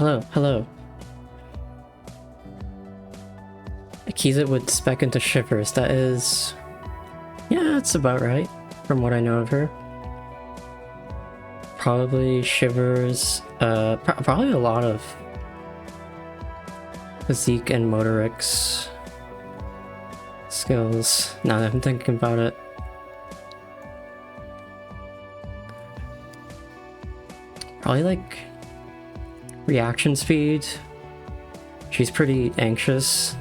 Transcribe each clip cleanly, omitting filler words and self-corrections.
Hello, hello. Keys it with spec into shivers. That is... yeah, that's about right, from what I know of her. Probably shivers, probably a lot of physique and motorics skills, now that I'm thinking about it. Probably like reaction speed. She's pretty anxious,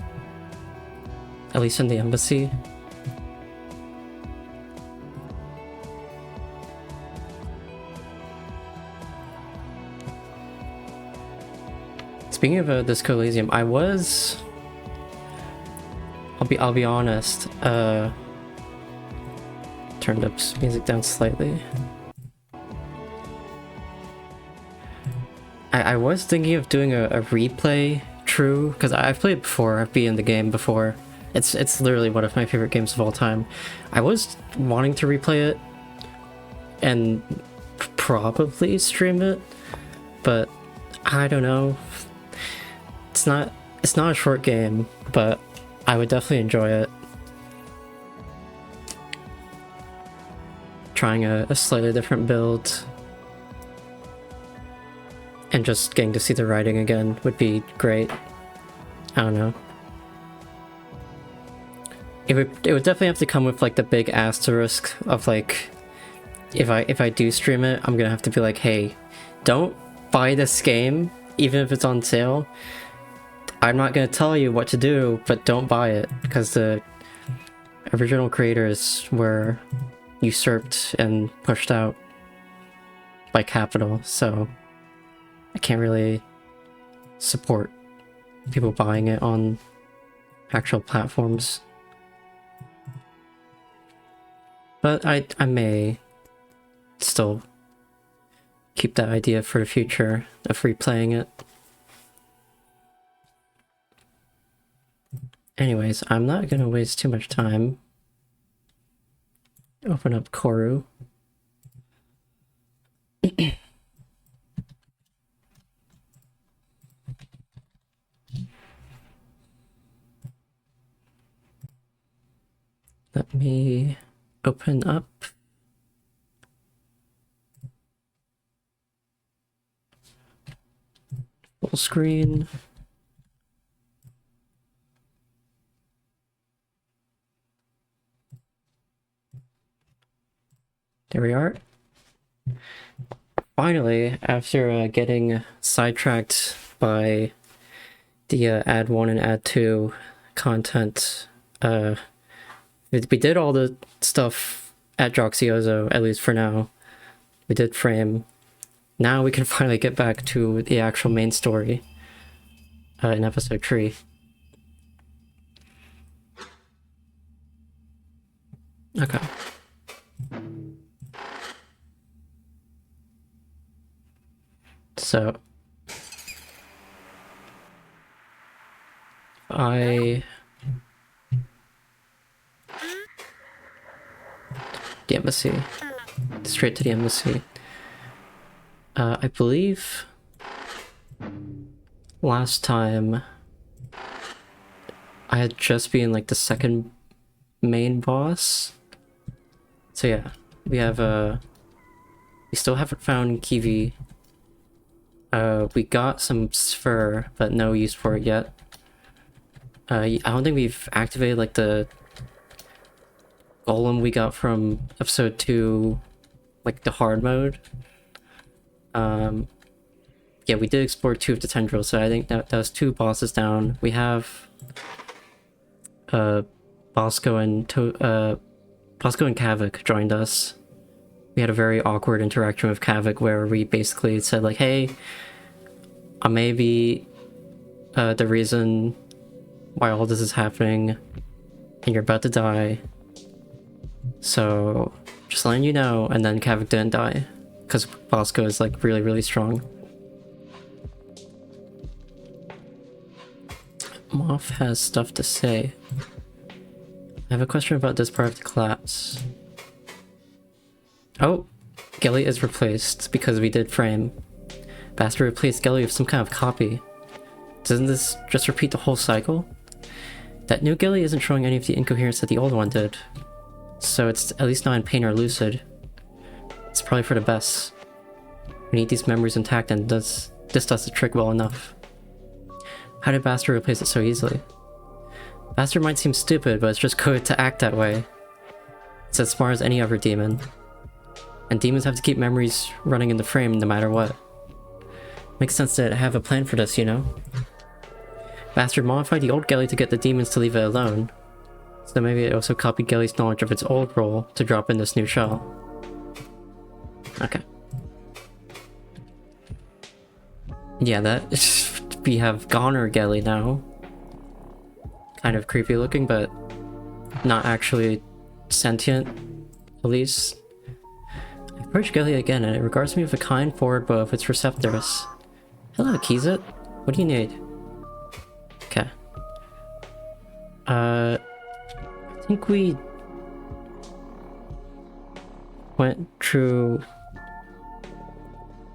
at least in the embassy. Speaking of this Coliseum, I was... I'll be honest, turned up music down slightly. I was thinking of doing a replay, true, because I've played it before, I've been in the game before. It's literally one of my favorite games of all time. I was wanting to replay it and probably stream it, but I don't know. It's not a short game, but I would definitely enjoy it. Trying a slightly different build and just getting to see the writing again would be great. I don't know. It would definitely have to come with like the big asterisk of like, if I do stream it, I'm gonna have to be like, hey, don't buy this game even if it's on sale. I'm not gonna tell you what to do, but don't buy it, because the original creators were usurped and pushed out by capital, so I can't really support people buying it on actual platforms. But I may still keep that idea for the future of replaying it. Anyways, I'm not gonna waste too much time. Open up Corru. Let me open up full screen. There we are. Finally, after getting sidetracked by the Ad 1 and Ad 2 content, we did all the stuff at Joxiozo, at least for now. We did frame. Now we can finally get back to the actual main story in episode 3. Okay. So, the embassy, straight to the embassy. I believe last time I had just been like the second main boss. So yeah, we have we still haven't found Kiwi. We got some Sphere, but no use for it yet. I don't think we've activated like the golem we got from episode 2, like the hard mode. Yeah, we did explore 2 of the tendrils, so I think that was 2 bosses down. We have Bosco and Kavik joined us. We had a very awkward interaction with Kavik where we basically said like, hey, I may be the reason why all this is happening and you're about to die, so just letting you know. And then Kavik didn't die because Bosco is like really strong. Moth has stuff to say. I have a question about this part of the class. Oh, Gilly is replaced because we did frame. Bastard replaced Gelly with some kind of copy. Doesn't this just repeat the whole cycle? That new Gelly isn't showing any of the incoherence that the old one did. So it's at least not in pain or lucid. It's probably for the best. We need these memories intact, and this does the trick well enough. How did Bastard replace it so easily? Bastard might seem stupid, but it's just coded to act that way. It's as smart as any other demon. And demons have to keep memories running in the frame no matter what. Makes sense to have a plan for this, you know? Bastard modified the old Gelly to get the demons to leave it alone. So maybe it also copied Gelly's knowledge of its old role to drop in this new shell. Okay. Yeah, that... we have Goner Gelly now. Kind of creepy looking, but not actually sentient, at least. I approach Gelly again, and it regards me with a kind forward bow of its receptors. Hello, Kizit. What do you need? Okay. I think we went through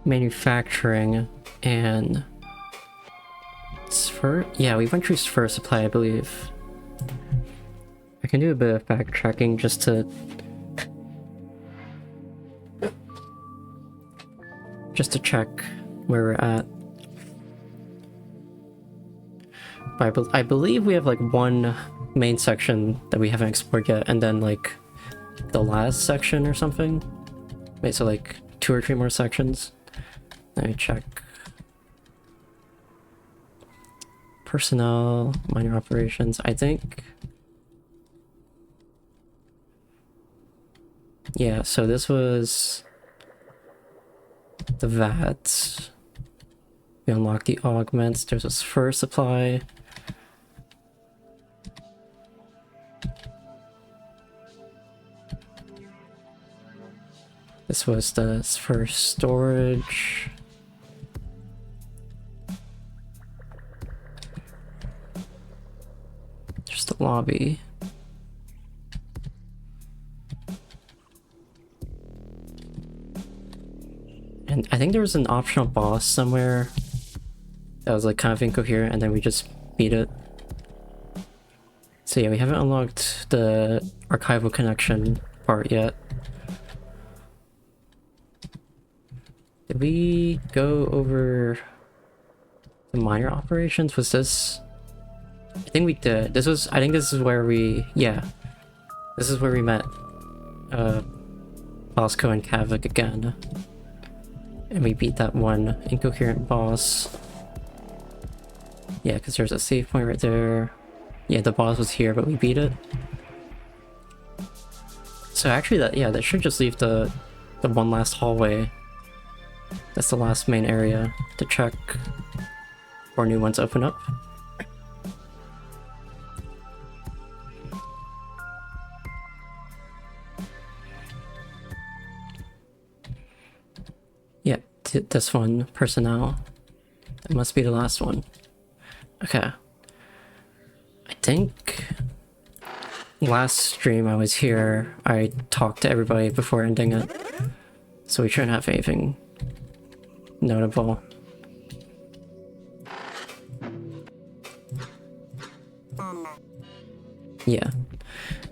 manufacturing and yeah, we went through Sphere Supply, I believe. I can do a bit of backtracking just to check where we're at. But I believe we have like one main section that we haven't explored yet, and then like the last section or something. Wait, so like 2 or 3 more sections. Let me check. Personnel, minor operations, I think. Yeah, so this was the VAT. We unlocked the augments. There's a Sphere Supply. This was the Sphere Storage. Just the lobby. And I think there was an optional boss somewhere that was like kind of incoherent, and then we just beat it. So yeah, we haven't unlocked the archival connection part yet. Did we go over the minor operations? Was this... I think we did. I think this is where we... yeah. This is where we met Bosco and Kavik again. And we beat that one incoherent boss. Yeah, because there's a save point right there. Yeah, the boss was here, but we beat it. So actually that should just leave the one last hallway. That's the last main area to check before new ones open up. Yeah, this one, personnel. That must be the last one. Okay. I think last stream I was here, I talked to everybody before ending it. So we shouldn't have anything notable. Yeah.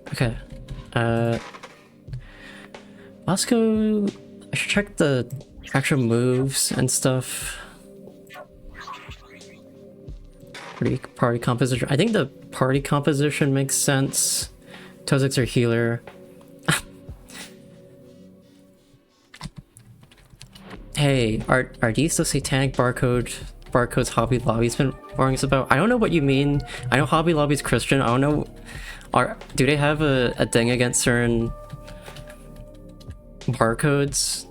Okay. Bosco, I should check the actual moves and stuff. Party composition. I think the party composition makes sense. Tozik's our healer. Hey, are these the satanic barcodes Hobby Lobby's been warning us about? I don't know what you mean. I know Hobby Lobby's Christian. I don't know. Do they have a thing against certain barcodes?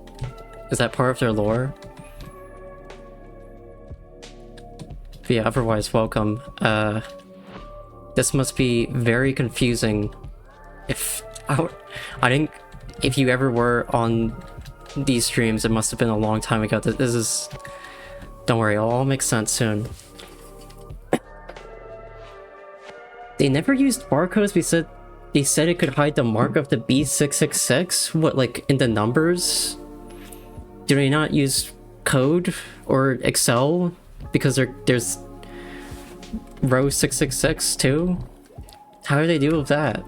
Is that part of their lore? But yeah, otherwise welcome. This must be very confusing. If you ever were on these streams, it must have been a long time ago. This is... Don't worry, it'll all make sense soon. They never used barcodes. They said it could hide the mark of the B666? What, like in the numbers? Do they not use code or Excel because there's row 666 too? How do they deal with that?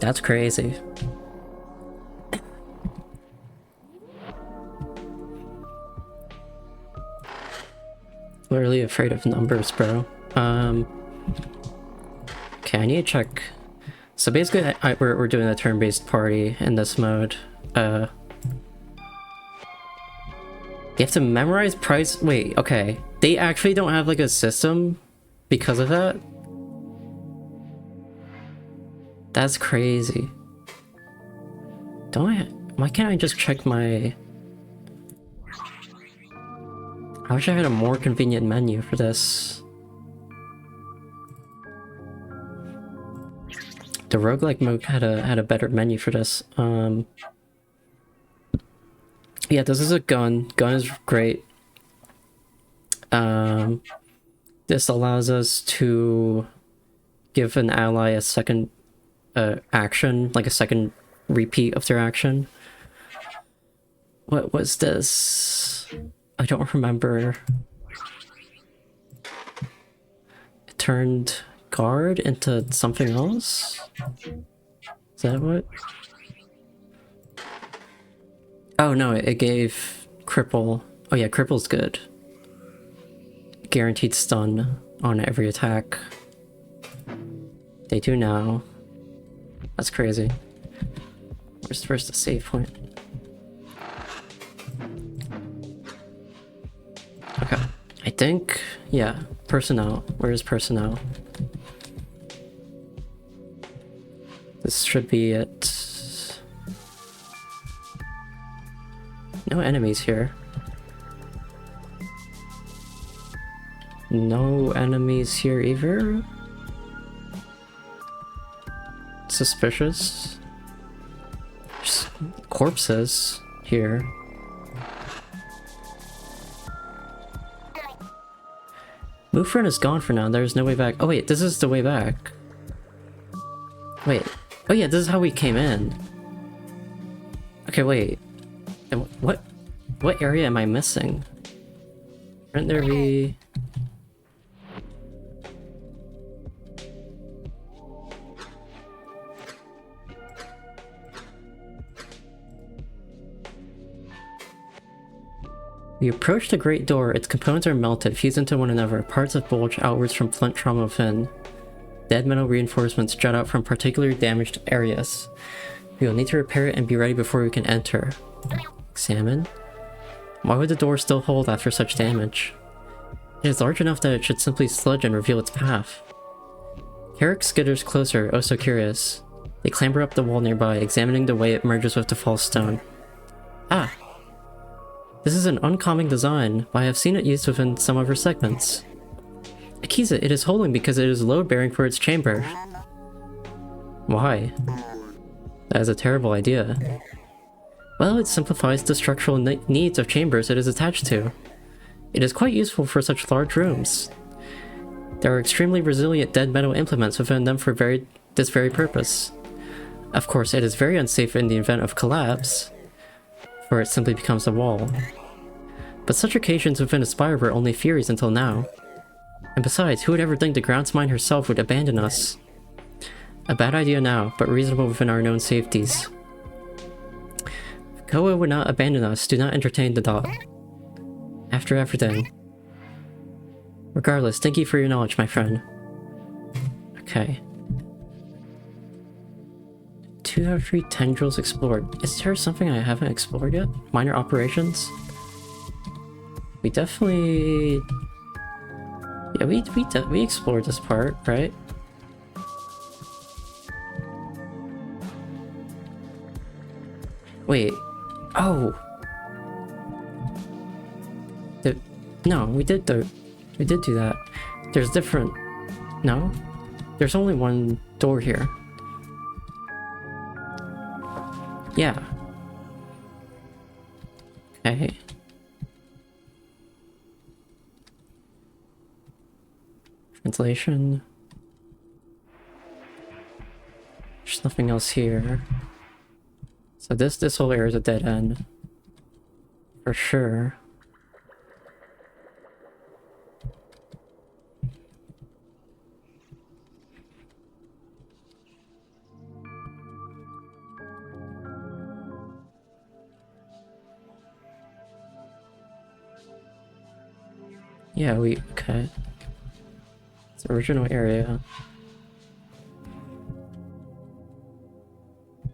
That's crazy. Literally afraid of numbers, bro. Okay, I need to check. So basically, we're doing a turn-based party in this mode. You have to memorize price. Wait, okay. They actually don't have like a system because of that? That's crazy. Why can't I just check my... I wish I had a more convenient menu for this. The roguelike mode had a better menu for this. Yeah, this is a gun. Gun is great. This allows us to give an ally a second action, like a second repeat of their action. What was this? I don't remember. It turned guard into something else? Is that what? Oh no, it gave cripple. Oh yeah, cripple's good. Guaranteed stun on every attack. They do now. That's crazy. Where's the save point? Okay. I think, yeah, personnel. Where's personnel? This should be it. No enemies here. No enemies here either. Suspicious. Just corpses here. Move friend is gone for now. There's no way back. Oh wait, this is the way back. Wait. Oh yeah, this is how we came in. Okay, wait. And what area am I missing? Shouldn't there be... We approach the great door. Its components are melted, fused into one another. Parts of bulge outwards from flint trauma within. Dead metal reinforcements jut out from particularly damaged areas. We will need to repair it and be ready before we can enter. Examine? Why would the door still hold after such damage? It is large enough that it should simply sludge and reveal its path. Carrick skitters closer, oh so curious. They clamber up the wall nearby, examining the way it merges with the false stone. Ah! This is an uncommon design, but I have seen it used within some of her segments. Akiza, it is holding because it is load-bearing for its chamber. Why? That is a terrible idea. Well, it simplifies the structural needs of chambers it is attached to. It is quite useful for such large rooms. There are extremely resilient dead metal implements within them for this very purpose. Of course, it is very unsafe in the event of collapse, for it simply becomes a wall. But such occasions within a spire were only theories until now. And besides, who would ever think the groundsmine herself would abandon us? A bad idea now, but reasonable within our known safeties. If Koa would not abandon us, do not entertain the thought. After everything. Regardless, thank you for your knowledge, my friend. Okay. 2 out of 3 tendrils explored. Is there something I haven't explored yet? Minor operations? We definitely... Yeah, we explored this part, right? Wait. Oh! No, we did do that. There's different... No? There's only one door here. Yeah. Okay. Translation. There's nothing else here. So this whole area is a dead end. For sure. Yeah, okay. It's the original area.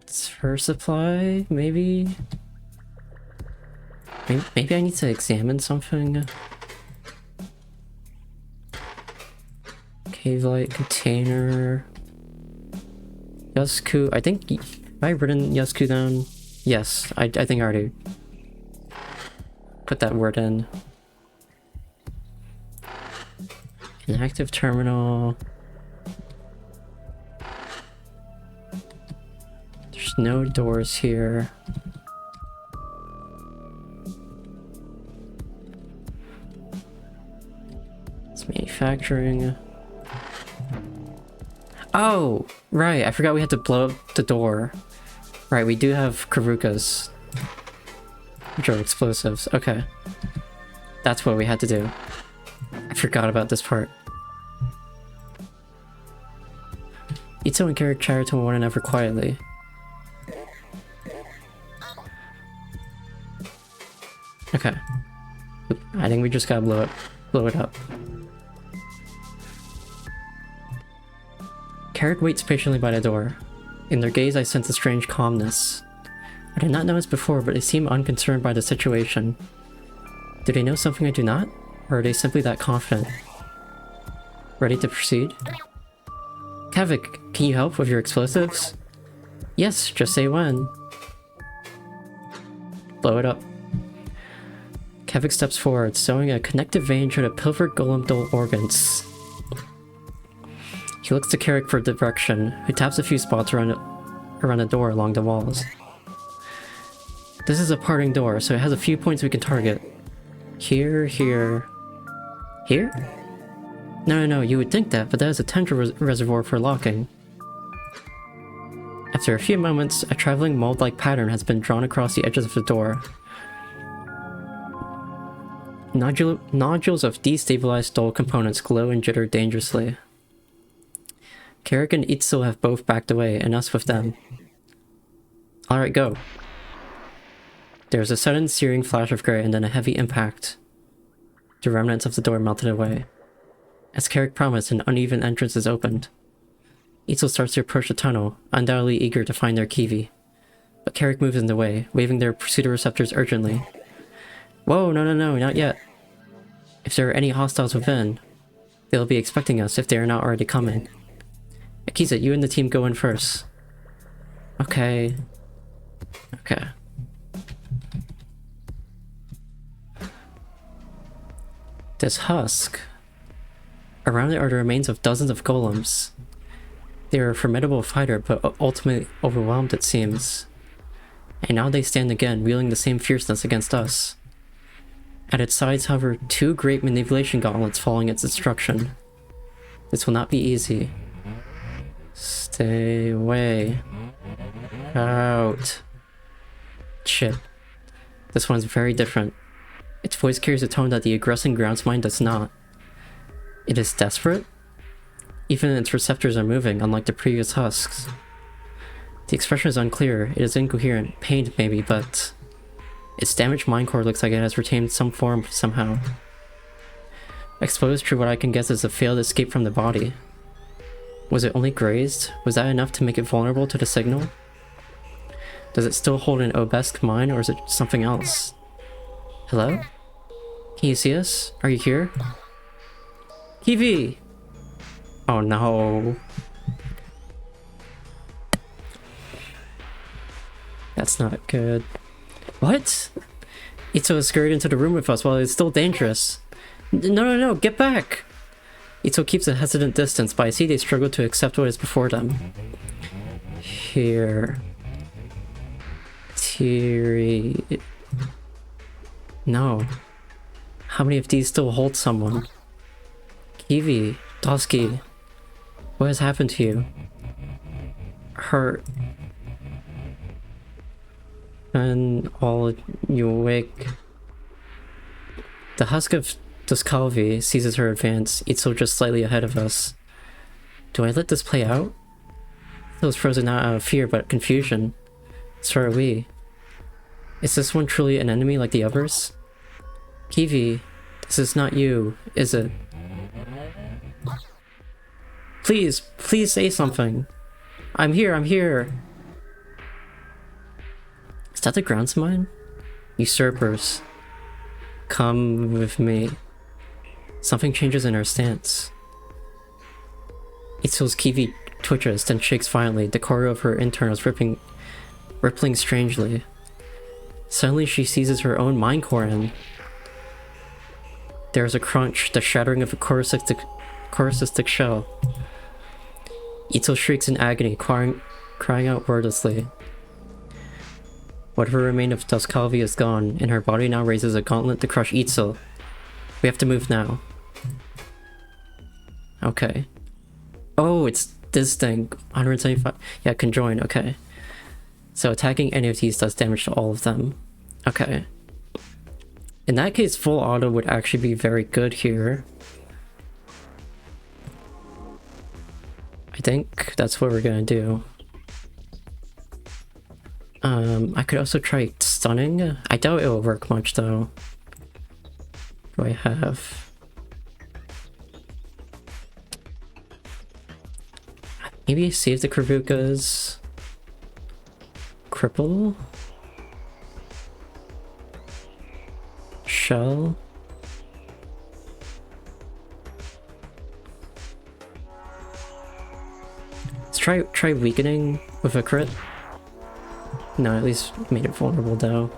It's her supply, maybe? Maybe I need to examine something. Cave light container. Yasuku, I think, have I written Yasuku down? Yes, I think I already put that word in. Inactive terminal. There's no doors here. It's manufacturing. Oh, right. I forgot we had to blow up the door. Right, we do have Karukas, which are explosives. Okay. That's what we had to do. I forgot about this part. Ito and Carrick chatted to one another quietly. Okay. I think we just gotta blow it up. Carrick waits patiently by the door. In their gaze I sense a strange calmness. I did not notice before, but they seem unconcerned by the situation. Do they know something I do not? Or are they simply that confident? Ready to proceed? Kavik, can you help with your explosives? Yes, just say when. Blow it up. Kavik steps forward, sewing a connective vein through the pilvered golem dull organs. He looks to Carrick for direction, who taps a few spots around the door along the walls. This is a parting door, so it has a few points we can target. Here. Here? No, you would think that, but that is a tendril reservoir for locking. After a few moments, a traveling mold-like pattern has been drawn across the edges of the door. Nodules of destabilized dull components glow and jitter dangerously. Carrick and Itzel have both backed away, and us with them. Alright, go. There's a sudden searing flash of grey and then a heavy impact. The remnants of the door melted away. As Carrick promised, an uneven entrance is opened. Itzel starts to approach the tunnel, undoubtedly eager to find their Kiwi. But Carrick moves in the way, waving their pseudoreceptors urgently. Whoa, no, not yet. If there are any hostiles within, they'll be expecting us if they are not already coming. Akiza, you and the team go in first. Okay. This husk. Around it are the remains of dozens of golems. They are a formidable fighter, but ultimately overwhelmed, it seems. And now they stand again, wielding the same fierceness against us. At its sides hover two great manipulation gauntlets following its destruction. This will not be easy. Stay away. Out. Shit. This one's very different. Its voice carries a tone that the aggressing groundsmind does not. It is desperate? Even its receptors are moving, unlike the previous husks. The expression is unclear, it is incoherent, pained maybe, but... its damaged mind core looks like it has retained some form somehow. Exposed through what I can guess is a failed escape from the body. Was it only grazed? Was that enough to make it vulnerable to the signal? Does it still hold an obesque mind, or is it something else? Hello? Can you see us? Are you here? Kiwi! Oh no. That's not good. What? Ito has scurried into the room with us while it's still dangerous. No, get back! Ito keeps a hesitant distance, but I see they struggle to accept what is before them. Here. Tiri. No. How many of these still hold someone? Kiwi. Dosky. What has happened to you? Hurt. And all you awake. The husk of Duskalvi seizes her advance, Itzel just slightly ahead of us. Do I let this play out? It was frozen not out of fear, but confusion. So are we. Is this one truly an enemy like the others? Kiwi, this is not you, is it? Please, please say something. I'm here, I'm here. Is that the grounds mine? Usurpers. Come with me. Something changes in her stance. Itzel's Kiwi twitches, then shakes violently, the corru of her internals rippling strangely. Suddenly she seizes her own mind core in. There is a crunch, the shattering of a corusistic shell. Itzel shrieks in agony, crying out wordlessly. Whatever remained of Duskalvi is gone, and her body now raises a gauntlet to crush Itzel. We have to move now. Okay. Oh, it's this thing. 175. Yeah, conjoin, okay. So attacking any of these does damage to all of them. Okay. In that case, full auto would actually be very good here. I think that's what we're gonna do. I could also try stunning. I doubt it will work much though. What do I have? Maybe save the Kravukas. Cripple? Shell? Let's try weakening with a crit. No, at least made it vulnerable though.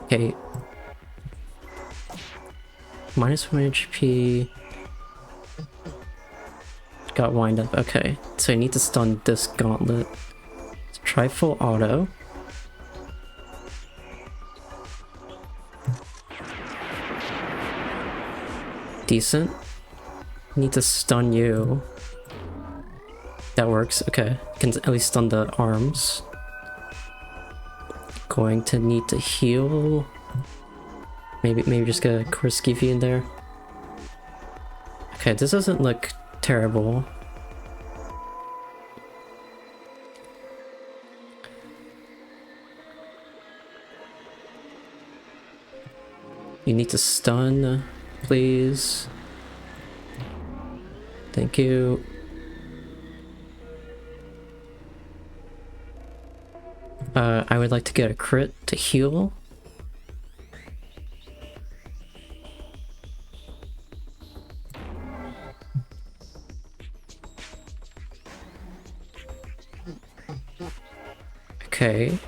Okay. Minus 1 HP. Got wind up. Okay, so I need to stun this gauntlet. Let's try full auto. Decent. Need to stun you. That works. Okay, can at least stun the arms. Going to need to heal. Maybe just get a Korskivi in there. Okay, this doesn't look terrible. You need to stun, please. Thank you. I would like to get a crit to heal. Okay.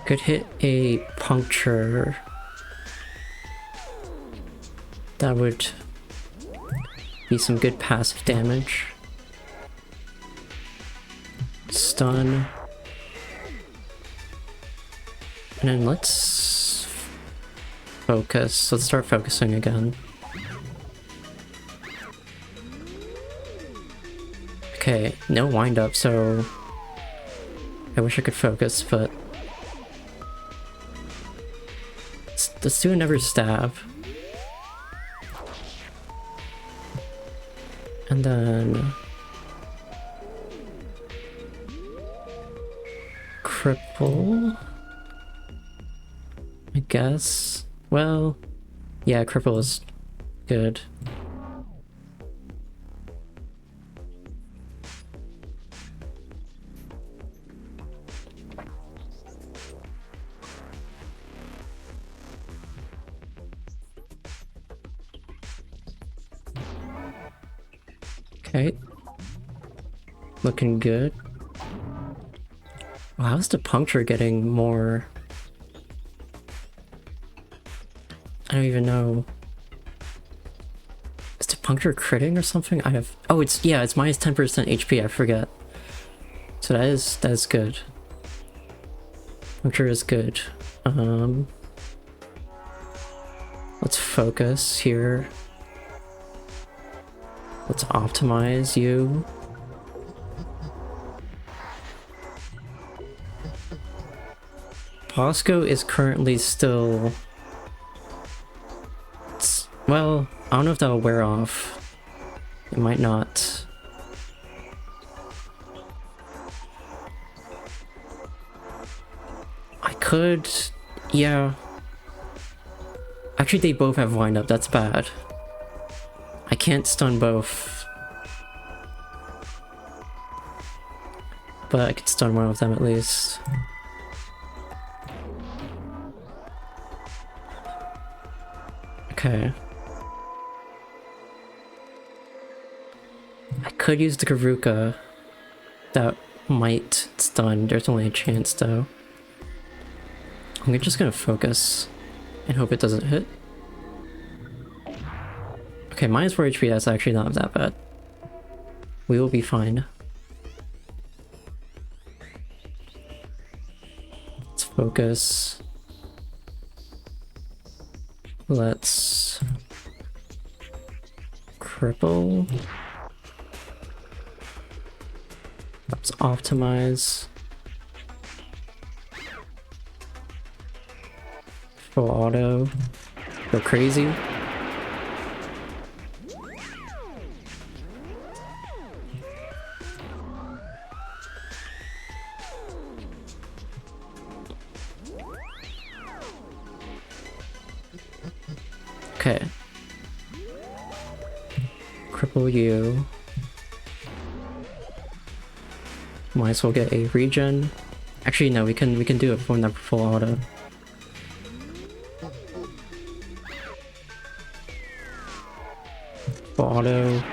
Could hit a puncture. That would be some good passive damage. Stun. And then let's focus. Let's start focusing again. Okay, no wind up, so I wish I could focus, but let's do another stab. And then cripple, I guess. Well, yeah, cripple is good. Okay. Looking good. Wow, how's the puncture getting more? I don't even know. Is the puncture critting or something? I have... Oh, it's... Yeah, it's minus 10% HP, I forget. So that is good. Puncture is good. Let's focus here. Let's optimize you. Bosco is currently still... well, I don't know if that'll wear off. It might not. I could... yeah. Actually, they both have wind up. That's bad. I can't stun both. But I could stun one of them at least. Okay. I could use the Garuka. That might stun. There's only a chance though. I'm just gonna focus and hope it doesn't hit. Okay, -4 HP, that's actually not that bad. We will be fine. Let's focus. Let's cripple. Let's optimize. Full auto. Go crazy. Okay. Cripple you. Might as well get a regen. Actually, no, we can do it for number full auto. Full auto.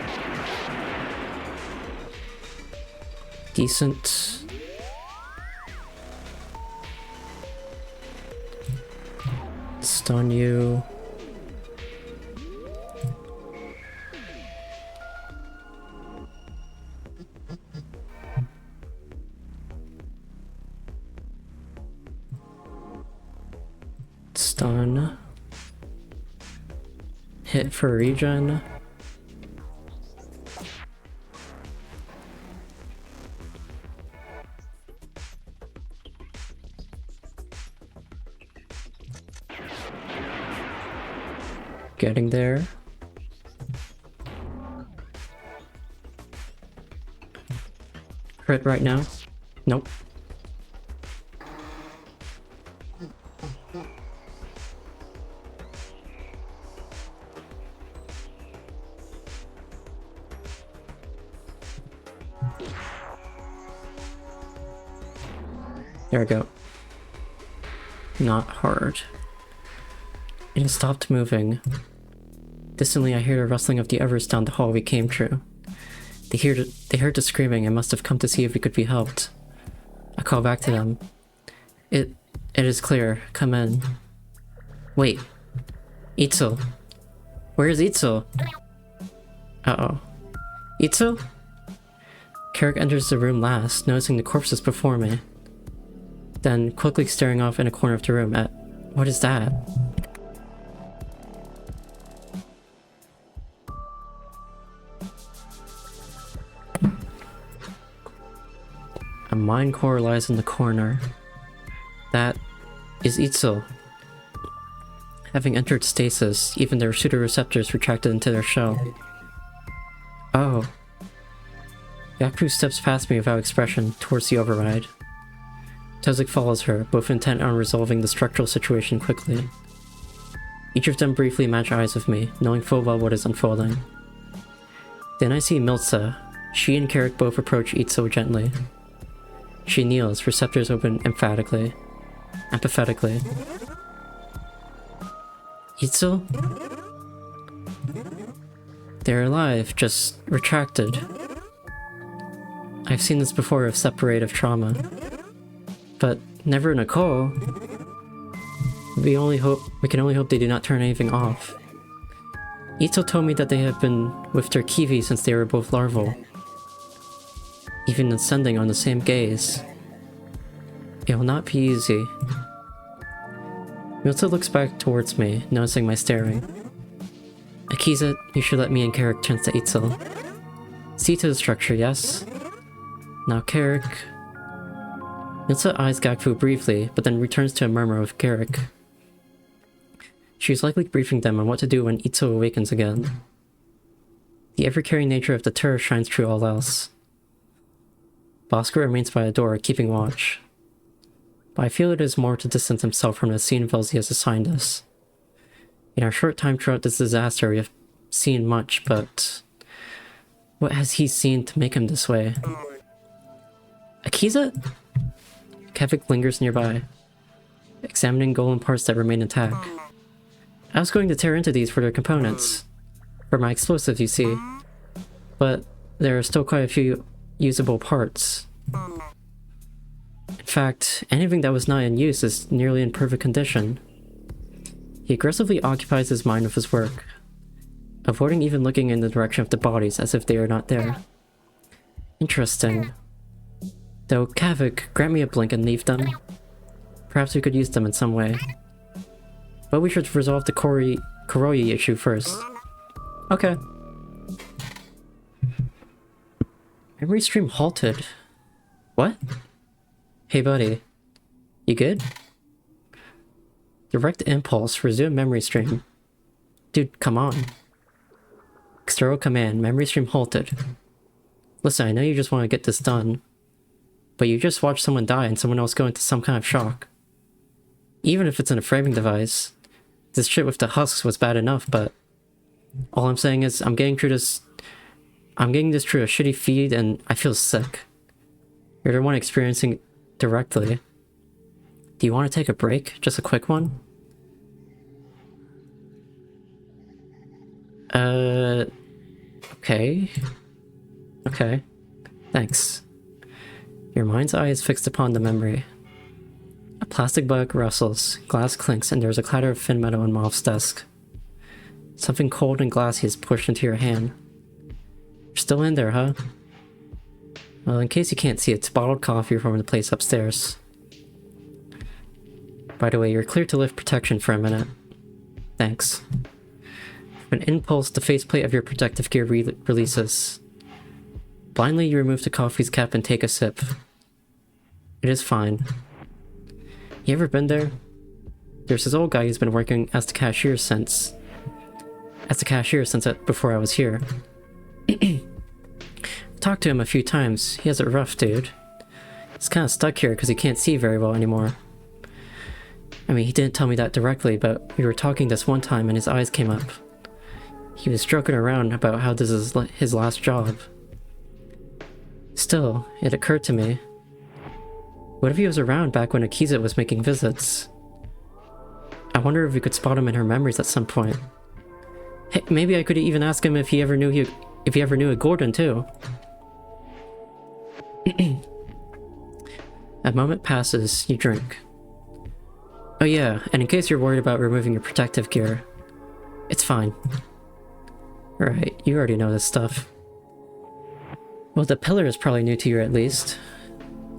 Decent. Stun you. Stun. Hit for regen. Getting there. Crit right now. Nope. There we go. Not hard. It has stopped moving. Distantly, I hear the rustling of the Evers down the hall we came through. They heard the screaming and must have come to see if we could be helped. I call back to them. It is clear. Come in. Wait. Itzel. Where is Itzel? Uh-oh. Itzel? Carrick enters the room last, noticing the corpses before me. Then quickly staring off in a corner of the room at... what is that? A mine core lies in the corner. That is Itzel. Having entered stasis, even their pseudoreceptors retracted into their shell. Oh. Yaku steps past me without expression, towards the override. Tozik follows her, both intent on resolving the structural situation quickly. Each of them briefly match eyes with me, knowing full well what is unfolding. Then I see Miltza. She and Carrick both approach Itzel gently. She kneels, receptors open empathetically. Itzel? They're alive, just retracted. I've seen this before with separative trauma. But never Nicole. We can only hope they do not turn anything off. Itzel told me that they have been with their Kiwi since they were both larval. Even ascending on the same gaze. It will not be easy. Milta looks back towards me, noticing my staring. Akiza, you should let me and Carrick turn to Itzel. See to the structure, yes? Now Carrick... Milta eyes Gakfu briefly, but then returns to a murmur with Carrick. She is likely briefing them on what to do when Itzel awakens again. The ever-caring nature of the turret shines through all else. Bosco remains by the door, keeping watch. But I feel it is more to distance himself from the scene Velzy has assigned us. In our short time throughout this disaster, we have seen much, but... what has he seen to make him this way? Akiza? Kevik lingers nearby, examining golem parts that remain intact. I was going to tear into these for their components. For my explosives, you see. But there are still quite a few usable parts. In fact, anything that was not in use is nearly in perfect condition. He aggressively occupies his mind with his work, avoiding even looking in the direction of the bodies as if they are not there. Interesting. Though, Kavik, grant me a blink and leave them. Perhaps we could use them in some way. But we should resolve the Koroi issue first. Okay. Memory stream halted. What? Hey buddy. You good? Direct impulse, resume memory stream. Dude, come on. External command, memory stream halted. Listen, I know you just want to get this done. But you just watched someone die and someone else go into some kind of shock. Even if it's in a framing device. This shit with the husks was bad enough, but... all I'm saying is, I'm getting this through a shitty feed and I feel sick. You're the one experiencing it directly. Do you want to take a break? Just a quick one? Okay. Okay. Thanks. Your mind's eye is fixed upon the memory. A plastic bug rustles, glass clinks, and there's a clatter of thin metal on Moth's desk. Something cold and glassy is pushed into your hand. You're still in there, huh? Well, in case you can't see, it's bottled coffee from the place upstairs. By the way, you're clear to lift protection for a minute. Thanks. With an impulse, the faceplate of your protective gear releases. Blindly, you remove the coffee's cap and take a sip. It is fine. You ever been there? There's this old guy who's been working as the cashier since before I was here. Talked to him a few times. He has it rough, dude. He's kind of stuck here because he can't see very well anymore. I mean, he didn't tell me that directly, but we were talking this one time and his eyes came up. He was joking around about how this is his last job. Still, it occurred to me. What if he was around back when Akiza was making visits? I wonder if we could spot him in her memories at some point. Hey, maybe I could even ask him if he ever knew a Gordon too. A moment passes, you drink. Oh yeah, and in case you're worried about removing your protective gear, it's fine. Right, you already know this stuff. Well, the pillar is probably new to you at least.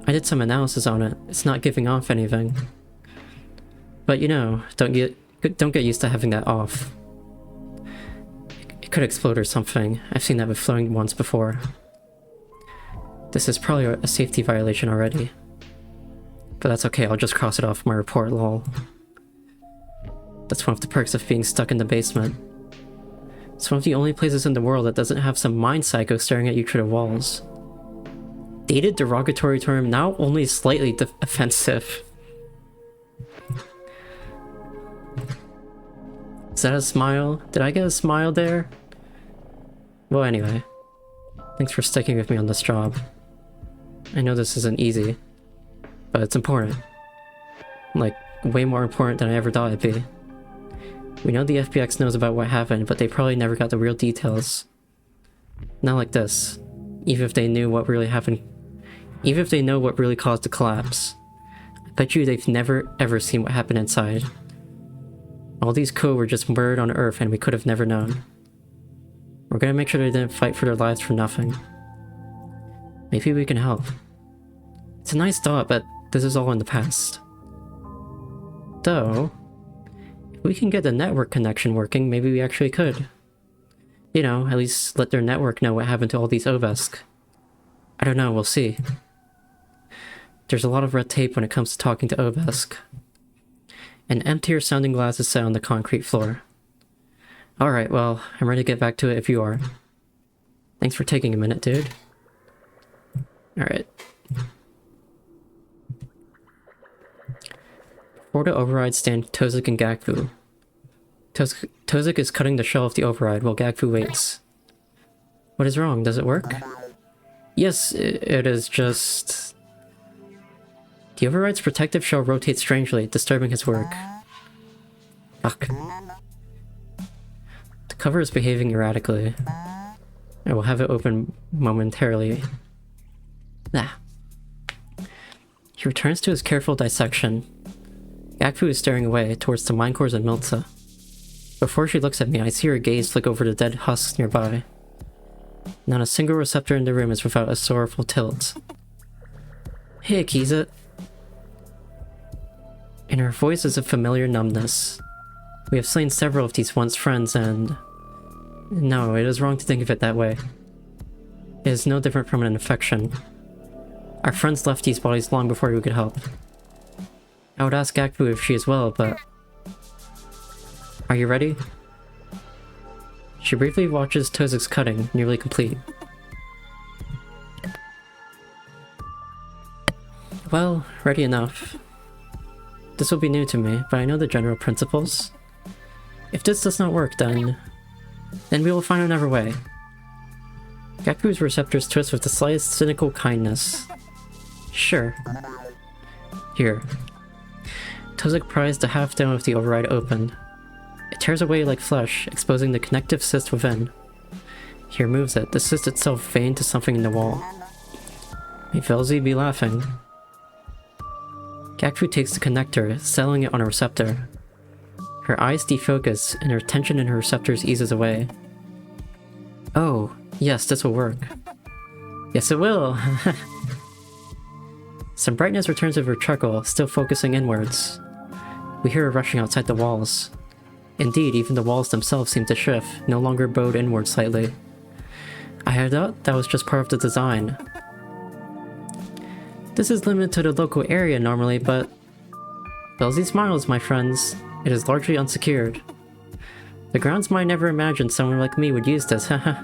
I did some analysis on it. It's not giving off anything. But you know, don't get used to having that off. It could explode or something. I've seen that with flowing ones before. This is probably a safety violation already. But that's okay, I'll just cross it off my report, lol. That's one of the perks of being stuck in the basement. It's one of the only places in the world that doesn't have some mind psycho staring at you through the walls. Dated derogatory term, now only slightly offensive. Is that a smile? Did I get a smile there? Well, anyway. Thanks for sticking with me on this job. I know this isn't easy, but it's important. Like, way more important than I ever thought it'd be. We know the FBX knows about what happened, but they probably never got the real details. Not like this. Even if they knew what really happened. Even if they know what really caused the collapse. I bet you they've never ever seen what happened inside. All these co were just murdered on Earth and we could have never known. We're gonna make sure they didn't fight for their lives for nothing. Maybe we can help. It's a nice thought, but this is all in the past. Though, if we can get the network connection working, maybe we actually could. You know, at least let their network know what happened to all these Ovesk. I don't know, we'll see. There's a lot of red tape when it comes to talking to Ovesk. An emptier sounding glass is set on the concrete floor. Alright, well, I'm ready to get back to it if you are. Thanks for taking a minute, dude. Alright. Before the override stand Tozik and Gakfu. Tozik is cutting the shell of the override while Gakfu waits. What is wrong? Does it work? Yes, it is just... The override's protective shell rotates strangely, disturbing his work. Fuck. The cover is behaving erratically. I will have it open momentarily. Ah. He returns to his careful dissection. Gakfu is staring away, towards the mine cores and Milza. Before she looks at me, I see her gaze flick over the dead husks nearby. Not a single receptor in the room is without a sorrowful tilt. Hey, Akiza. In her voice is a familiar numbness. We have slain several of these once friends and... No, it is wrong to think of it that way. It is no different from an infection. Our friends left these bodies long before we could help. I would ask Gakfu if she is well, but... Are you ready? She briefly watches Tozik's cutting, nearly complete. Well, ready enough. This will be new to me, but I know the general principles. If this does not work, then we will find another way. Gakfu's receptors twist with the slightest cynical kindness. Sure. Here. Tozik pries the half dome of the override open. It tears away like flesh, exposing the connective cyst within. He removes it, the cyst itself veined to something in the wall. May Velzy be laughing. Gakfu takes the connector, settling it on a receptor. Her eyes defocus, and her tension in her receptors eases away. Oh, yes, this will work. Yes, it will! Some brightness returns with her chuckle, still focusing inwards. We hear her rushing outside the walls. Indeed, even the walls themselves seem to shift, no longer bowed inward slightly. I had thought that was just part of the design. This is limited to the local area normally, but... Velzy smiles, my friends. It is largely unsecured. The grounds might never imagine someone like me would use this, haha.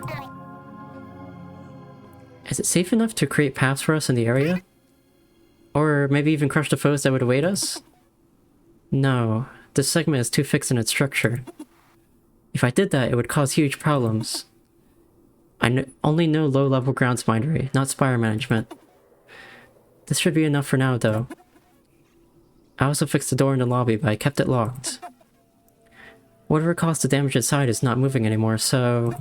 Is it safe enough to create paths for us in the area? Or maybe even crush the foes that would await us? No, this segment is too fixed in its structure. If I did that, it would cause huge problems. I only know low-level grounds minery, not spire management. This should be enough for now, though. I also fixed the door in the lobby, but I kept it locked. Whatever caused the damage inside is not moving anymore, so...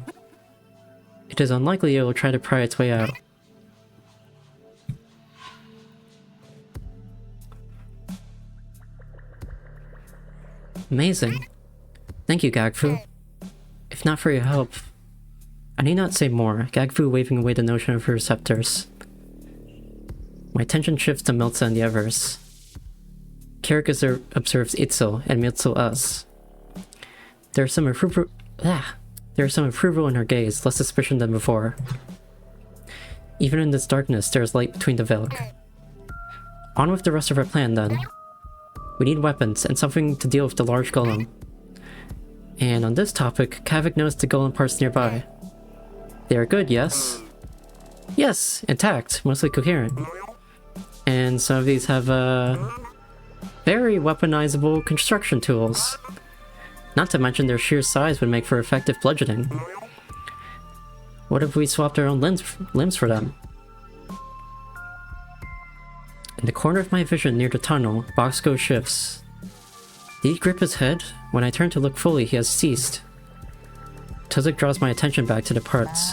It is unlikely it will try to pry its way out. Amazing. Thank you, Gakfu. If not for your help... I need not say more, Gakfu waving away the notion of her receptors. My attention shifts to Milza and the others. Carrick observes Itzel, and Milza us. There is some approval in her gaze, less suspicion than before. Even in this darkness, there is light between the Velk. On with the rest of our plan, then. We need weapons, and something to deal with the large golem. And on this topic, Kavik noticed the golem parts nearby. They are good, yes? Yes, intact, mostly coherent. And some of these have, very weaponizable construction tools. Not to mention their sheer size would make for effective bludgeoning. What if we swapped our own limbs for them? In the corner of my vision near the tunnel, Boxco shifts. Did he grip his head? When I turn to look fully, he has ceased. Tozik draws my attention back to the parts.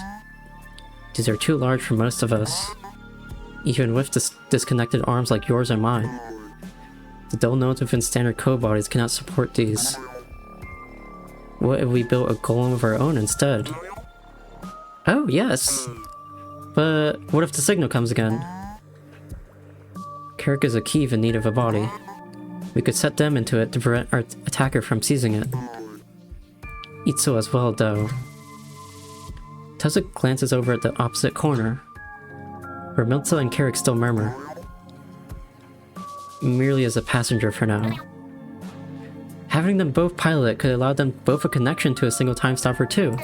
These are too large for most of us. Even with disconnected arms like yours and mine. The dull nodes within standard code bodies cannot support these. What if we built a golem of our own instead? Oh, yes! But what if the signal comes again? Carrick is a Kiev in need of a body. We could set them into it to prevent our attacker from seizing it. Itzo as well, though. Tezuk glances over at the opposite corner, where Milza and Carrick still murmur. Merely as a passenger for now. Having them both pilot could allow them both a connection to a single time stopper too.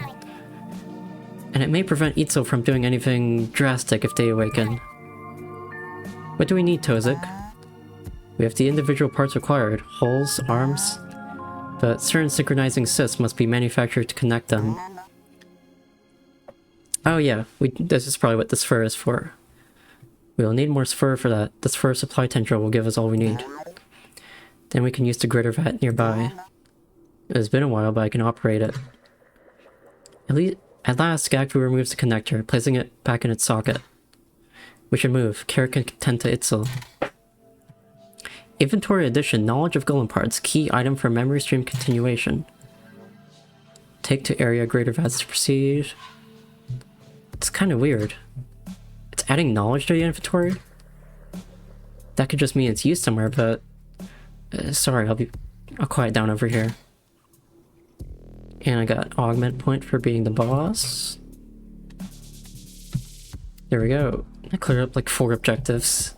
And it may prevent Itzo from doing anything drastic if they awaken. What do we need, Tozuk? We have the individual parts required, hulls, arms, but certain synchronizing cysts must be manufactured to connect them. Oh yeah, this is probably what this fur is for. We will need more fur for that. This fur supply tendril will give us all we need. Then we can use the gritter vat nearby. It has been a while, but I can operate it. At last, Gakfu removes the connector, placing it back in its socket. We should move. Carrick can tend to Itzel. Inventory addition, knowledge of golem parts, key item for memory stream continuation. Take to area greater vats to proceed. It's kind of weird. It's adding knowledge to the inventory? That could just mean it's used somewhere, but... sorry, I'll quiet down over here. And I got augment point for being the boss. There we go. I cleared up like 4 objectives.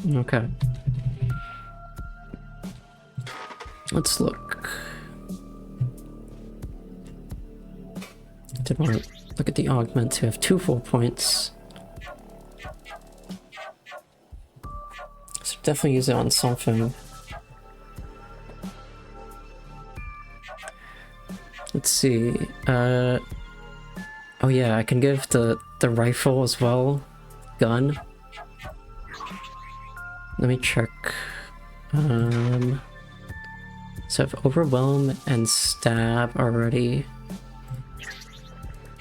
Okay. Let's look. Did want to look at the augments who have 2 full points. So definitely use it on something. Let's see. Oh yeah, I can give the rifle as well. Gun. Let me check. So I have overwhelm and stab already.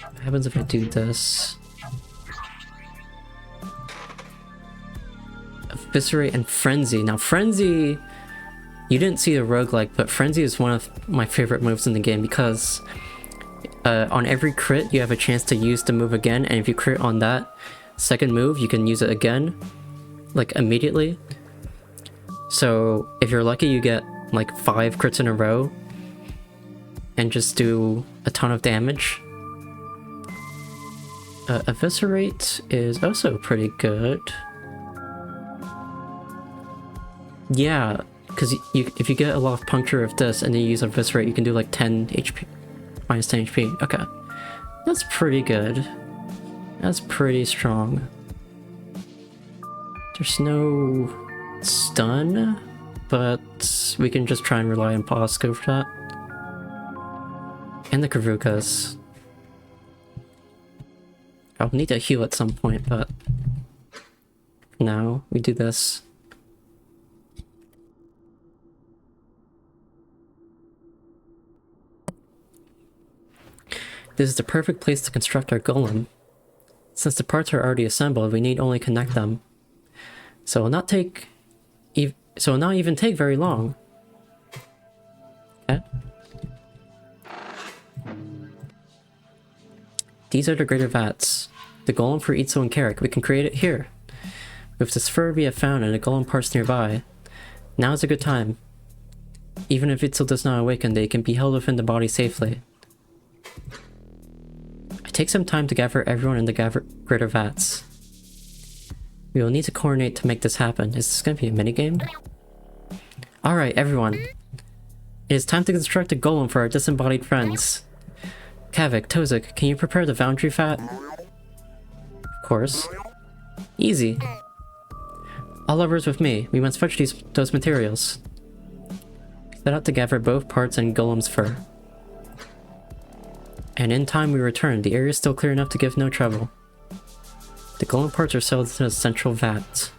What happens if I do this? Eviscerate and Frenzy. Now Frenzy, you didn't see the roguelike, but Frenzy is one of my favorite moves in the game because on every crit you have a chance to use the move again, and if you crit on that second move you can use it again, like immediately. So if you're lucky you get like 5 crits in a row and just do a ton of damage. Eviscerate is also pretty good. Yeah, because if you get a lot of puncture with this and then you use Eviscerate, you can do like 10 HP, minus 10 HP. Okay, that's pretty good. That's pretty strong. There's no stun, but we can just try and rely on Bosco for that. And the Karukas. I'll need to heal at some point, but now we do this. This is the perfect place to construct our golem. Since the parts are already assembled, we need only connect them. So it will not even take very long. Okay. These are the greater vats. The golem for Itzo and Carrick. We can create it here. With this fur we have found and the golem parts nearby, now is a good time. Even if Itzo does not awaken, they can be held within the body safely. It takes some time to gather everyone in the greater vats. We will need to coordinate to make this happen. Is this going to be a minigame? Alright, everyone. It is time to construct a golem for our disembodied friends. Kavik, Tozuk, can you prepare the foundry vat? Of course. Easy. All lovers with me. We must fetch those materials. Set out to gather both parts and golem's fur. And in time we return. The area is still clear enough to give no trouble. The golem parts are sealed in a central vat.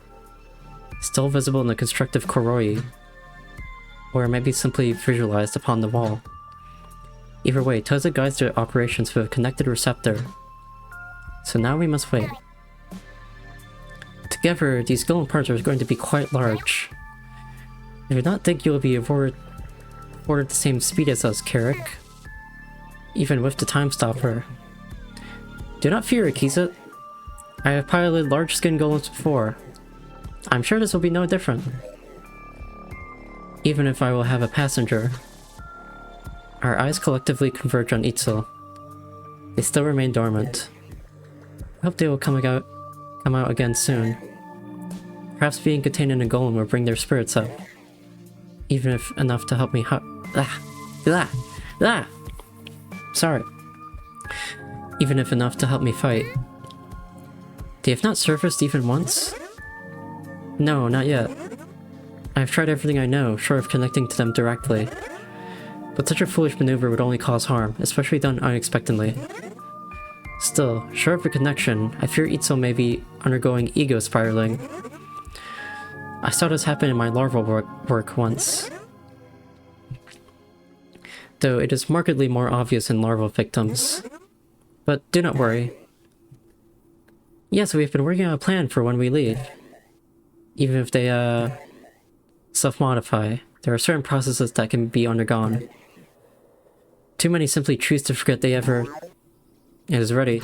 Still visible in the constructive koroi. Or it might be simply visualized upon the wall. Either way, Toza guides their operations with a connected receptor. So now we must wait. Together, these golem parts are going to be quite large. I do not think you will be afforded the same speed as us, Carrick. even with the time stopper. Do not fear, Akisa. I have piloted large-skin golems before. I'm sure this will be no different. Even if I will have a passenger. Our eyes collectively converge on Itzel. They still remain dormant. I hope they will come out again soon. Perhaps being contained in a golem will bring their spirits up. Even if enough to help me Sorry. Even if enough to help me fight. They have not surfaced even once? No, not yet. I have tried everything I know, short of connecting to them directly. But such a foolish maneuver would only cause harm, especially done unexpectedly. Still, short of a connection, I fear Itzel may be undergoing ego spiraling. I saw this happen in my larval work once. Though it is markedly more obvious in larval victims. But do not worry. Yes, we've been working on a plan for when we leave. Even if they, self-modify, there are certain processes that can be undergone. Too many simply choose to forget they ever... It is ready.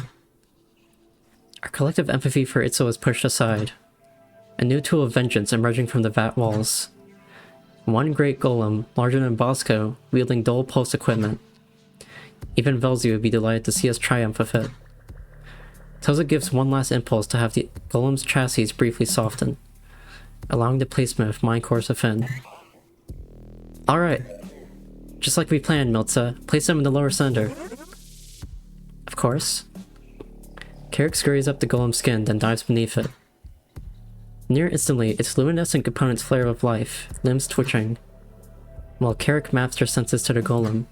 Our collective empathy for Itzel is pushed aside. A new tool of vengeance emerging from the vat walls. One great golem, larger than Bosco, wielding dull pulse equipment. Even Velzy would be delighted to see us triumph with it. Toza gives one last impulse to have the golem's chassis briefly soften, allowing the placement of Mind Cores within. Alright. Just like we planned, Miltza, place them in the lower cylinder. Of course. Carrick scurries up the golem's skin, then dives beneath it. Near instantly, its luminescent components flare with life, limbs twitching, while Carrick maps her senses to the golem.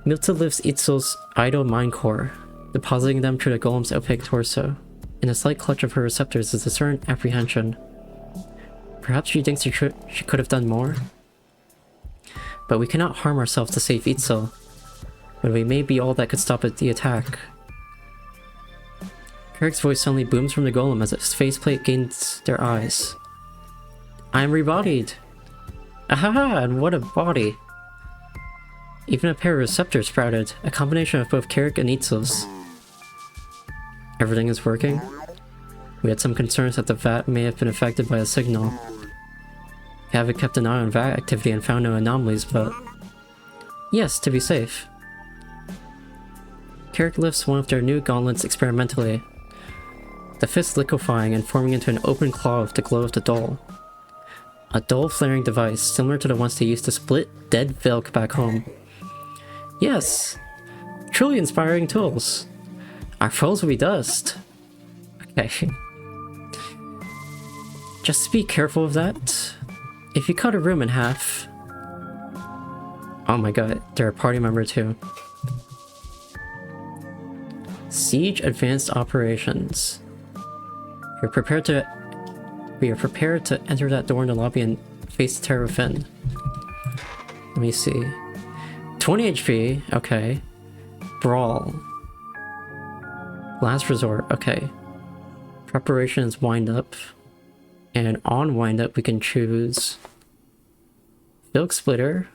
Miltza lifts Itzel's idle mind core, depositing them through the golem's opaque torso. In a slight clutch of her receptors is a certain apprehension. Perhaps she thinks she could have done more? But we cannot harm ourselves to save Itzel, when we may be all that could stop the attack. Carrick's voice suddenly booms from the golem as its faceplate gains their eyes. I am rebodied! Ahaha, and what a body! Even a pair of receptors sprouted, a combination of both Carrick and Itzel's. Everything is working? We had some concerns that the vat may have been affected by a signal. We haven't kept an eye on vat activity and found no anomalies, but... Yes, to be safe. Carrick lifts one of their new gauntlets experimentally, the fist liquefying and forming into an open claw with the glow of the doll. A dull flaring device, similar to the ones they used to split dead Velk back home. Yes! Truly inspiring tools. Our foes will be dust. Okay. Just be careful of that. If you cut a room in half... Oh my god, they're a party member too. Siege Advanced Operations. We are prepared to enter that door in the lobby and face the terror within. Let me see. 20 HP, okay. Brawl. Last resort, okay. Preparations wind up. And on wind up we can choose Silk Splitter,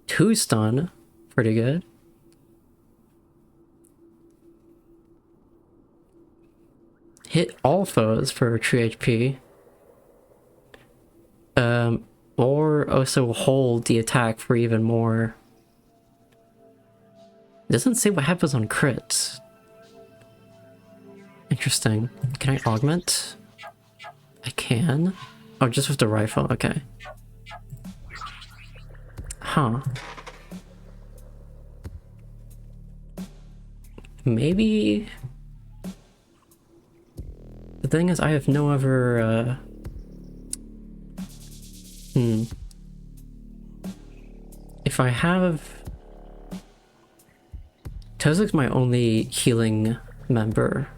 2 stun, pretty good. Hit all foes for 2 HP. Or also hold the attack for even more. It doesn't say what happens on crits. Interesting. Can I augment? I can. Oh, just with the rifle, okay. Huh. Maybe... The thing is, I have no other, If I have... Tozik's my only healing member.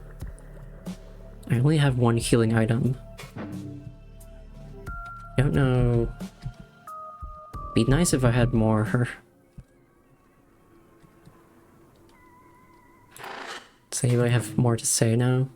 I only have 1 healing item. I don't know... Be nice if I had more. So you might have more to say now.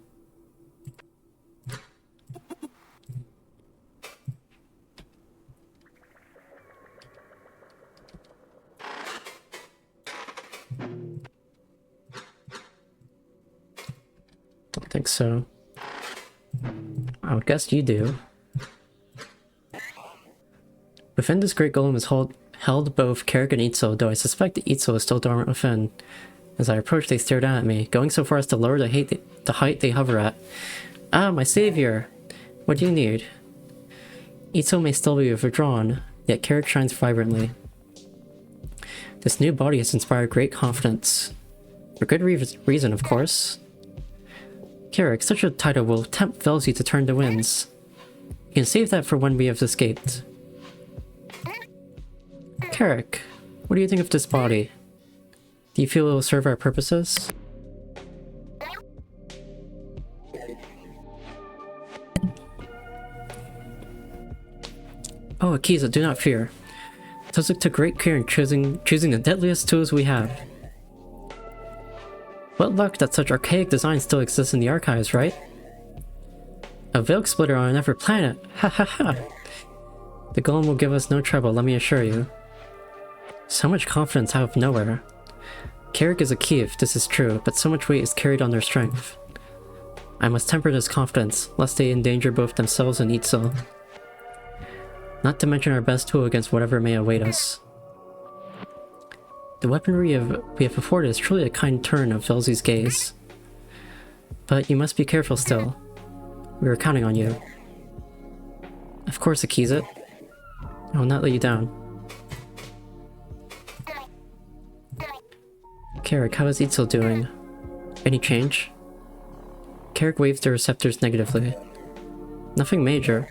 Don't think so. I would guess you do. Within this great golem is held both Carrick and Itzel, though I suspect that Itzel is still dormant within. As I approach, they stare down at me, going so far as to lower the height they hover at. Ah, my savior! What do you need? Itzel may still be withdrawn, yet Carrick shines vibrantly. This new body has inspired great confidence. For good reason, of course. Carrick, such a title will tempt Velzy to turn the winds. You can save that for when we have escaped. Carrick, what do you think of this body? Do you feel it will serve our purposes? Oh, Akiza, do not fear. Tozuka took great care in choosing the deadliest tools we have. What luck that such archaic designs still exist in the archives, right? A Vilk splitter on another planet! Ha ha ha! The golem will give us no trouble, let me assure you. So much confidence out of nowhere. Carrick is a Kiev, this is true, but so much weight is carried on their strength. I must temper this confidence, lest they endanger both themselves and Itzel. Not to mention our best tool against whatever may await us. The weaponry we have afforded is truly a kind turn of Velzy's gaze. But you must be careful still. We were counting on you. Of course, Akiza. I will not let you down. Carrick, how is Itzel doing? Any change? Carrick waves the receptors negatively. Nothing major.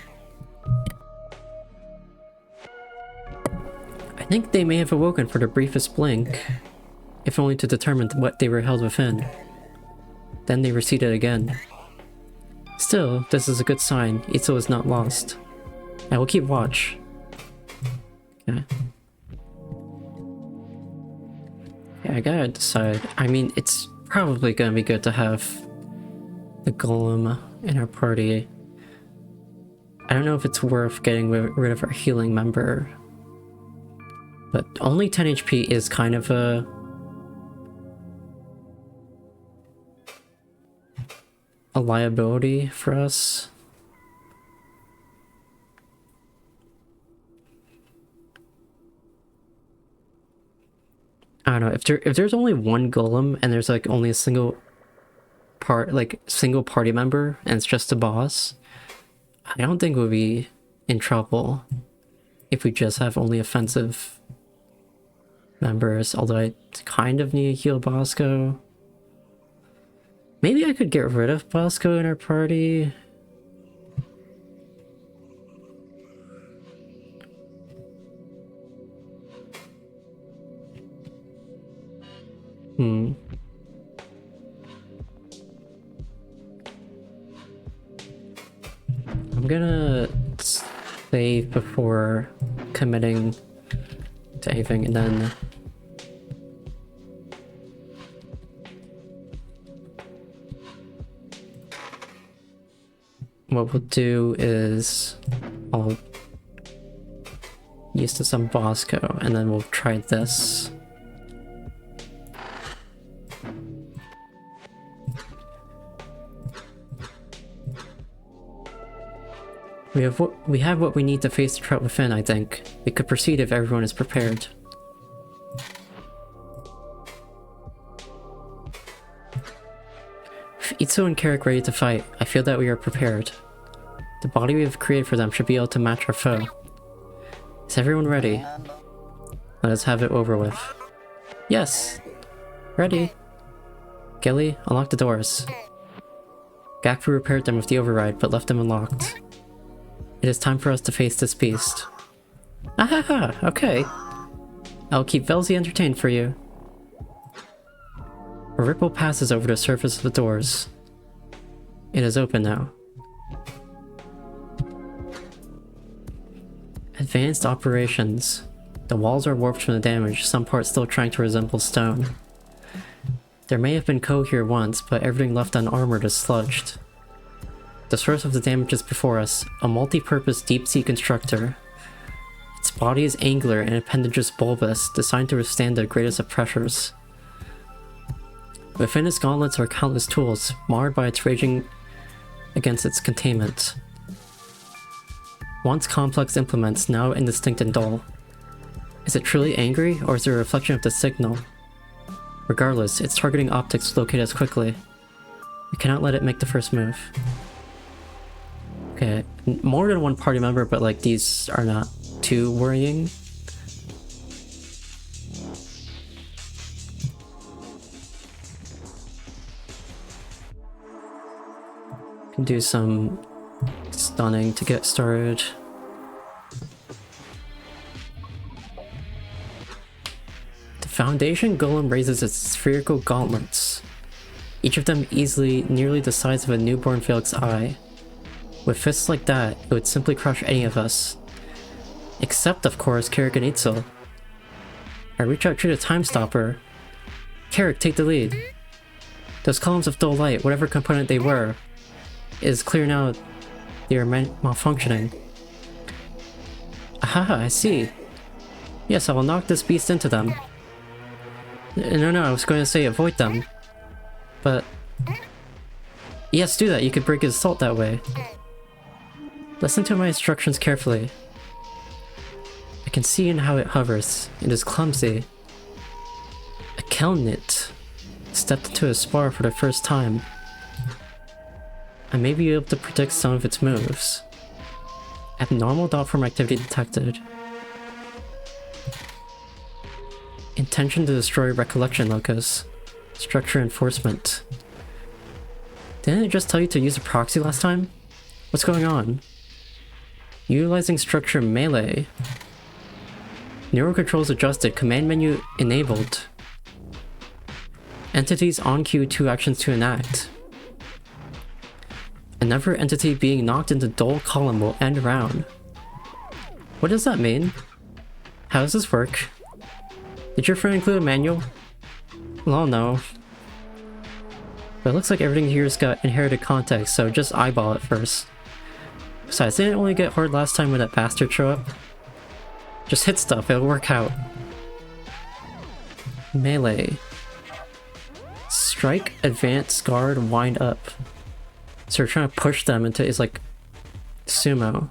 I think they may have awoken for the briefest blink, if only to determine what they were held within. Then they receded again. Still, this is a good sign. Itzel is not lost. I will keep watch. Okay. Yeah, I gotta decide. I mean, it's probably gonna be good to have the golem in our party. I don't know if it's worth getting rid of our healing member. But only 10 HP is kind of a liability for us. I don't know, if there's only one golem and there's like only a single party member and it's just a boss, I don't think we'll be in trouble if we just have only offensive members, although I kind of need to heal Bosco. Maybe I could get rid of Bosco in our party. I'm gonna save before committing to anything, and then what we'll do is I'll use this on Bosco, and then we'll try this. We have what we need to face the threat within, I think. We could proceed if everyone is prepared. With Itzel and Carrick ready to fight, I feel that we are prepared. The body we have created for them should be able to match our foe. Is everyone ready? Let us have it over with. Yes! Ready! Gilly, unlock the doors. Gakfu repaired them with the override, but left them unlocked. It is time for us to face this beast. Ahaha, okay. I'll keep Velzy entertained for you. A ripple passes over the surface of the doors. It is open now. Advanced operations. The walls are warped from the damage, some parts still trying to resemble stone. There may have been code here once, but everything left unarmored is sludged. The source of the damage is before us, a multi-purpose deep-sea constructor. Its body is angular and appendages bulbous, designed to withstand the greatest of pressures. Within its gauntlets are countless tools, marred by its raging against its containment. Once complex implements, now indistinct and dull. Is it truly angry, or is it a reflection of the signal? Regardless, its targeting optics locate us quickly. We cannot let it make the first move. Okay, more than one party member, but like these are not too worrying. Can do some stunning to get started. The Foundation Golem raises its spherical gauntlets, each of them easily nearly the size of a newborn Felix eye. With fists like that, it would simply crush any of us. Except, of course, Carrick and Itzel. I reach out to the Time Stopper. Carrick, take the lead. Those columns of dull light, whatever component they were, it is clear now they are malfunctioning. Aha, I see. Yes, I will knock this beast into them. No, I was going to say avoid them. But... yes, do that. You could break his assault that way. Listen to my instructions carefully. I can see in how it hovers. It is clumsy. A Kelnit stepped into a spar for the first time. I may be able to predict some of its moves. Abnormal dot form activity detected. Intention to destroy recollection locus. Structure enforcement. Didn't it just tell you to use a proxy last time? What's going on? Utilizing structure melee. Neural controls adjusted. Command menu enabled. Entities on queue, 2 actions to enact. Another entity being knocked into dull column will end round. What does that mean? How does this work? Did your friend include a manual? Well, no. But it looks like everything here's got inherited context, so just eyeball it first. Besides, didn't it only get hard last time when that bastard showed up? Just hit stuff, it'll work out. Melee. Strike, advance, guard, wind up. So we're trying to push them into is like sumo.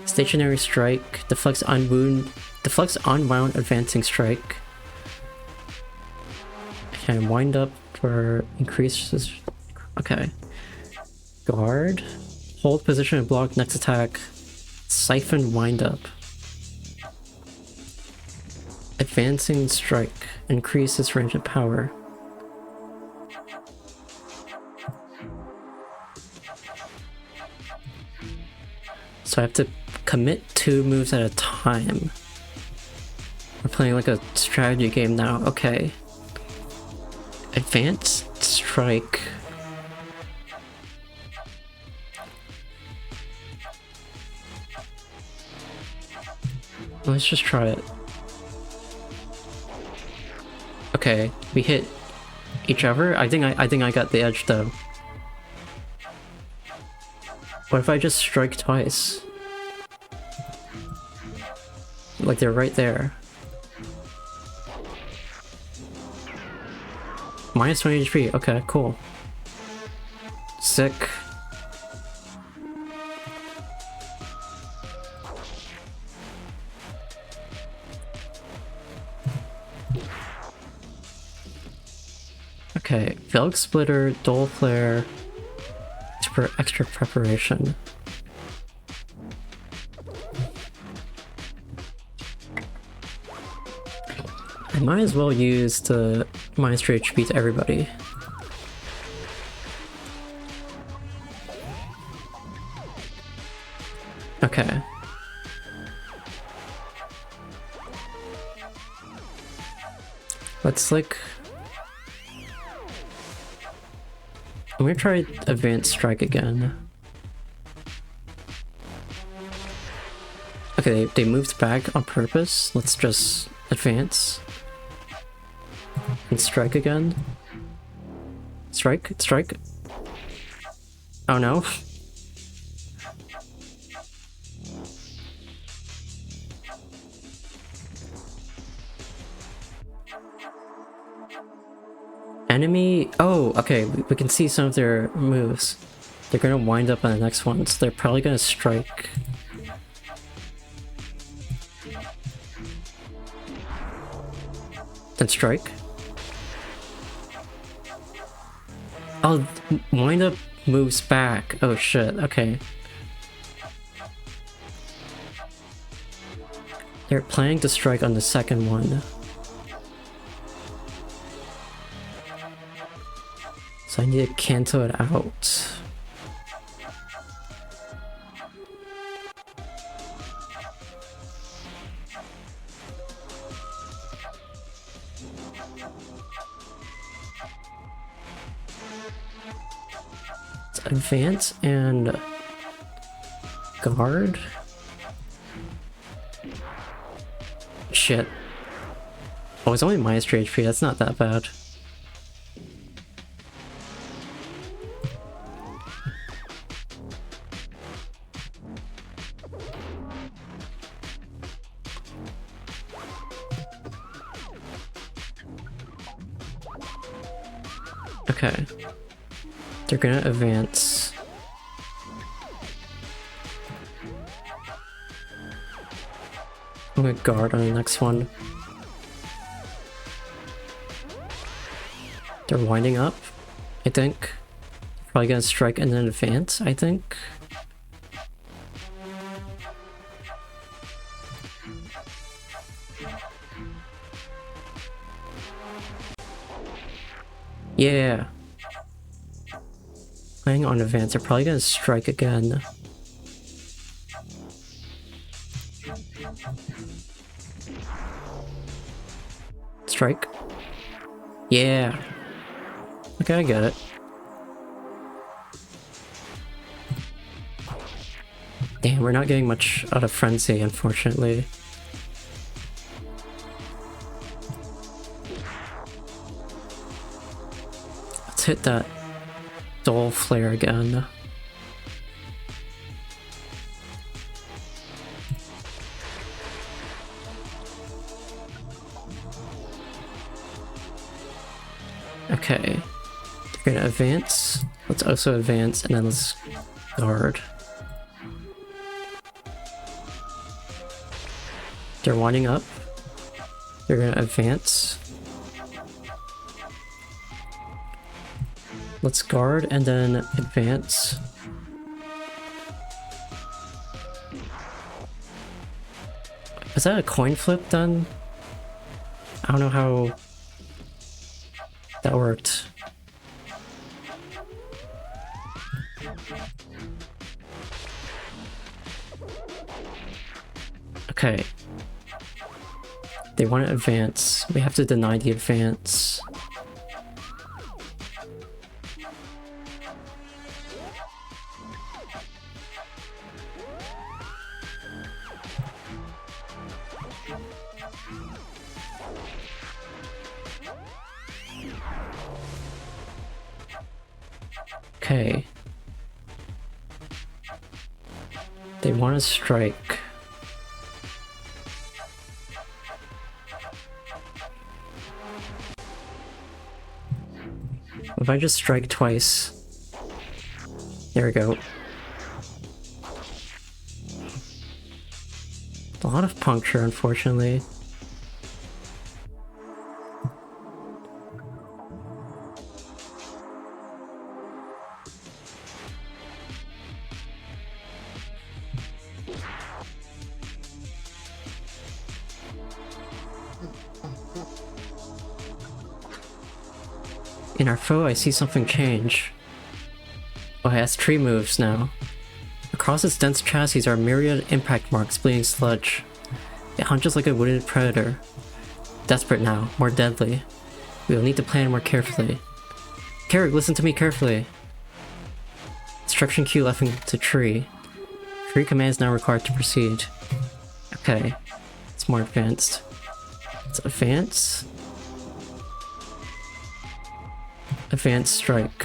Stationary strike, deflects unwound, advancing strike. Okay, wind up for increases. Okay. Guard, hold position and block next attack. Siphon, wind up. Advancing strike, increases range and power. So I have to commit 2 moves at a time. We're playing like a strategy game now. Okay. Advanced strike. Let's just try it. Okay, we hit each other. I think I got the edge though. What if I just strike twice? Like they're right there. Minus 20 HP. Okay, cool. Sick. Okay, Velg Splitter, Dole Flare, extra preparation. I might as well use the minus 3 HP to everybody. Okay. Let's like... I'm gonna try advanced strike again. Okay, they moved back on purpose. Let's just advance. And strike again. Strike, strike. Oh no. Enemy... Oh, okay, we can see some of their moves. They're gonna wind up on the next one, so they're probably gonna strike. Then strike. Oh, wind up moves back. Oh shit, okay. They're planning to strike on the second one. So I need to cancel it out. Let's advance and guard. Shit. Oh, it's only minus 3 HP, that's not that bad. Okay. They're gonna advance. I'm gonna guard on the next one. They're winding up, I think. Probably gonna strike and then advance, I think. Yeah. Playing on advance, they're probably gonna strike again. Strike. Yeah. Okay, I get it. Damn, we're not getting much out of Frenzy, unfortunately. Let's hit that Dull Flare again. Okay, they're gonna advance. Let's also advance and then let's guard. They're winding up. They're gonna advance. Let's guard and then advance. Is that a coin flip then? I don't know how that worked. Okay. They want to advance. We have to deny the advance. Okay. They want to strike. If I just strike twice. There we go. A lot of puncture, unfortunately. In our foe, I see something change. Oh, it has tree moves now. Across its dense chassis are myriad impact marks bleeding sludge. It hunches like a wounded predator. Desperate now, more deadly. We will need to plan more carefully. Carrick, listen to me carefully. Instruction queue left into tree. Tree commands now required to proceed. Okay, it's more advanced. Let's advance. Advanced strike.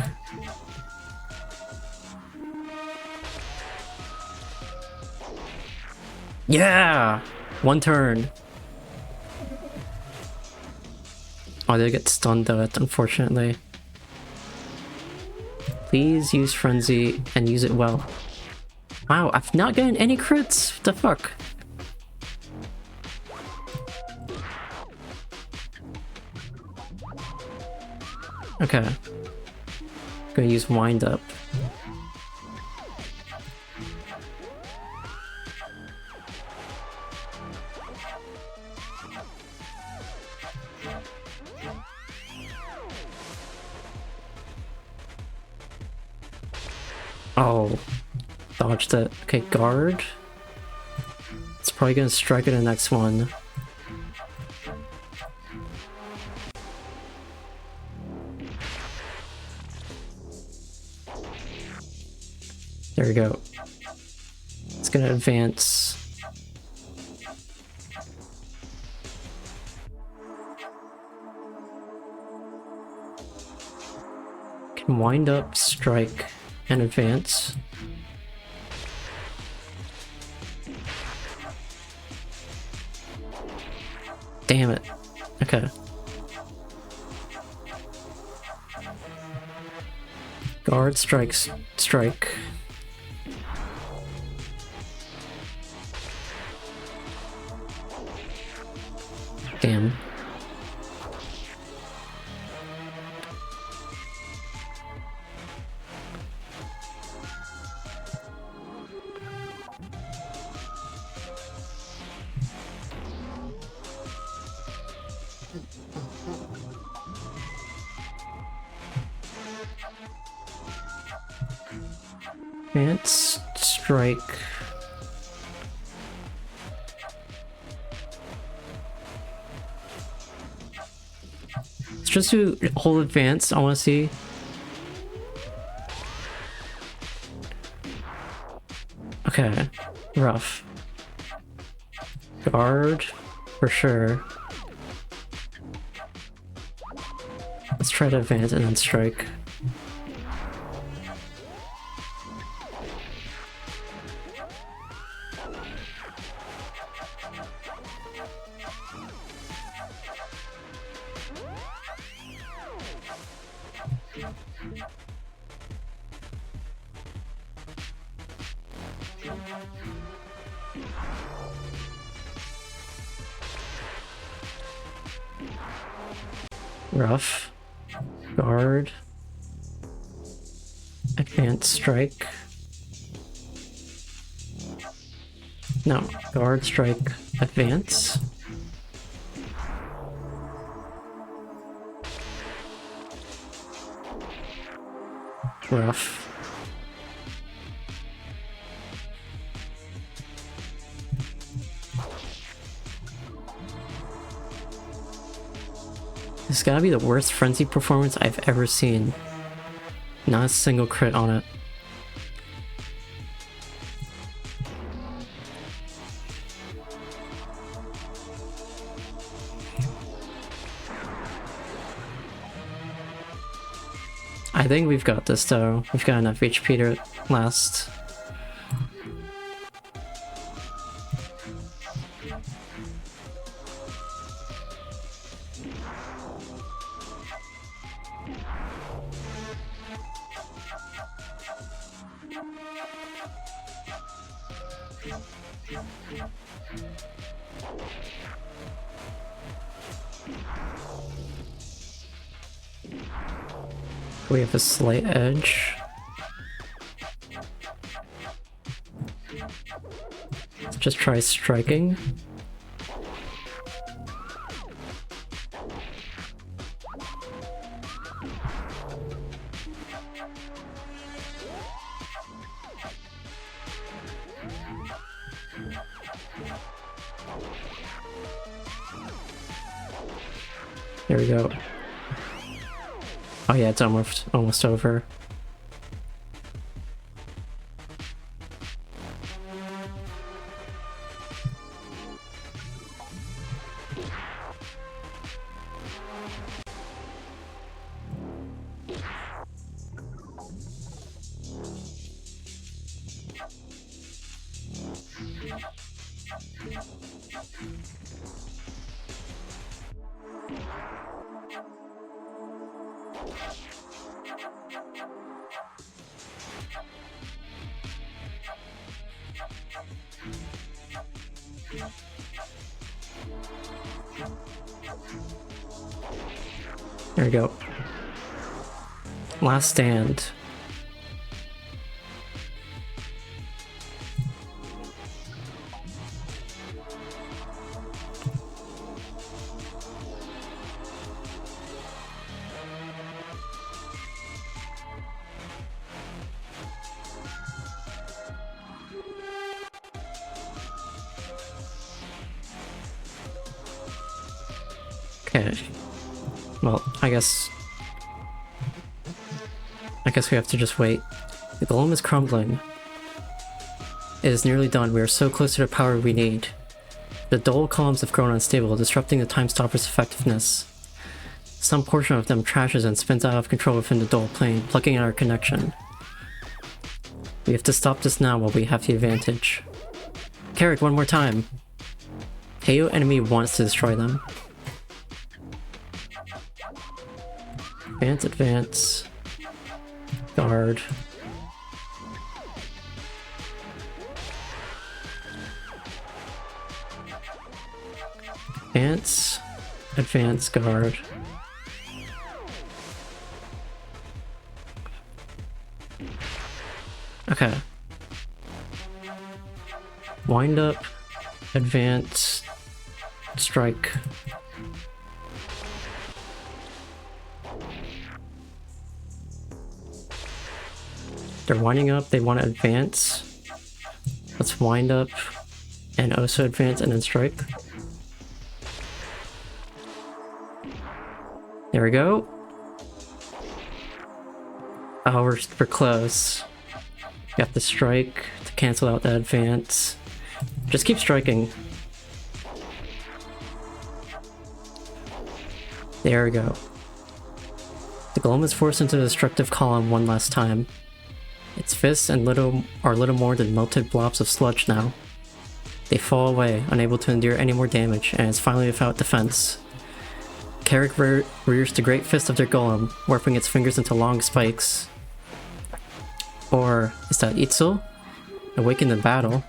Yeah! One turn. Oh, they get stunned though, unfortunately. Please use Frenzy and use it well. Wow, I've not gotten any crits! What the fuck? Okay. Gonna use Wind Up. Oh, dodged it. Okay, guard. It's probably gonna strike in the next one. There we go. It's gonna advance. Can wind up, strike, and advance. Damn it. Okay. Guard, strikes, strike. Damn. Advance, strike. Let's just do whole advance, I wanna see. Okay, rough. Guard, for sure. Let's try to advance and then strike. Rough. Guard. Advance strike. No, guard, strike, advance. Rough. This has gotta be the worst Frenzy performance I've ever seen. Not a single crit on it. I think we've got this though. We've got enough HP to last. We have a slight edge. Let's just try striking. There we go. Oh yeah, it's almost over. There we go. Last stand. Okay. Well, I guess we have to just wait. The golem is crumbling. It is nearly done. We are so close to the power we need. The dual columns have grown unstable, disrupting the time stopper's effectiveness. Some portion of them trashes and spins out of control within the dual plane, plugging out our connection. We have to stop this now while we have the advantage. Carrick, one more time. Heyo enemy wants to destroy them. Advance, advance. Guard. Advance. Advance, guard. Okay. Wind up. Advance. Strike. They're winding up, they want to advance. Let's wind up and also advance and then strike. There we go. Oh, we're close. Got the strike to cancel out that advance. Just keep striking. There we go. The golem is forced into the destructive column one last time. Its fists and are little more than melted blobs of sludge now. They fall away, unable to endure any more damage, and it's finally without defense. Carrick rears the great fist of their golem, warping its fingers into long spikes. Or is that Itzel? Awakened in battle?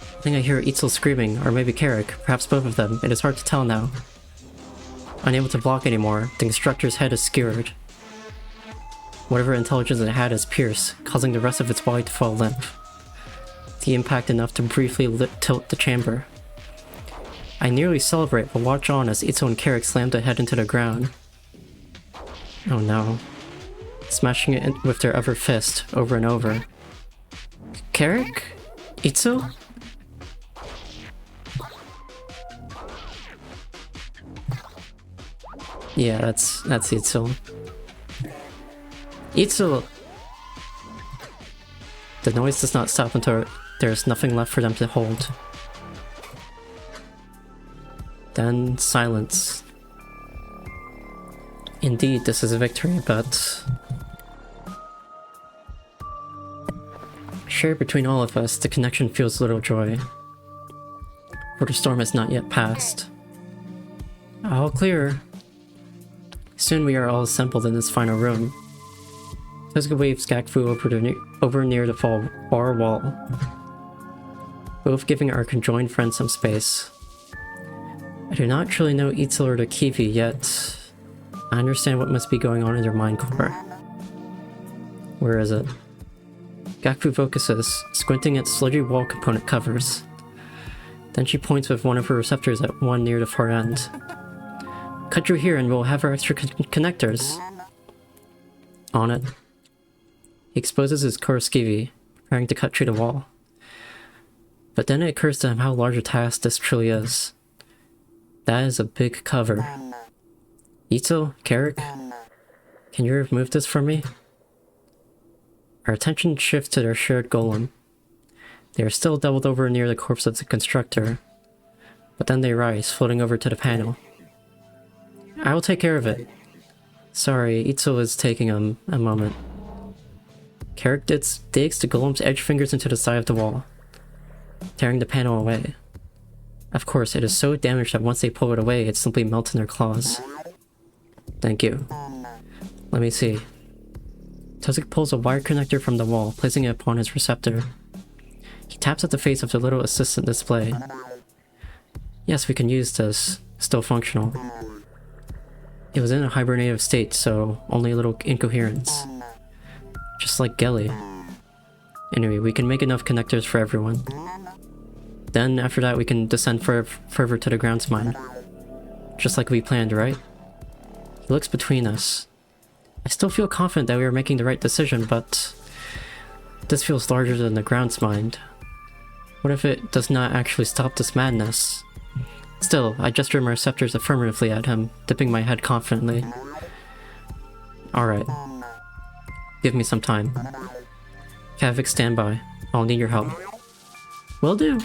I think I hear Itzel screaming, or maybe Carrick, perhaps both of them. It is hard to tell now. Unable to block anymore, the constructor's head is skewered. Whatever intelligence it had is pierced, causing the rest of its body to fall limp. The impact enough to briefly tilt the chamber. I nearly celebrate, but watch on as Itzo and Carrick slam the head into the ground. Oh no. Smashing it with their other fist, over and over. Carrick? Itzo? Yeah, that's Itzo. Itzel! The noise does not stop until there's nothing left for them to hold. Then silence. Indeed, this is a victory, but... shared between all of us, the connection feels little joy. For the storm has not yet passed. All clear. Soon we are all assembled in this final room. Tezuka waves Gakfu over near the far wall, both giving our conjoined friend some space. I do not truly know Itzel or the Kiwi yet. I understand what must be going on in their mind core. Where is it? Gakfu focuses, squinting at sludgy wall component covers. Then she points with one of her receptors at one near the far end. Cut through here and we'll have our extra connectors. On it. He exposes his corru, preparing to cut through the wall. But then it occurs to him how large a task this truly is. That is a big cover. Itzo, Carrick, can you remove this for me? Our attention shifts to their shared golem. They are still doubled over near the corpse of the constructor, but then they rise, floating over to the panel. I will take care of it. Sorry, Itzo is taking a moment. Carrick digs the golem's edge fingers into the side of the wall, tearing the panel away. Of course, it is so damaged that once they pull it away, it simply melts in their claws. Thank you. Let me see. Tezuka pulls a wire connector from the wall, placing it upon his receptor. He taps at the face of the little assistant display. Yes, we can use this. Still functional. It was in a hibernative state, so only a little incoherence. Just like Gelly. Anyway, we can make enough connectors for everyone. Then, after that, we can descend further to the grounds mine. Just like we planned, right? He looks between us. I still feel confident that we are making the right decision, but... this feels larger than the grounds mine. What if it does not actually stop this madness? Still, I gesture my receptors affirmatively at him, dipping my head confidently. Alright. Give me some time. Kavik, stand by. I'll need your help. Will do.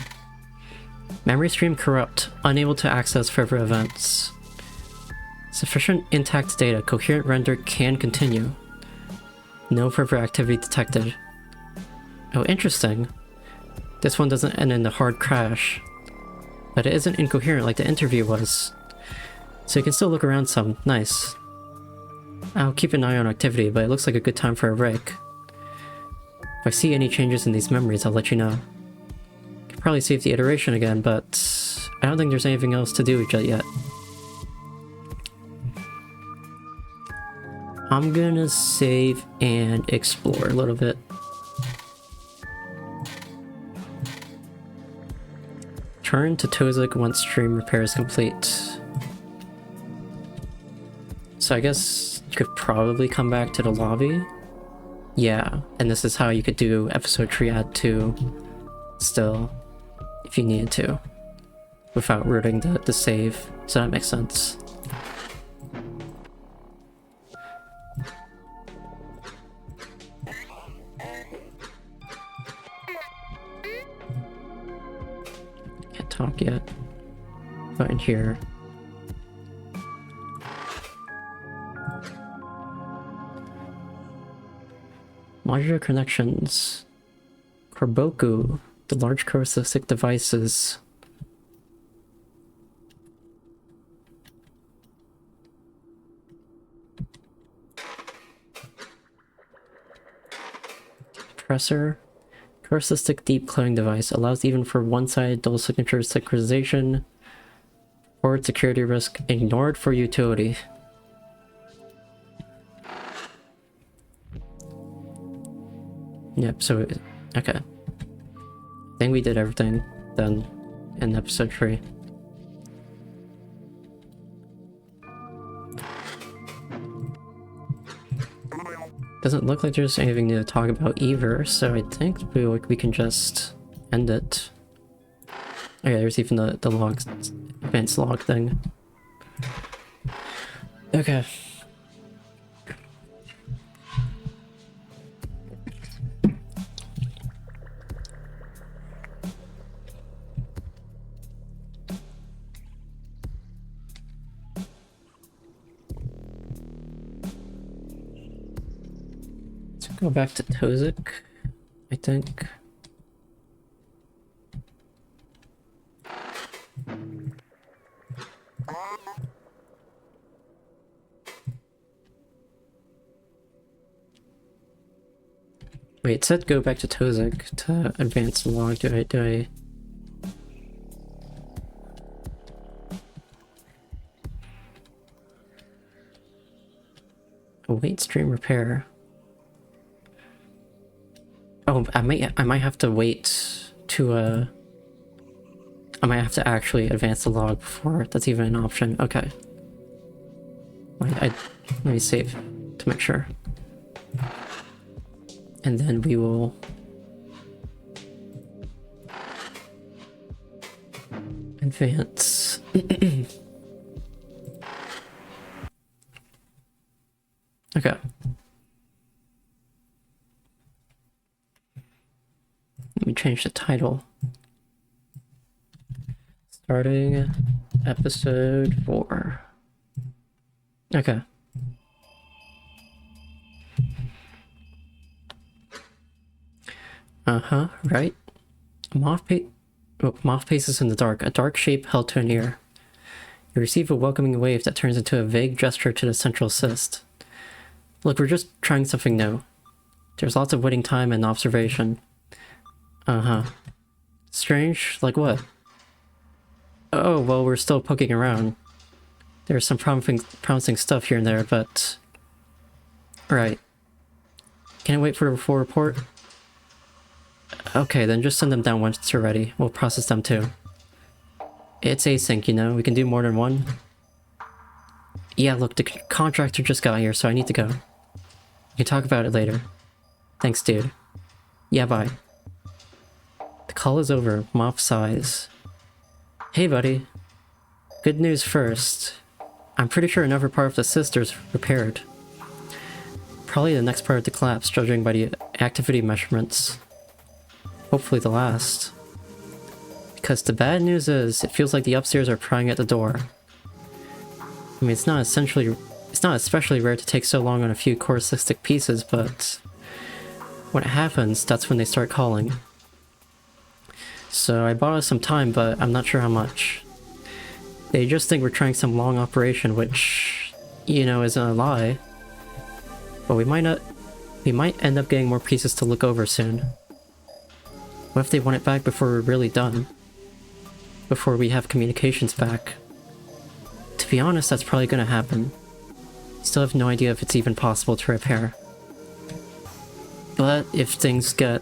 Memory stream corrupt. Unable to access further events. Sufficient intact data. Coherent render can continue. No further activity detected. Oh, interesting. This one doesn't end in a hard crash. But it isn't incoherent like the interview was. So you can still look around some. Nice. I'll keep an eye on activity, but it looks like a good time for a break. If I see any changes in these memories, I'll let you know. Could probably save the iteration again, but I don't think there's anything else to do yet. I'm gonna save and explore a little bit. Turn to Tozik once stream repair is complete. So I guess you could probably come back to the lobby. Yeah, and this is how you could do episode triad 2 still, if you needed to, without rooting the save, so that makes sense. Can't talk yet. Go in here. Modular connections. Corboku, the large corrosive devices. Compressor. Corrosive deep cloning device allows even for one-sided dual signature synchronization. Forward security risk ignored for utility. Yep, so, okay. I think we did everything then in episode 3. Doesn't look like there's anything to talk about either, so I think we can just end it. Okay, there's even the log, advanced log thing. Okay. Go back to Tozik, I think. Wait, it said go back to Tozik to advance the log. Do I? Await stream repair. Oh, I might have to wait to I might have to actually advance the log before that's even an option. Okay. Wait, let me save to make sure. And then we will advance. Okay. Let me change the title. Starting episode 4. Okay. Right. Moth paces in the dark, a dark shape held to an ear. You receive a welcoming wave that turns into a vague gesture to the central cyst. Look, we're just trying something new. There's lots of waiting time and observation. Strange? Like what? Oh, well, we're still poking around. There's some promising stuff here and there, but... Right. Can I wait for a full report? Okay, then just send them down once you're ready. We'll process them too. It's async, you know? We can do more than one. Yeah, look, the contractor just got here, so I need to go. We can talk about it later. Thanks, dude. Yeah, bye. The call is over. Mop sighs. Hey, buddy. Good news first. I'm pretty sure another part of the cister's repaired. Probably the next part of the collapse, judging by the activity measurements. Hopefully the last. Because the bad news is, it feels like the upstairs are prying at the door. I mean, it's not especially rare to take so long on a few corru pieces, but when it happens, that's when they start calling. So I bought us some time, but I'm not sure how much. They just think we're trying some long operation, which, you know, isn't a lie. But we might end up getting more pieces to look over soon. What if they want it back before we're really done? Before we have communications back? To be honest, that's probably gonna happen. Still have no idea if it's even possible to repair. But if things get,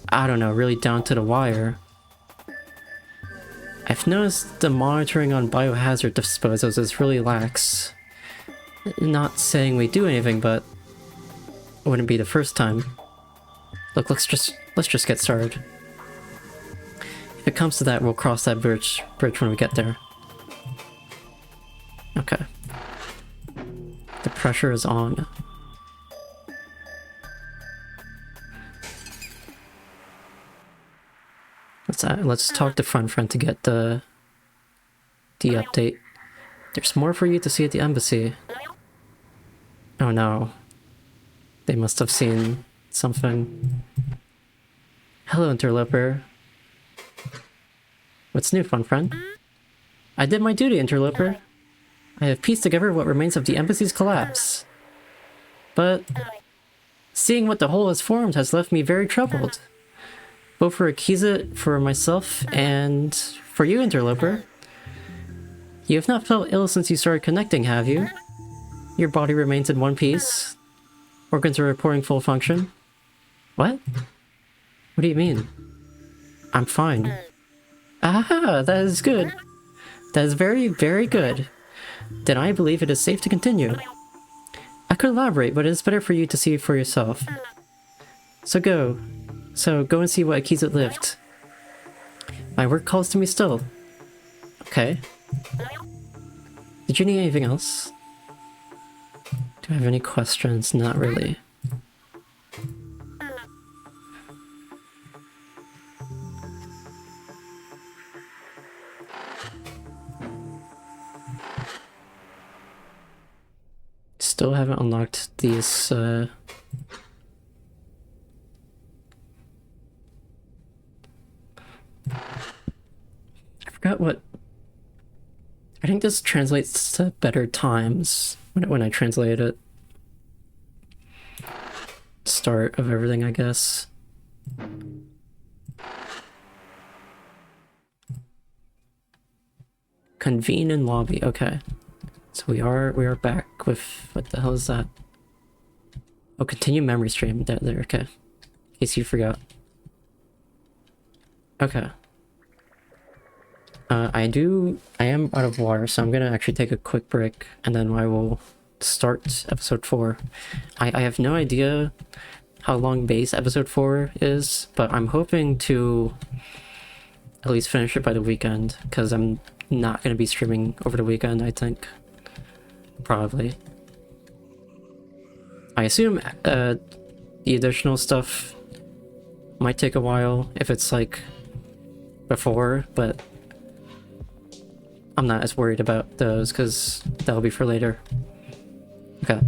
I don't know, really down to the wire... I've noticed the monitoring on biohazard disposals is really lax. Not saying we do anything, but it wouldn't be the first time. Look, let's just get started. If it comes to that, we'll cross that bridge when we get there. Okay. The pressure is on. Let's talk to Friend to get the update. There's more for you to see at the embassy. Oh no. They must have seen something. Hello, interloper. What's new, friend? I did my duty, interloper. I have pieced together what remains of the embassy's collapse. But seeing what the whole has formed has left me very troubled. Both for Akiza, for myself, and for you, interloper. You have not felt ill since you started connecting, have you? Your body remains in one piece. Organs are reporting full function. What? What do you mean? I'm fine. Aha, that is good. That is very, very good. Then I believe it is safe to continue. I could elaborate, but it is better for you to see for yourself. So go and see what Akiza lived. My work calls to me still. Okay. Did you need anything else? Do I have any questions? Not really. Still haven't unlocked these, I forgot what... I think this translates to better times when I translate it. Start of everything, I guess. Convene in lobby, okay. So we are back with, what the hell is that? Oh, continue memory stream, there, okay. In case you forgot. Okay. I am out of water, so I'm gonna actually take a quick break, and then I will start episode 4. I have no idea how long base episode 4 is, but I'm hoping to at least finish it by the weekend, because I'm not gonna be streaming over the weekend, I think. Probably. I assume the additional stuff might take a while if it's like before, but I'm not as worried about those because that'll be for later. Okay.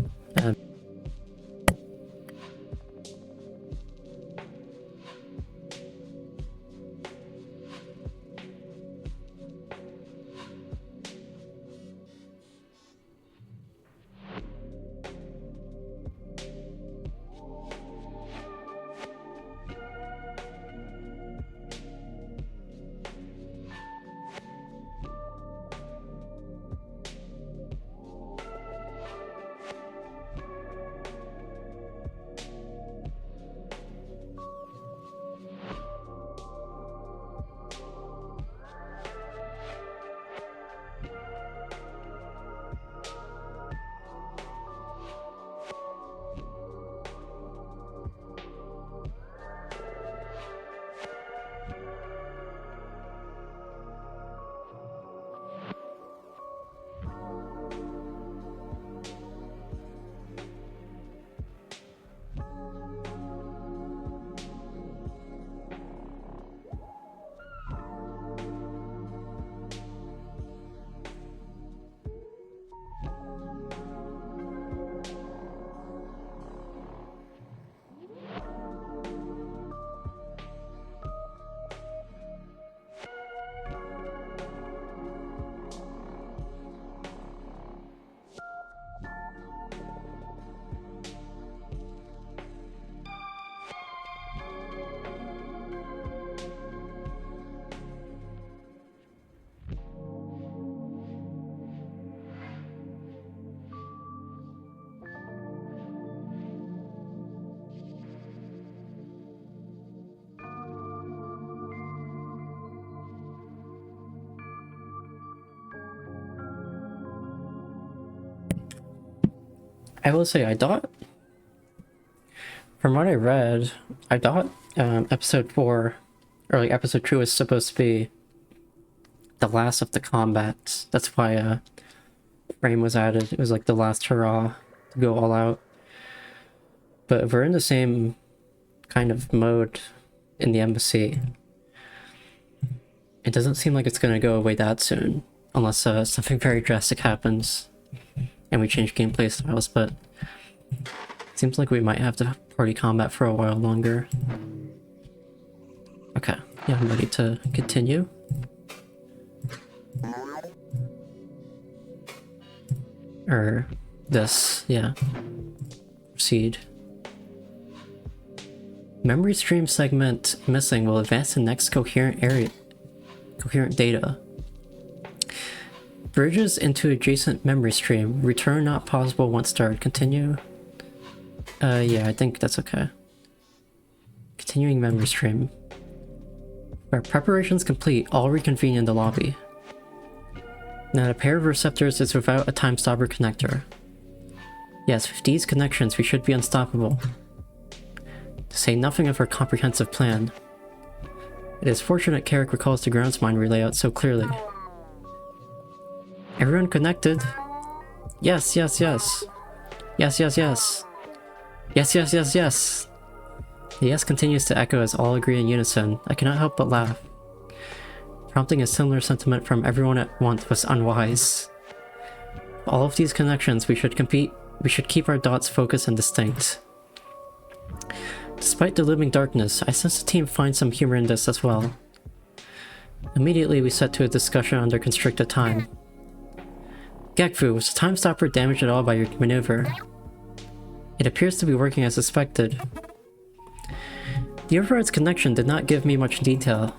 I will say, I thought, from what I read, I thought episode 4, or like episode 2 was supposed to be the last of the combat. That's why Frame was added. It was like the last hurrah to go all out. But we're in the same kind of mode in the embassy. It doesn't seem like it's going to go away that soon, unless something very drastic happens and we change gameplay styles, but it seems like we might have to party combat for a while longer. Okay, yeah, I'm ready to continue. Or this, yeah. Proceed. Memory stream segment missing will advance the next coherent data. Bridges into adjacent memory stream. Return not possible once started. Continue. Yeah, I think that's okay. Continuing memory stream. Our preparations complete, all reconvene in the lobby. Now a pair of receptors is without a time stopper connector. Yes, with these connections we should be unstoppable. To say nothing of our comprehensive plan. It is fortunate Carrick recalls the grounds mine layout so clearly. Everyone connected? Yes, yes, yes. Yes, yes, yes. Yes, yes, yes, yes. The yes continues to echo as all agree in unison. I cannot help but laugh. Prompting a similar sentiment from everyone at once was unwise. All of these connections, we should keep our dots focused and distinct. Despite the looming darkness, I sense the team finds some humor in this as well. Immediately we set to a discussion under constricted time. Gekfu, was the time stopper damaged at all by your maneuver? It appears to be working as suspected. The override's connection did not give me much detail.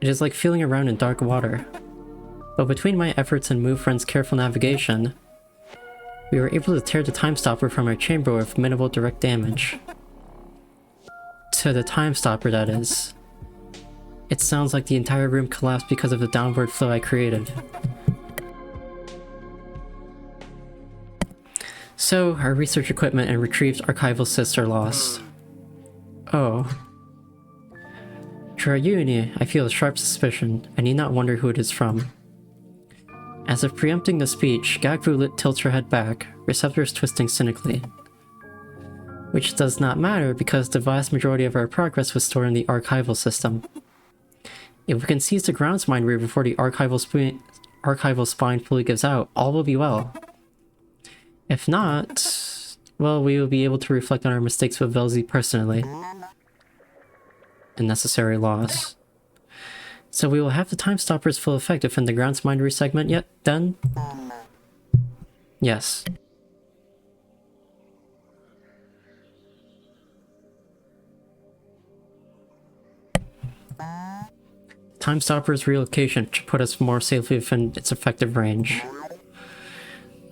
It is like feeling around in dark water. But between my efforts and Move Friend's careful navigation, we were able to tear the time stopper from our chamber with minimal direct damage. To the time stopper, that is. It sounds like the entire room collapsed because of the downward flow I created. So, our research equipment and retrieved archival systs are lost. Oh. Trayuni, I feel a sharp suspicion. I need not wonder who it is from. As if preempting the speech, Gagvu tilts her head back, receptors twisting cynically. Which does not matter because the vast majority of our progress was stored in the archival system. If we can seize the grounds mine rear before the archival spine fully gives out, all will be well. If not, well, we will be able to reflect on our mistakes with Velzy personally. A necessary loss. So we will have the time stopper's full effect within the grounds mine resegment yet, then? Yes. Time stopper's relocation should put us more safely within its effective range.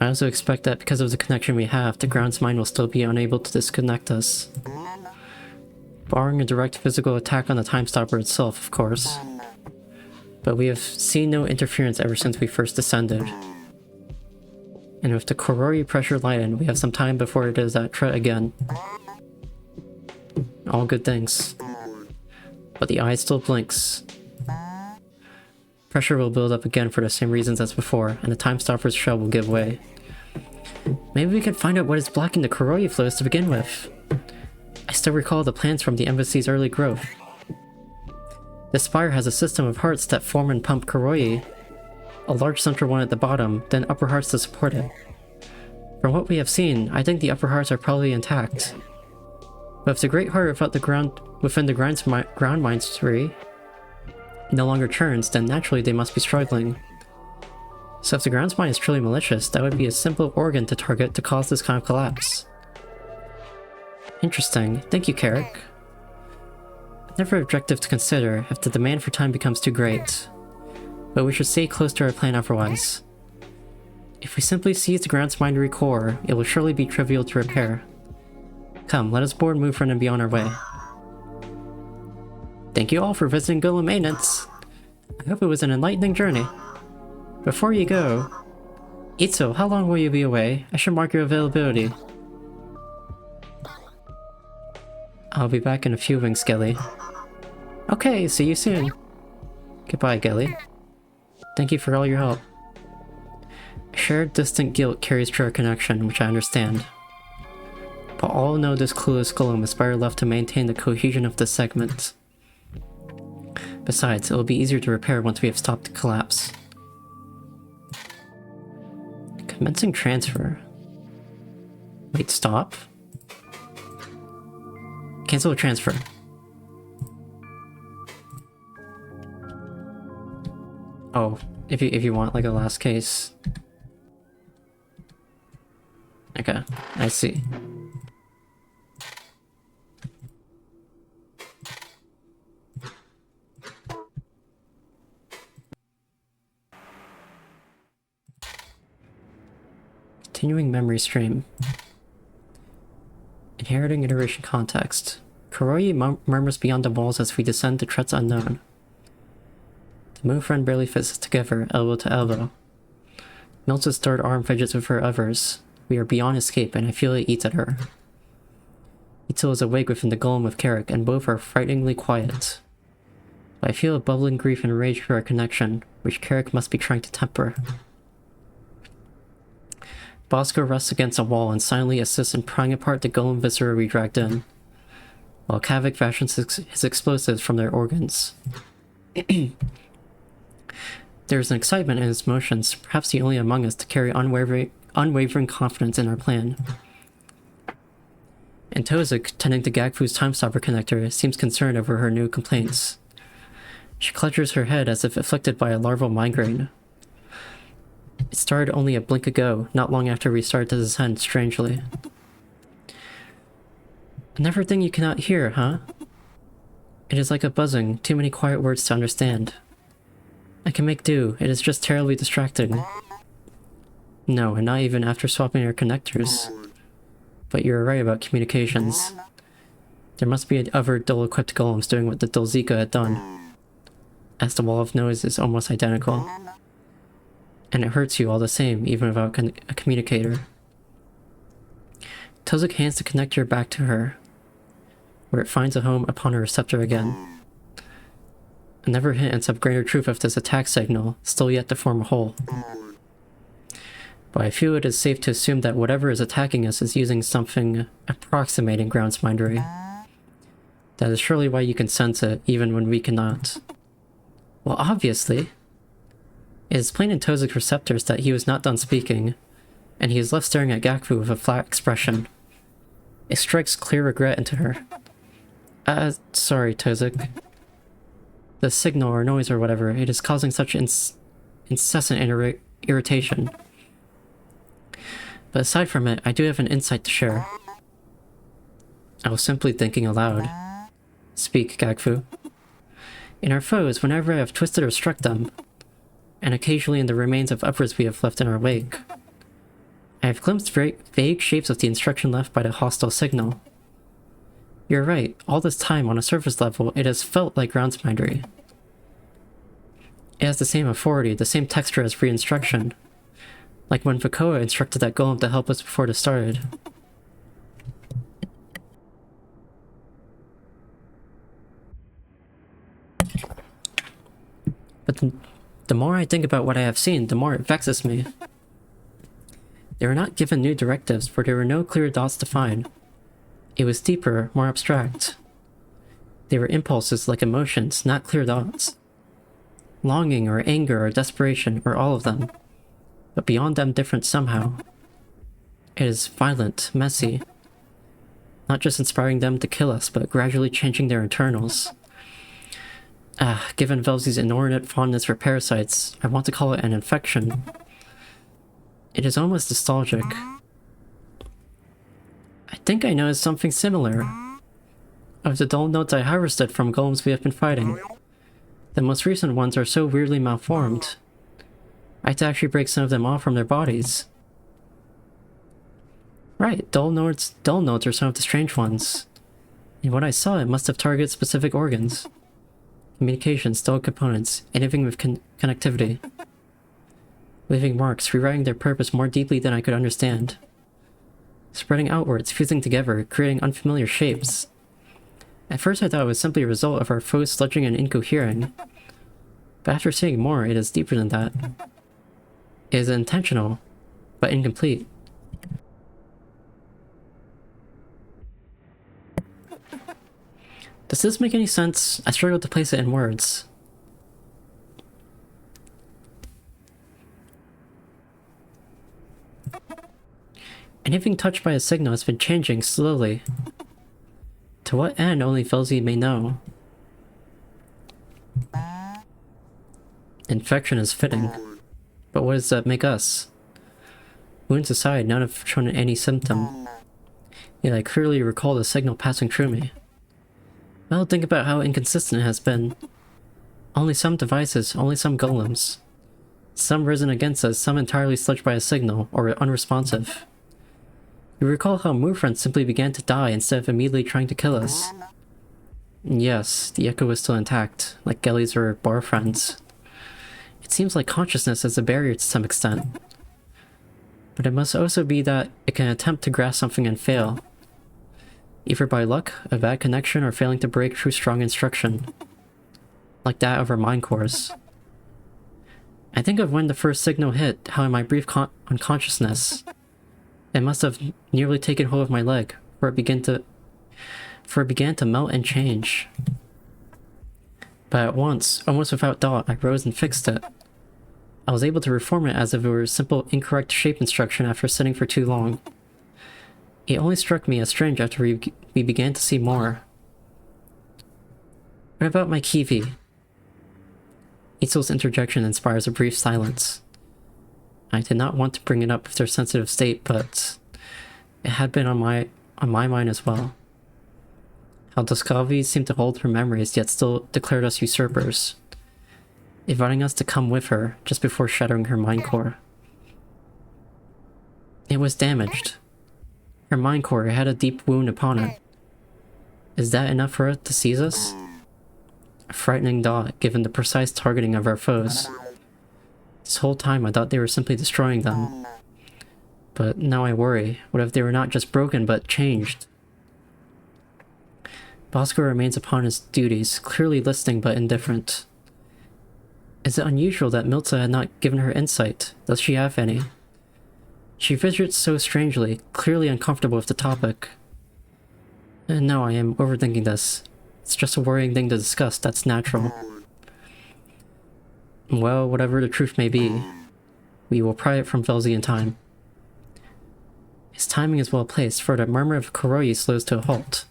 I also expect that because of the connection we have, the grounds mine will still be unable to disconnect us. Barring a direct physical attack on the time stopper itself, of course. But we have seen no interference ever since we first descended. And with the corru pressure lightened, we have some time before it is at Tret again. All good things. But the eye still blinks. Pressure will build up again for the same reasons as before, and the time stopper's shell will give way. Maybe we can find out what is blocking the corru flows to begin with. I still recall the plans from the embassy's early growth. The spire has a system of hearts that form and pump corru, a large central one at the bottom, then upper hearts to support it. From what we have seen, I think the upper hearts are probably intact. But if the great heart within the ground mines tree no longer churns, then naturally they must be struggling. So if the grounds mine is truly malicious, that would be a simple organ to target to cause this kind of collapse. Interesting. Thank you, Carrick. Never objective to consider if the demand for time becomes too great. But we should stay close to our plan otherwise. If we simply seize the grounds mine core, it will surely be trivial to repair. Come, let us board Move Friend and be on our way. Thank you all for visiting Golem Maintenance. I hope it was an enlightening journey. Before you go, Itzo, how long will you be away? I should mark your availability. I'll be back in a few winks, Gelly. Okay, see you soon. Goodbye, Gelly. Thank you for all your help. Shared distant guilt carries to our connection, which I understand. But all know this clueless golem is better left to maintain the cohesion of this segment. Besides, it will be easier to repair once we have stopped the collapse. Commencing transfer. Wait, stop? Cancel the transfer. Oh, if you want like a last case. Okay, I see. Continuing memory stream. Inheriting iteration context. Koroi murmurs beyond the walls as we descend to threats unknown. The moon friend barely fits us together, elbow to elbow. Miltz's third arm fidgets with her others. We are beyond escape, and I feel it eats at her. Itzel is awake within the golem with Carrick, and both are frighteningly quiet. But I feel a bubbling grief and rage for our connection, which Carrick must be trying to temper. Bosco rests against a wall and silently assists in prying apart the golem viscera we dragged in, while Kavik fashions his explosives from their organs. There is an excitement in his motions, perhaps the only among us to carry unwavering confidence in our plan. And Tozik, tending to Gagfu's time-stopper connector, seems concerned over her new complaints. She clutches her head as if afflicted by a larval migraine. It started only a blink ago, not long after we started to descend, strangely. Another thing you cannot hear, huh? It is like a buzzing, too many quiet words to understand. I can make do, it is just terribly distracting. No, and not even after swapping our connectors. But you're right about communications. There must be other dull-equipped golems doing what the Dulzika had done. As the wall of noise is almost identical. And it hurts you all the same, even without a communicator. Tozik hands the connector back to her, where it finds a home upon her receptor again. Another hint of greater truth of this attack signal, still yet to form a whole. But I feel it is safe to assume that whatever is attacking us is using something approximating grounds mindery. That is surely why you can sense it, even when we cannot. Well, obviously. It is plain in Tozik's receptors that he was not done speaking, and he is left staring at Gakfu with a flat expression. It strikes clear regret into her. Sorry, Tozik. The signal or noise or whatever, it is causing such incessant irritation. But aside from it, I do have an insight to share. I was simply thinking aloud. Speak, Gagfu. In our foes, whenever I have twisted or struck them, and occasionally in the remains of uppers we have left in our wake, I have glimpsed very vague shapes of the instruction left by the hostile signal. You're right, all this time on a surface level, it has felt like grounds mindery. It has the same authority, the same texture as re-instruction. Like when Vakoa instructed that golem to help us before it started. But the more I think about what I have seen, the more it vexes me. They were not given new directives, for there were no clear dots defined. It was deeper, more abstract. They were impulses like emotions, not clear dots. Longing or anger or desperation, or all of them. But beyond them different somehow. It is violent, messy. Not just inspiring them to kill us, but gradually changing their internals. Given Velzy's inordinate fondness for parasites, I want to call it an infection. It is almost nostalgic. I think I noticed something similar. Of the dull notes I harvested from golems we have been fighting. The most recent ones are so weirdly malformed. I had to actually break some of them off from their bodies. Right, dull notes are some of the strange ones. In what I saw, it must have targeted specific organs. Communication, still components, anything with connectivity. leaving marks, rewriting their purpose more deeply than I could understand. Spreading outwards, fusing together, creating unfamiliar shapes. At first I thought it was simply a result of our foes sludging and incohering. But after seeing more, it is deeper than that. It is intentional, but incomplete. Does this make any sense? I struggle to place it in words. Anything touched by a signal has been changing slowly. To what end, only Felzy may know. Infection is fitting. But what does that make us? Wounds aside, none have shown any symptom. Yet I clearly recall the signal passing through me. Well, think about how inconsistent it has been. Only some devices, only some golems. Some risen against us, some entirely sludged by a signal, or unresponsive. You recall how movements simply began to die instead of immediately trying to kill us. Yes, the echo was still intact, like Gelly's or bar friends. It seems like consciousness is a barrier to some extent. But it must also be that it can attempt to grasp something and fail. Either by luck, a bad connection, or failing to break through strong instruction. Like that of our mind cores. I think of when the first signal hit, how in my brief unconsciousness, it must have nearly taken hold of my leg, for it began to melt and change. But at once, almost without thought, I rose and fixed it. I was able to reform it as if it were simple incorrect shape instruction after sitting for too long. It only struck me as strange after we began to see more. What about my Kiwi? Itzel's interjection inspires a brief silence. I did not want to bring it up with their sensitive state, but it had been on my mind as well. How Doskavi seemed to hold her memories, yet still declared us usurpers, inviting us to come with her just before shattering her mind core. It was damaged. Her mind core had a deep wound upon it. Is that enough for it to seize us? A frightening thought, given the precise targeting of our foes. This whole time I thought they were simply destroying them. But now I worry, what if they were not just broken but changed? Bosco remains upon his duties, clearly listening but indifferent. Is it unusual that Milta had not given her insight? Does she have any? She fidgets so strangely, clearly uncomfortable with the topic. And no, I am overthinking this. It's just a worrying thing to discuss, that's natural. Well, whatever the truth may be, we will pry it from Felzy in time. His timing is well placed, for the murmur of Koroi slows to a halt.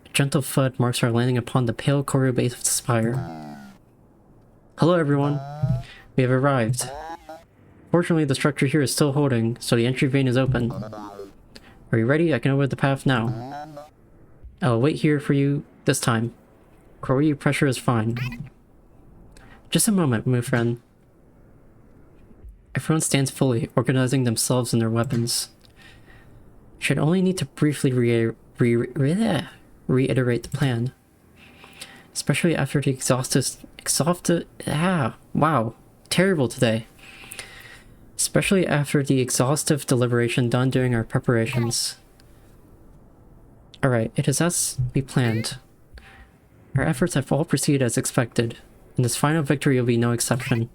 A gentle thud marks our landing upon the pale corru base of the spire. Hello everyone! We have arrived. Fortunately, the structure here is still holding, so the entry vein is open. Are you ready? I can open the path now. I will wait here for you this time. Koryu pressure is fine. Just a moment, my friend. Everyone stands fully, organizing themselves and their weapons. Should only need to briefly reiterate the plan. Especially after the wow, terrible today. Especially after the exhaustive deliberation done during our preparations. Alright, it is as we planned. Our efforts have all proceeded as expected, and this final victory will be no exception.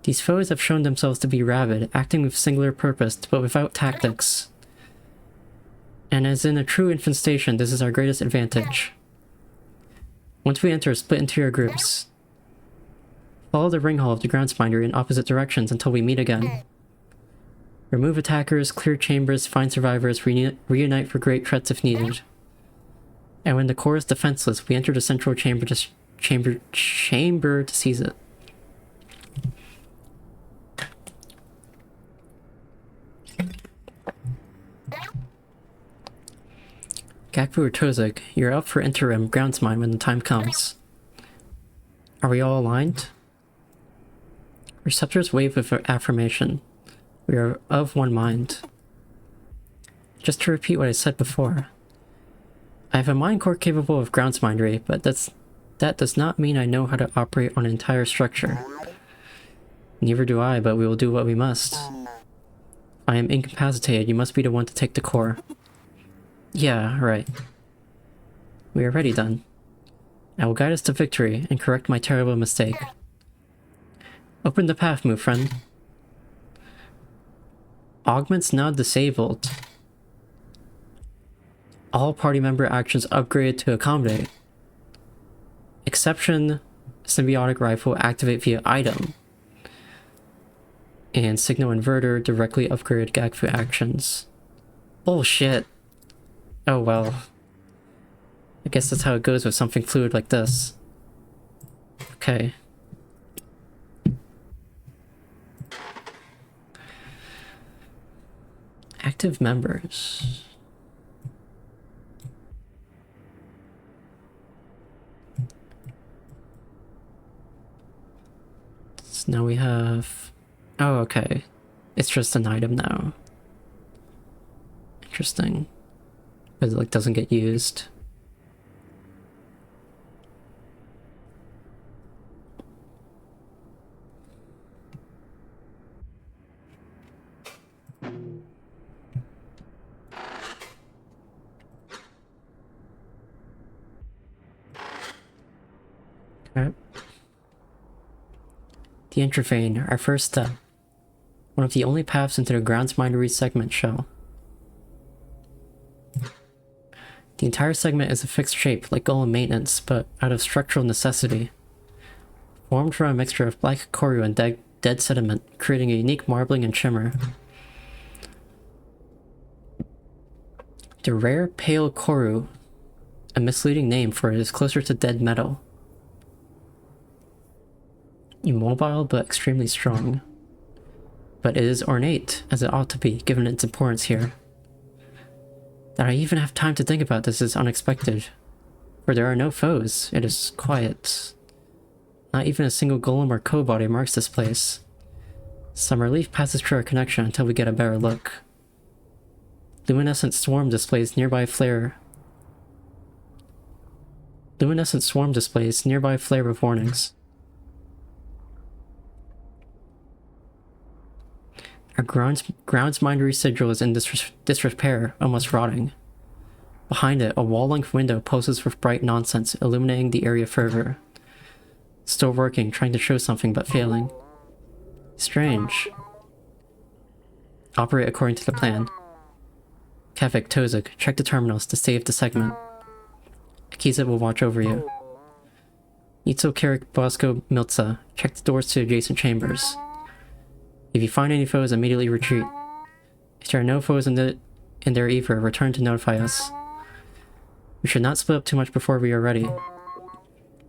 These foes have shown themselves to be rabid, acting with singular purpose, but without tactics. And as in a true infestation, this is our greatest advantage. Once we enter, split into your groups. Follow the ring hall of the groundsminder in opposite directions until we meet again. Remove attackers, clear chambers, find survivors, reunite for great threats if needed. And when the core is defenseless, we enter the central chamber to seize it. Gakfu or Tozig, you're up for interim groundsmine when the time comes. Are we all aligned? Receptors wave with affirmation. We are of one mind. Just to repeat what I said before. I have a mind core capable of groundsmindery, but that does not mean I know how to operate on an entire structure. Neither do I, but we will do what we must. I am incapacitated. You must be the one to take the core. Yeah, right. We are ready then. I will guide us to victory and correct my terrible mistake. Open the path, move friend. Augments now disabled. All party member actions upgraded to accommodate. Exception, symbiotic rifle activate via item. And signal inverter directly upgrade Gagfu actions. Bullshit. Oh well. I guess that's how it goes with something fluid like this. Okay. Active members. So now we have... Oh, okay. It's just an item now. Interesting. But it like doesn't get used. Okay. The Intervane, our first step. One of the only paths into the grounds minery segment shell. The entire segment is a fixed shape, like golem maintenance, but out of structural necessity. Formed from a mixture of black corru and dead sediment, creating a unique marbling and shimmer. The rare pale corru, a misleading name for it, is closer to dead metal. Immobile but extremely strong. But it is ornate, as it ought to be, given its importance here. That I even have time to think about this is unexpected. For there are no foes, it is quiet. Not even a single golem or co-body marks this place. Some relief passes through our connection until we get a better look. Luminescent swarm displays nearby flare. Luminescent swarm displays nearby flare with warnings. Our grounds minery sigil is in disrepair, almost rotting. Behind it, a wall-length window poses with bright nonsense, illuminating the area further. Still working, trying to show something but failing. Strange. Operate according to the plan. Kevik, Tozuk, check the terminals to save the segment. Akiza will watch over you. Itzo, Carrick, Bosco, Miltza, check the doors to adjacent chambers. If you find any foes, immediately retreat. If there are no foes in their ether, return to notify us. We should not split up too much before we are ready.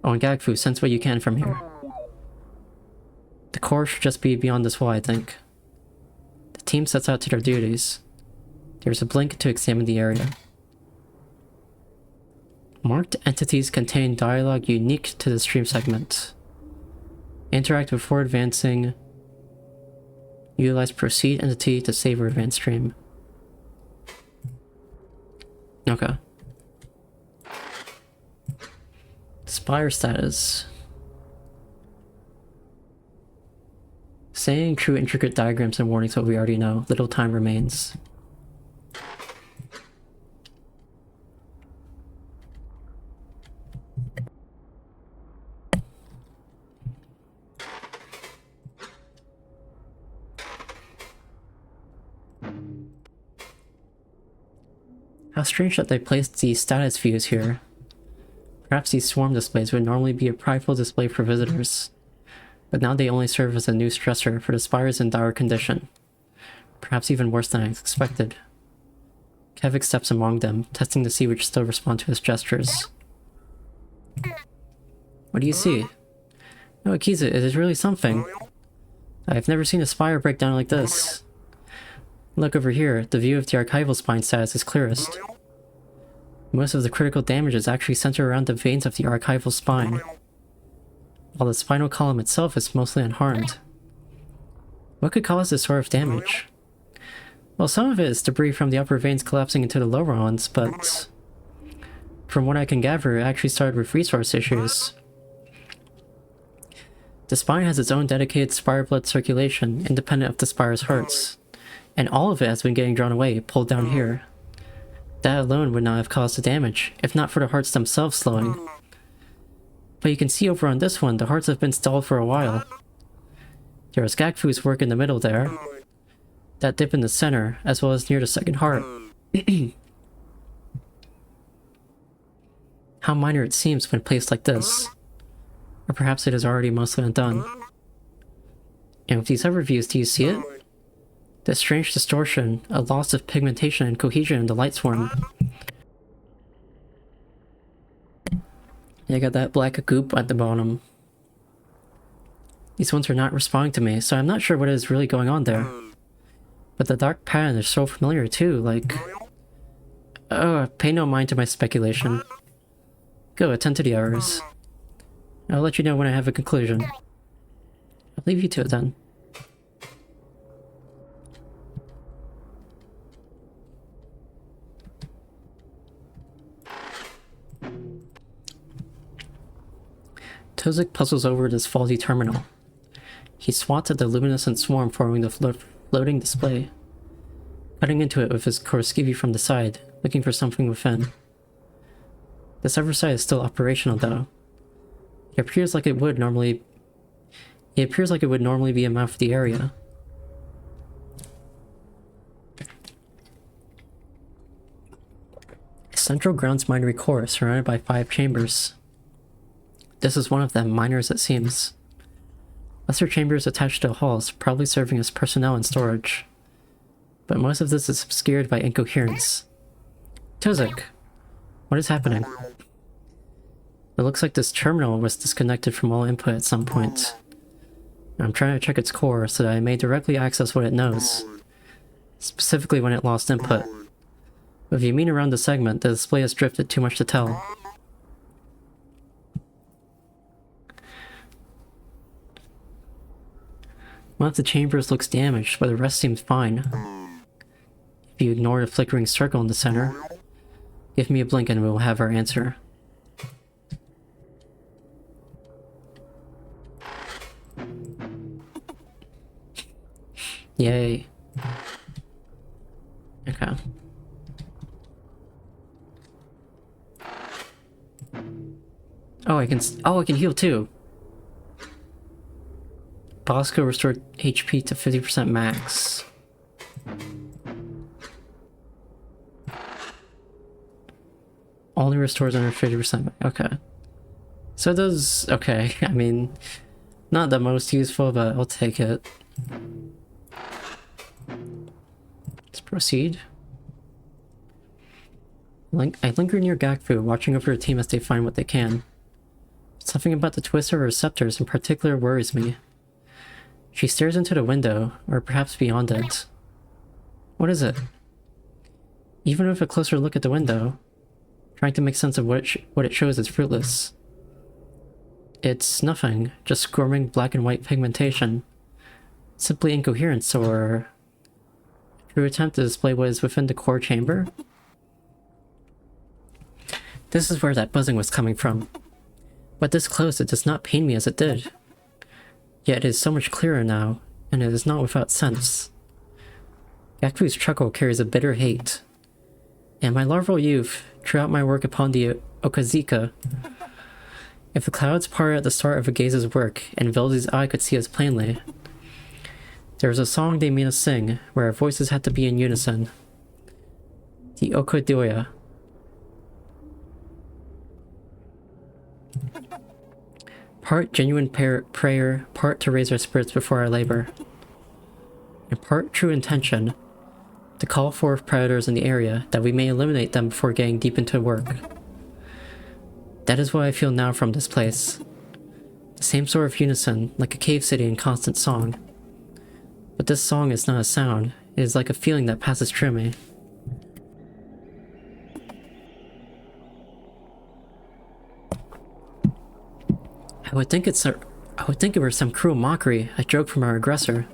Oh, and Gagfu, sense what you can from here. The core should just be beyond this wall, I think. The team sets out to their duties. There's a blink to examine the area. Marked entities contain dialogue unique to the stream segment. Interact before advancing. Utilize proceed entity to save or advance stream. Okay. Spire status. Saying true intricate diagrams and warnings what we already know. Little time remains. How strange that they placed these status views here. Perhaps these swarm displays would normally be a prideful display for visitors, but now they only serve as a new stressor for the spires in dire condition. Perhaps even worse than I expected. Kevik steps among them, testing to see which still respond to his gestures. What do you see? Oh, Akiza, it is really something. I've never seen a spire break down like this. Look over here, the view of the archival spine status is clearest. Most of the critical damage is actually centered around the veins of the archival spine, while the spinal column itself is mostly unharmed. What could cause this sort of damage? Well, some of it is debris from the upper veins collapsing into the lower ones, but from what I can gather, it actually started with resource issues. The spine has its own dedicated spire blood circulation, independent of the spire's hearts. And all of it has been getting drawn away, pulled down here. That alone would not have caused the damage, if not for the hearts themselves slowing. But you can see over on this one, the hearts have been stalled for a while. There was Gakfu's work in the middle there. That dip in the center, as well as near the second heart. How minor it seems when placed like this. Or perhaps it is already mostly undone. And with these other views, do you see it? The strange distortion, a loss of pigmentation and cohesion in the light swarm. Yeah, I got that black goop at the bottom. These ones are not responding to me, so I'm not sure what is really going on there. But the dark pattern is so familiar too, like... Oh, pay no mind to my speculation. Go, attend to the errors. I'll let you know when I have a conclusion. I'll leave you to it then. Tozik puzzles over this faulty terminal. He swats at the luminescent swarm forming the floating display, cutting into it with his corru from the side, looking for something within. The server side is still operational though. It appears like it would normally be a map for the area. A central grounds minery core surrounded by 5 chambers. This is one of them, minor as it seems. Lesser chambers attached to halls, probably serving as personnel and storage. But most of this is obscured by incoherence. Tozik, what is happening? It looks like this terminal was disconnected from all input at some point. I'm trying to check its core so that I may directly access what it knows. Specifically when it lost input. If you mean around the segment, the display has drifted too much to tell. One of the chambers looks damaged, but the rest seems fine. If you ignore the flickering circle in the center, give me a blink and we'll have our answer. Yay. Okay. Oh, I can heal too. Bosco restored HP to 50% max. Only restores under 50%. Okay. So it does... Okay, I mean... Not the most useful, but I'll take it. Let's proceed. I linger near Gakfu, watching over the team as they find what they can. Something about the twist of her receptors in particular worries me. She stares into the window, or perhaps beyond it. What is it? Even with a closer look at the window, trying to make sense of what it shows is fruitless. It's nothing, just squirming black and white pigmentation. Simply incoherence, or... a true attempt to display what is within the core chamber? This is where that buzzing was coming from. But this close, it does not pain me as it did. Yet it is so much clearer now, and it is not without sense. Gakfu's chuckle carries a bitter hate. In my larval youth, throughout my work upon the Okazika, if the clouds parted at the start of a gaze's work, and Vildy's eye could see us plainly, there was a song they made us sing, where our voices had to be in unison. The Okodoya. Part genuine prayer, part to raise our spirits before our labor. And part true intention, to call forth predators in the area, that we may eliminate them before getting deep into work. That is what I feel now from this place. The same sort of unison, like a cave city in constant song. But this song is not a sound, it is like a feeling that passes through me. I would think it were some cruel mockery, a joke from our aggressor.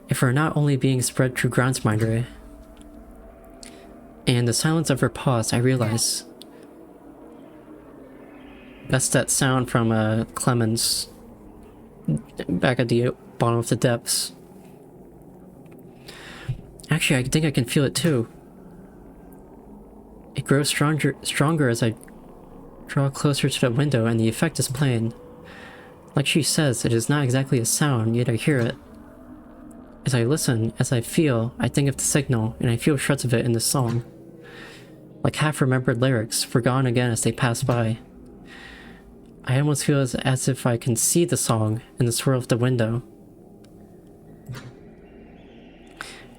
If we're not only being spread through grounds minery. And in the silence of her pause, I realize. That's that sound from Clemens. back at the bottom of the depths. Actually, I think I can feel it too. It grows stronger as I draw closer to the window, and the effect is plain. Like she says, it is not exactly a sound, yet I hear it. As I listen, as I feel, I think of the signal, and I feel shreds of it in this song. Like half-remembered lyrics, forgotten again as they pass by. I almost feel as if I can see the song in the swirl of the window.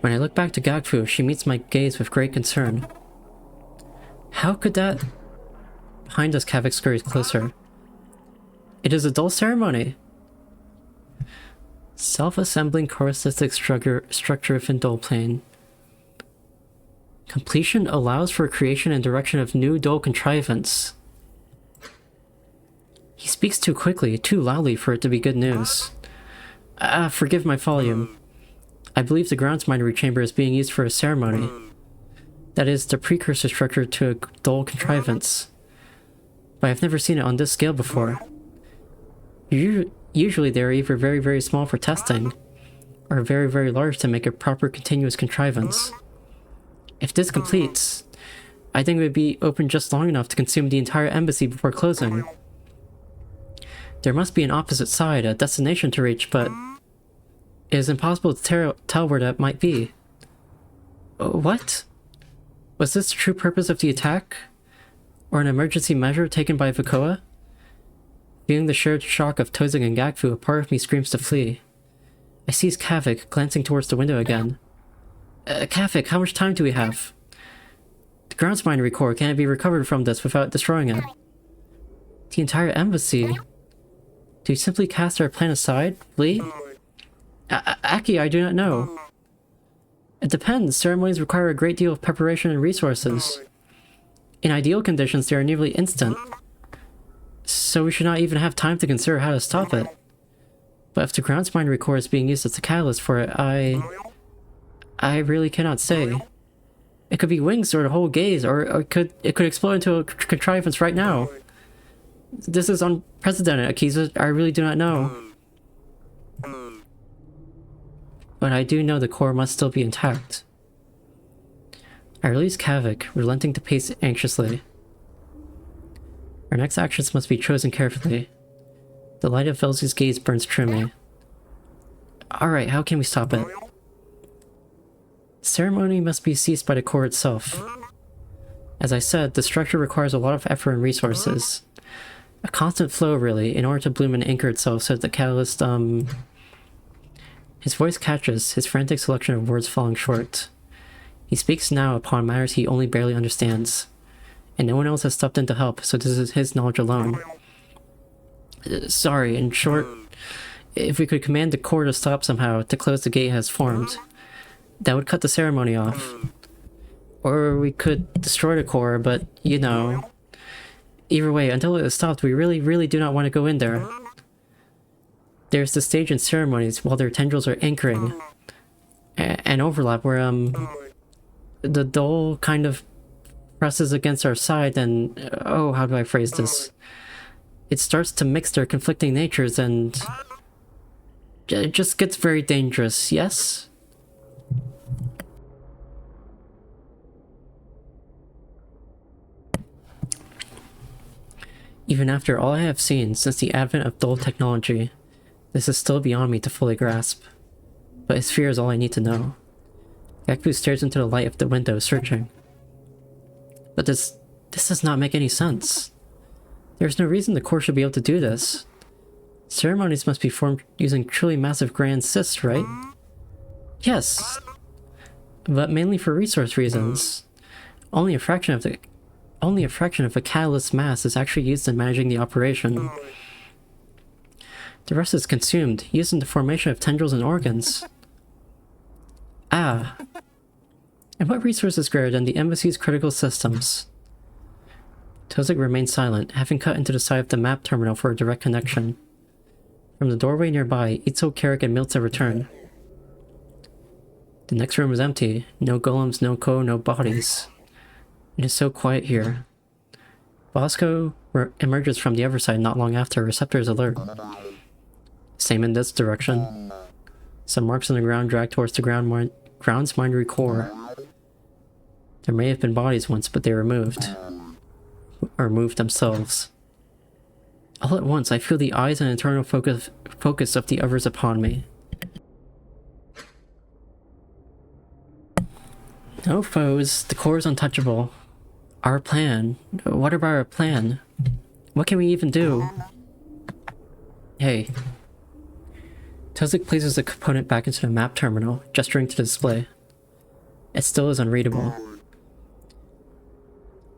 When I look back to Gagfu, she meets my gaze with great concern. How could that... Behind us, Kavik scurries closer. It is a dull ceremony! Self-assembling choristic structure within dull plane. Completion allows for creation and direction of new dull contrivance. He speaks too quickly, too loudly for it to be good news. Forgive my volume. I believe the grounds minery chamber is being used for a ceremony. That is, the precursor structure to a dull contrivance. But I've never seen it on this scale before. Usually they are either very, very small for testing, or very, very large to make a proper continuous contrivance. If this completes, I think it would be open just long enough to consume the entire embassy before closing. There must be an opposite side, a destination to reach, but it is impossible to tell where that might be. What? Was this the true purpose of the attack? Or an emergency measure taken by Vakoa? Feeling the shared shock of Tozing and Gagfu, a part of me screams to flee. I seize Kavik, glancing towards the window again. Kavik, how much time do we have? The grounds minery core can't be recovered from this without destroying it. The entire embassy? Do you simply cast our plan aside, Lee? Aki, I do not know. It depends. Ceremonies require a great deal of preparation and resources. In ideal conditions, they are nearly instant. So we should not even have time to consider how to stop it. But if the grounds minery core is being used as a catalyst for it, I really cannot say. It could be wings or the whole gaze, or it could explode into a contrivance right now. This is unprecedented, Akiza. I really do not know. But I do know the core must still be intact. I release Kavik, relenting to pace anxiously. Our next actions must be chosen carefully. The light of Velzy's gaze burns true me. Alright, how can we stop it? Ceremony must be ceased by the core itself. As I said, the structure requires a lot of effort and resources. A constant flow, really, in order to bloom and anchor itself so that the catalyst, His voice catches, his frantic selection of words falling short. He speaks now upon matters he only barely understands, and no one else has stepped in to help, so this is his knowledge alone. Sorry, in short, if we could command the core to stop somehow, to close the gate has formed, that would cut the ceremony off. Or we could destroy the core, but, you know... Either way, until it is stopped, we really, really do not want to go in there. There's the stage in ceremonies while their tendrils are anchoring. An overlap where, the dole kind of presses against our side and... Oh, how do I phrase this? It starts to mix their conflicting natures and... It just gets very dangerous, yes? Even after all I have seen since the advent of dull technology, this is still beyond me to fully grasp. But his fear is all I need to know. Gagfu stares into the light of the window, searching. But this does not make any sense. There's no reason the core should be able to do this. Ceremonies must be formed using truly massive grand cysts, right? Yes, but mainly for resource reasons. Only a fraction of a catalyst's mass is actually used in managing the operation. The rest is consumed, used in the formation of tendrils and organs. Ah. And what resource is greater than the embassy's critical systems? Tozik remains silent, having cut into the side of the map terminal for a direct connection. From the doorway nearby, Itzo, Carrick, and Miltza return. The next room is empty. No golems, no ko, no bodies. It is so quiet here. Bosco emerges from the other side not long after, receptors alert. Same in this direction. Some marks on the ground drag towards the ground's minery core. There may have been bodies once, but they were moved. Or moved themselves. All at once, I feel the eyes and internal focus of the others upon me. No foes, the core is untouchable. Our plan. What about our plan? What can we even do? Hey. Tozik places the component back into the map terminal, gesturing to the display. It still is unreadable.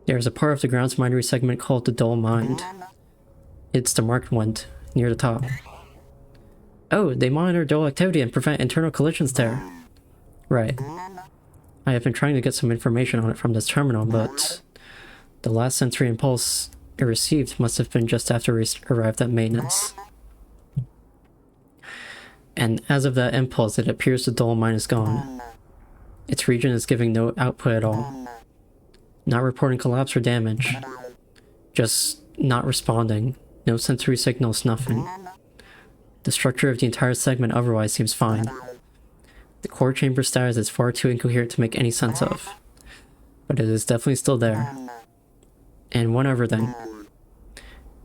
There is a part of the ground's minery segment called the Dull Mind. It's the marked one, near the top. Oh, they monitor dull activity and prevent internal collisions there. Right. I have been trying to get some information on it from this terminal, but the last sensory impulse it received must have been just after we arrived at maintenance. And as of that impulse, it appears the dull mind is gone. Its region is giving no output at all. Not reporting collapse or damage. Just not responding. No sensory signals, nothing. The structure of the entire segment otherwise seems fine. The core chamber status is far too incoherent to make any sense of. But it is definitely still there. And one other thing.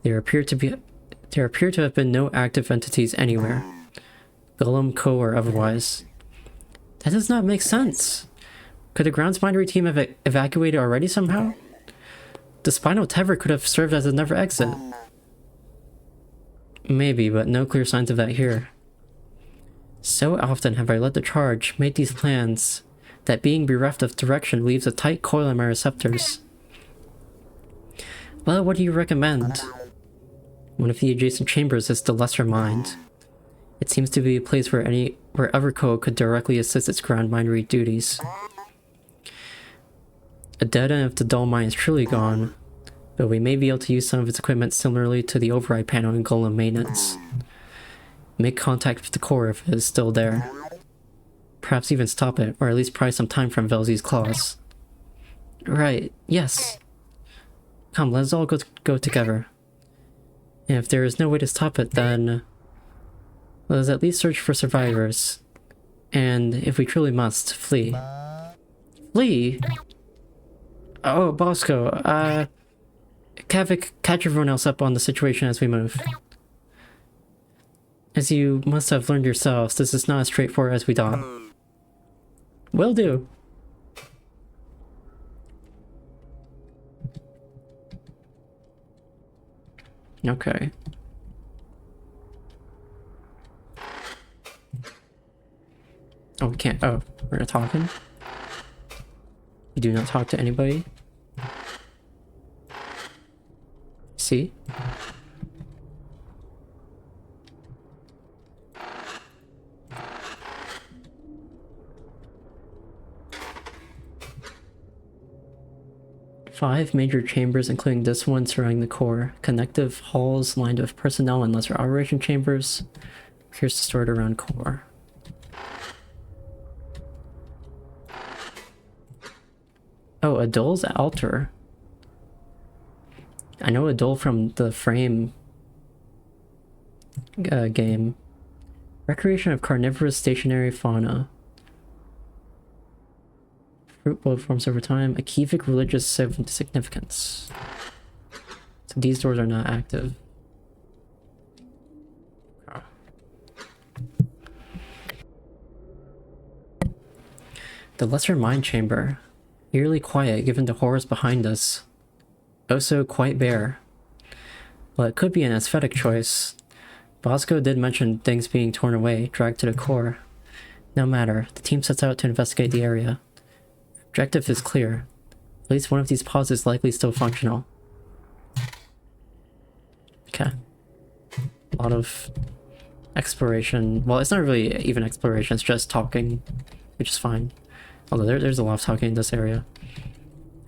There appear to have been no active entities anywhere. Golem, Co, or otherwise. That does not make sense. Could the grounds minery team have evacuated already somehow? The spinal tether could have served as another exit. Maybe, but no clear signs of that here. So often have I led the charge, made these plans, that being bereft of direction leaves a tight coil in my receptors. Well, what do you recommend? One of the adjacent chambers is the Lesser Mind. It seems to be a place where other Co could directly assist its ground minery duties. A dead end of the Dull Mind is truly gone, but we may be able to use some of its equipment similarly to the override panel in Golem maintenance. Make contact with the core if it is still there. Perhaps even stop it, or at least pry some time from Velzy's claws. Right, yes. Come, let's all go together. And if there is no way to stop it, then let us at least search for survivors. And if we truly must, flee. Flee? Oh, Bosco, Kavik, catch everyone else up on the situation as we move. As you must have learned yourselves, this is not as straightforward as we thought. Will do. Okay. Oh, we can't. Oh, we're not talking? You do not talk to anybody? See? Five major chambers, including this one surrounding the core. Connective halls lined with personnel and lesser operation chambers. Here's stored around core. Oh, Adol's altar. I know Adol from the Frame game. Recreation of carnivorous stationary fauna. Fruit both forms over time. A Kivik religious significance. So these doors are not active. Oh. The Lesser Mind Chamber. Eerily quiet given the horrors behind us. Also quite bare. Well, it could be an aesthetic choice. Bosco did mention things being torn away, dragged to the core. No matter, the team sets out to investigate the area. Objective is clear. At least one of these pods is likely still functional. Okay. A lot of exploration. Well, it's not really even exploration, it's just talking, which is fine. Although there's a lot of talking in this area.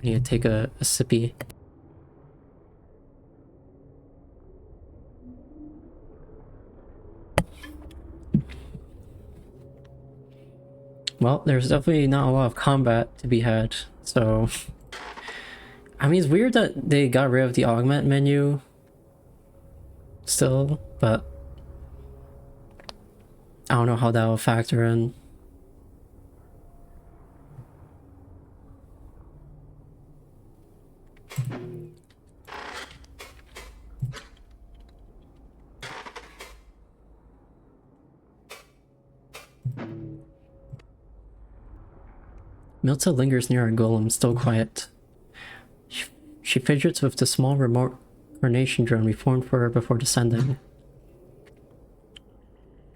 I need to take a sippy. Well, there's definitely not a lot of combat to be had, so... I mean, it's weird that they got rid of the augment menu still, but... I don't know how that will factor in. Milta lingers near our golem, still quiet. She fidgets with the small remote coordination drone we formed for her before descending.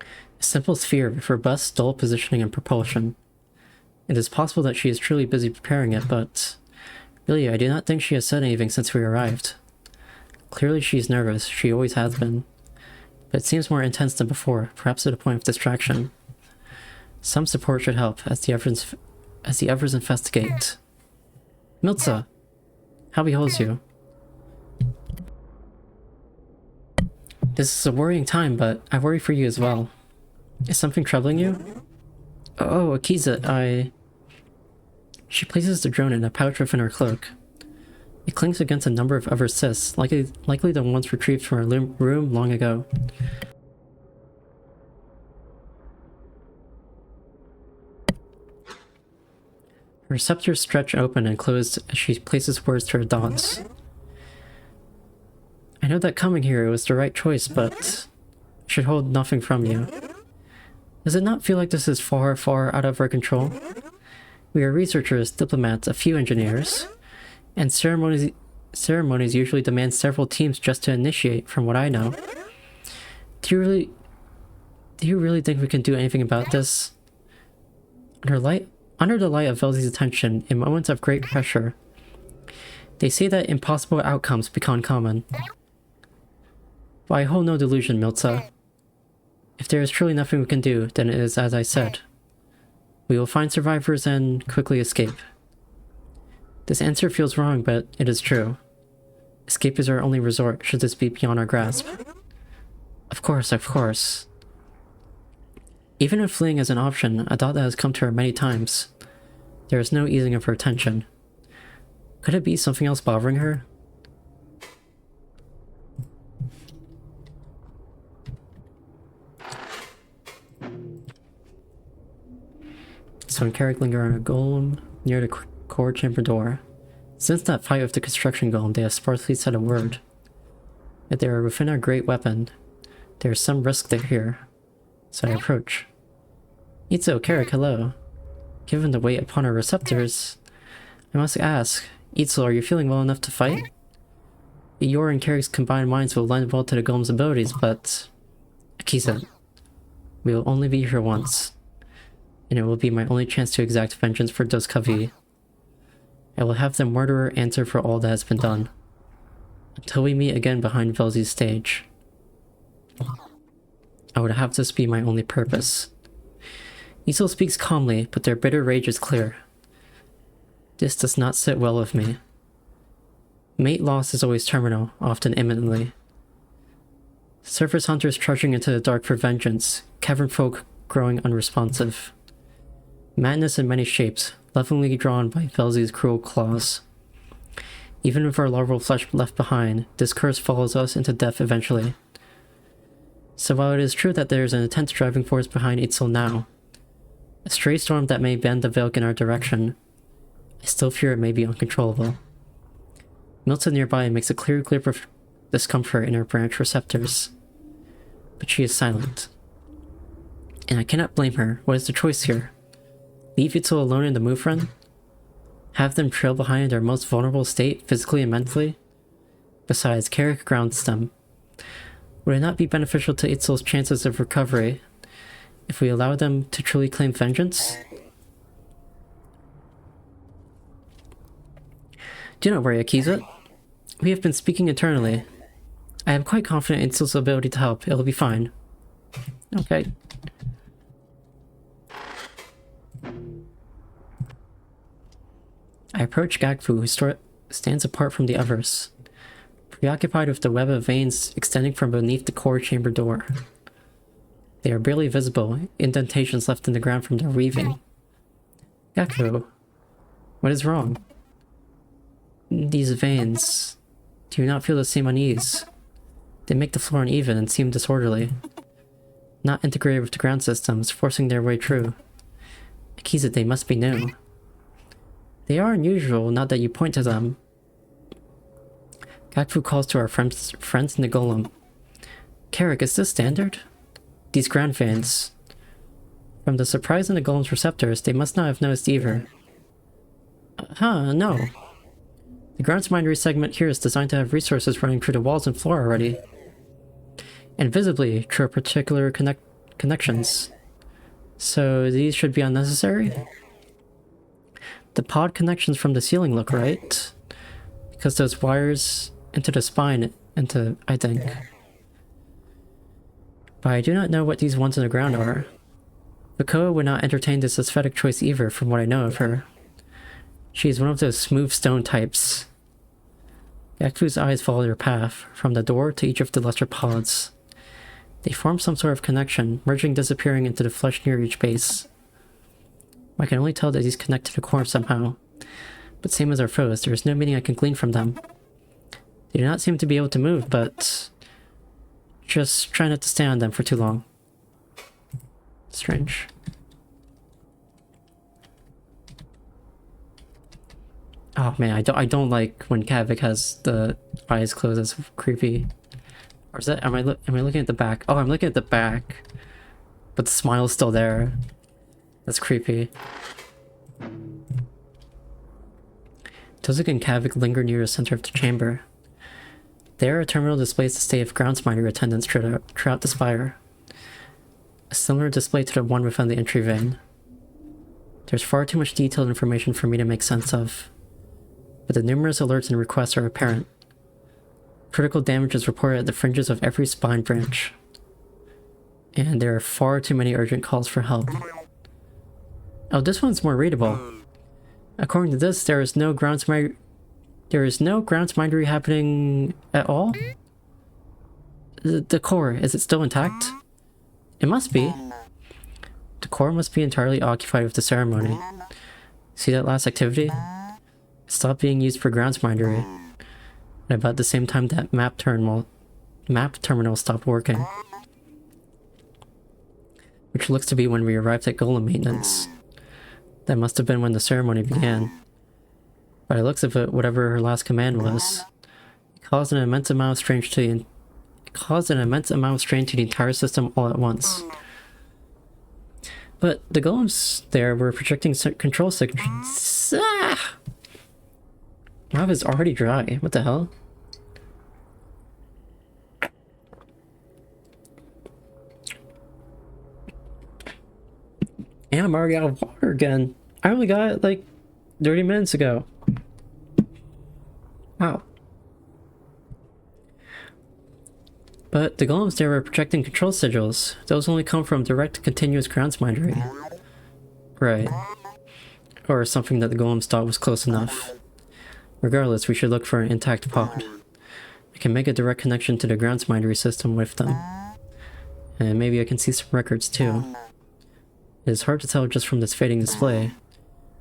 A simple sphere with robust, dull positioning and propulsion. It is possible that she is truly busy preparing it, but really, I do not think she has said anything since we arrived. Clearly she's nervous, she always has been. But it seems more intense than before, perhaps to the point of distraction. Some support should help, as the others investigate. Milza! How beholds you? This is a worrying time, but I worry for you as well. Is something troubling you? Oh, Akiza, She places the drone in a pouch within her cloak. It clings against a number of other cysts, likely the ones retrieved from her room long ago. Her receptors stretch open and close as she places words to her thoughts. I know that coming here was the right choice, but I should hold nothing from you. Does it not feel like this is far, far out of our control? We are researchers, diplomats, a few engineers, and ceremonies usually demand several teams just to initiate, from what I know. Do you really think we can do anything about this? Under the light of Velzy's attention, in moments of great pressure, they say that impossible outcomes become common. But I hold no delusion, Milza. If there is truly nothing we can do, then it is as I said. We will find survivors and quickly escape. This answer feels wrong, but it is true. Escape is our only resort, should this be beyond our grasp. Of course, of course. Even if fleeing is an option, a thought that has come to her many times. There is no easing of her tension. Could it be something else bothering her? So Carrick linger on a golem near the core chamber door. Since that fight with the construction golem, they have sparsely said a word. If they are within our great weapon, there is some risk there here. So I approach. Itzo, Carrick, hello. Given the weight upon our receptors, I must ask, Itzo, are you feeling well enough to fight? Your and Carrick's combined minds will lend well to the golem's abilities, but... Akiza, we will only be here once. And it will be my only chance to exact vengeance for Doskavi. I will have the murderer answer for all that has been done. Until we meet again behind Velzy's stage. I would have this be my only purpose. Isol speaks calmly, but their bitter rage is clear. This does not sit well with me. Mate loss is always terminal, often imminently. Surface hunters trudging into the dark for vengeance, cavern folk growing unresponsive. Madness in many shapes, lovingly drawn by Velzy's cruel claws. Even with our larval flesh left behind, this curse follows us into death eventually. So while it is true that there is an intense driving force behind Itzel now, a stray storm that may bend the Velk in our direction, I still fear it may be uncontrollable. Milta nearby makes a clear clip of discomfort in her branch receptors. But she is silent. And I cannot blame her. What is the choice here? Leave Itzel alone in the move run? Have them trail behind in their most vulnerable state, physically and mentally? Besides, Carrick grounds them. Would it not be beneficial to Itzel's chances of recovery if we allow them to truly claim vengeance? Do not worry, Akiza. We have been speaking internally. I am quite confident in Itzel's ability to help. It'll be fine. Okay. I approach Gagfu, who stands apart from the others, preoccupied with the web of veins extending from beneath the core chamber door. They are barely visible, indentations left in the ground from their weaving. Gagfu, what is wrong? These veins... Do you not feel the same unease? They make the floor uneven and seem disorderly. not integrated with the ground systems, forcing their way through. The keys that they must be new. They are unusual, not that you point to them. Gakfu calls to our friends in the golem. Carrick, is this standard? These ground fans. From the surprise in the golem's receptors, they must not have noticed either. No. The ground's mindery segment here is designed to have resources running through the walls and floor already. And visibly through particular connections. So these should be unnecessary? The pod connections from the ceiling look right. Because those wires into the spine, I think. But I do not know what these ones in the ground are. Bakoa would not entertain this aesthetic choice either, from what I know of her. She is one of those smooth stone types. Yakfu's eyes follow their path, from the door to each of the lesser pods. They form some sort of connection, merging, disappearing into the flesh near each base. I can only tell that these connect to the core somehow. But same as our foes, there is no meaning I can glean from them. They do not seem to be able to move, but... just try not to stay on them for too long. Strange. Oh man, I don't like when Kavik has the eyes closed. It's creepy. Or is that, am I looking at the back? Oh, I'm looking at the back. But the smile's still there. That's creepy. Tozik and Kavik linger near the center of the chamber. There, a terminal displays the state of groundsminder attendance throughout the spire. A similar display to the one within the entry vein. There's far too much detailed information for me to make sense of. But the numerous alerts and requests are apparent. Critical damage is reported at the fringes of every spine branch. And there are far too many urgent calls for help. Oh, this one's more readable. According to this, there is no groundsmindery happening at all? The core, is it still intact? It must be. The core must be entirely occupied with the ceremony. See that last activity? It stopped being used for groundsmindery. And about the same time that map terminal stopped working. Which looks to be when we arrived at golem maintenance. That must have been when the ceremony began. By the looks of it, whatever her last command was, it caused an immense amount of strain to the entire system all at once. But the golems there were projecting control signals. Ah! Mouth is already dry. What the hell? And I'm already out of water again. I only got it like 30 minutes ago. Wow. But the golems there were projecting control sigils. Those only come from direct continuous groundsmindery. Right. Or something that the golems thought was close enough. Regardless, we should look for an intact pod. I can make a direct connection to the groundsmindery system with them. And maybe I can see some records too. It is hard to tell just from this fading display,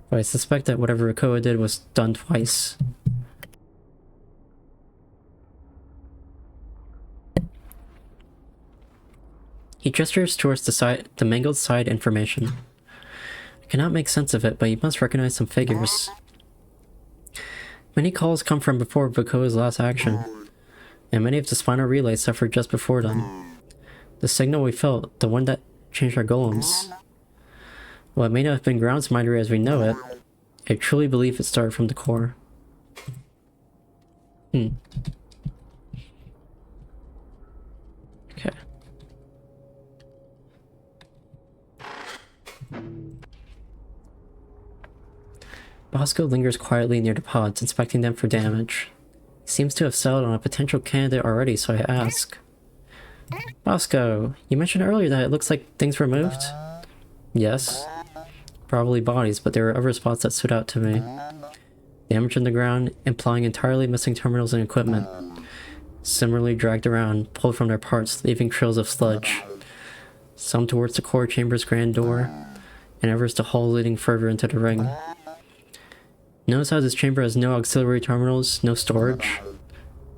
but I suspect that whatever Rikoa did was done twice. He gestures towards the mangled side information. I cannot make sense of it, but you must recognize some figures. Many calls come from before Bakoa's last action, and many of the spinal relays suffered just before them. The signal we felt, the one that changed our golems. While it may not have been groundsmindery as we know it, I truly believe it started from the core. Okay. Bosco lingers quietly near the pods, inspecting them for damage. He seems to have settled on a potential candidate already, so I ask. Bosco, you mentioned earlier that it looks like things were moved? Yes. Probably bodies, but there were other spots that stood out to me. Damage in the ground, implying entirely missing terminals and equipment. Similarly dragged around, pulled from their parts, leaving trails of sludge. Some towards the core chamber's grand door, and others the hall leading further into the ring. Notice how this chamber has no auxiliary terminals, no storage?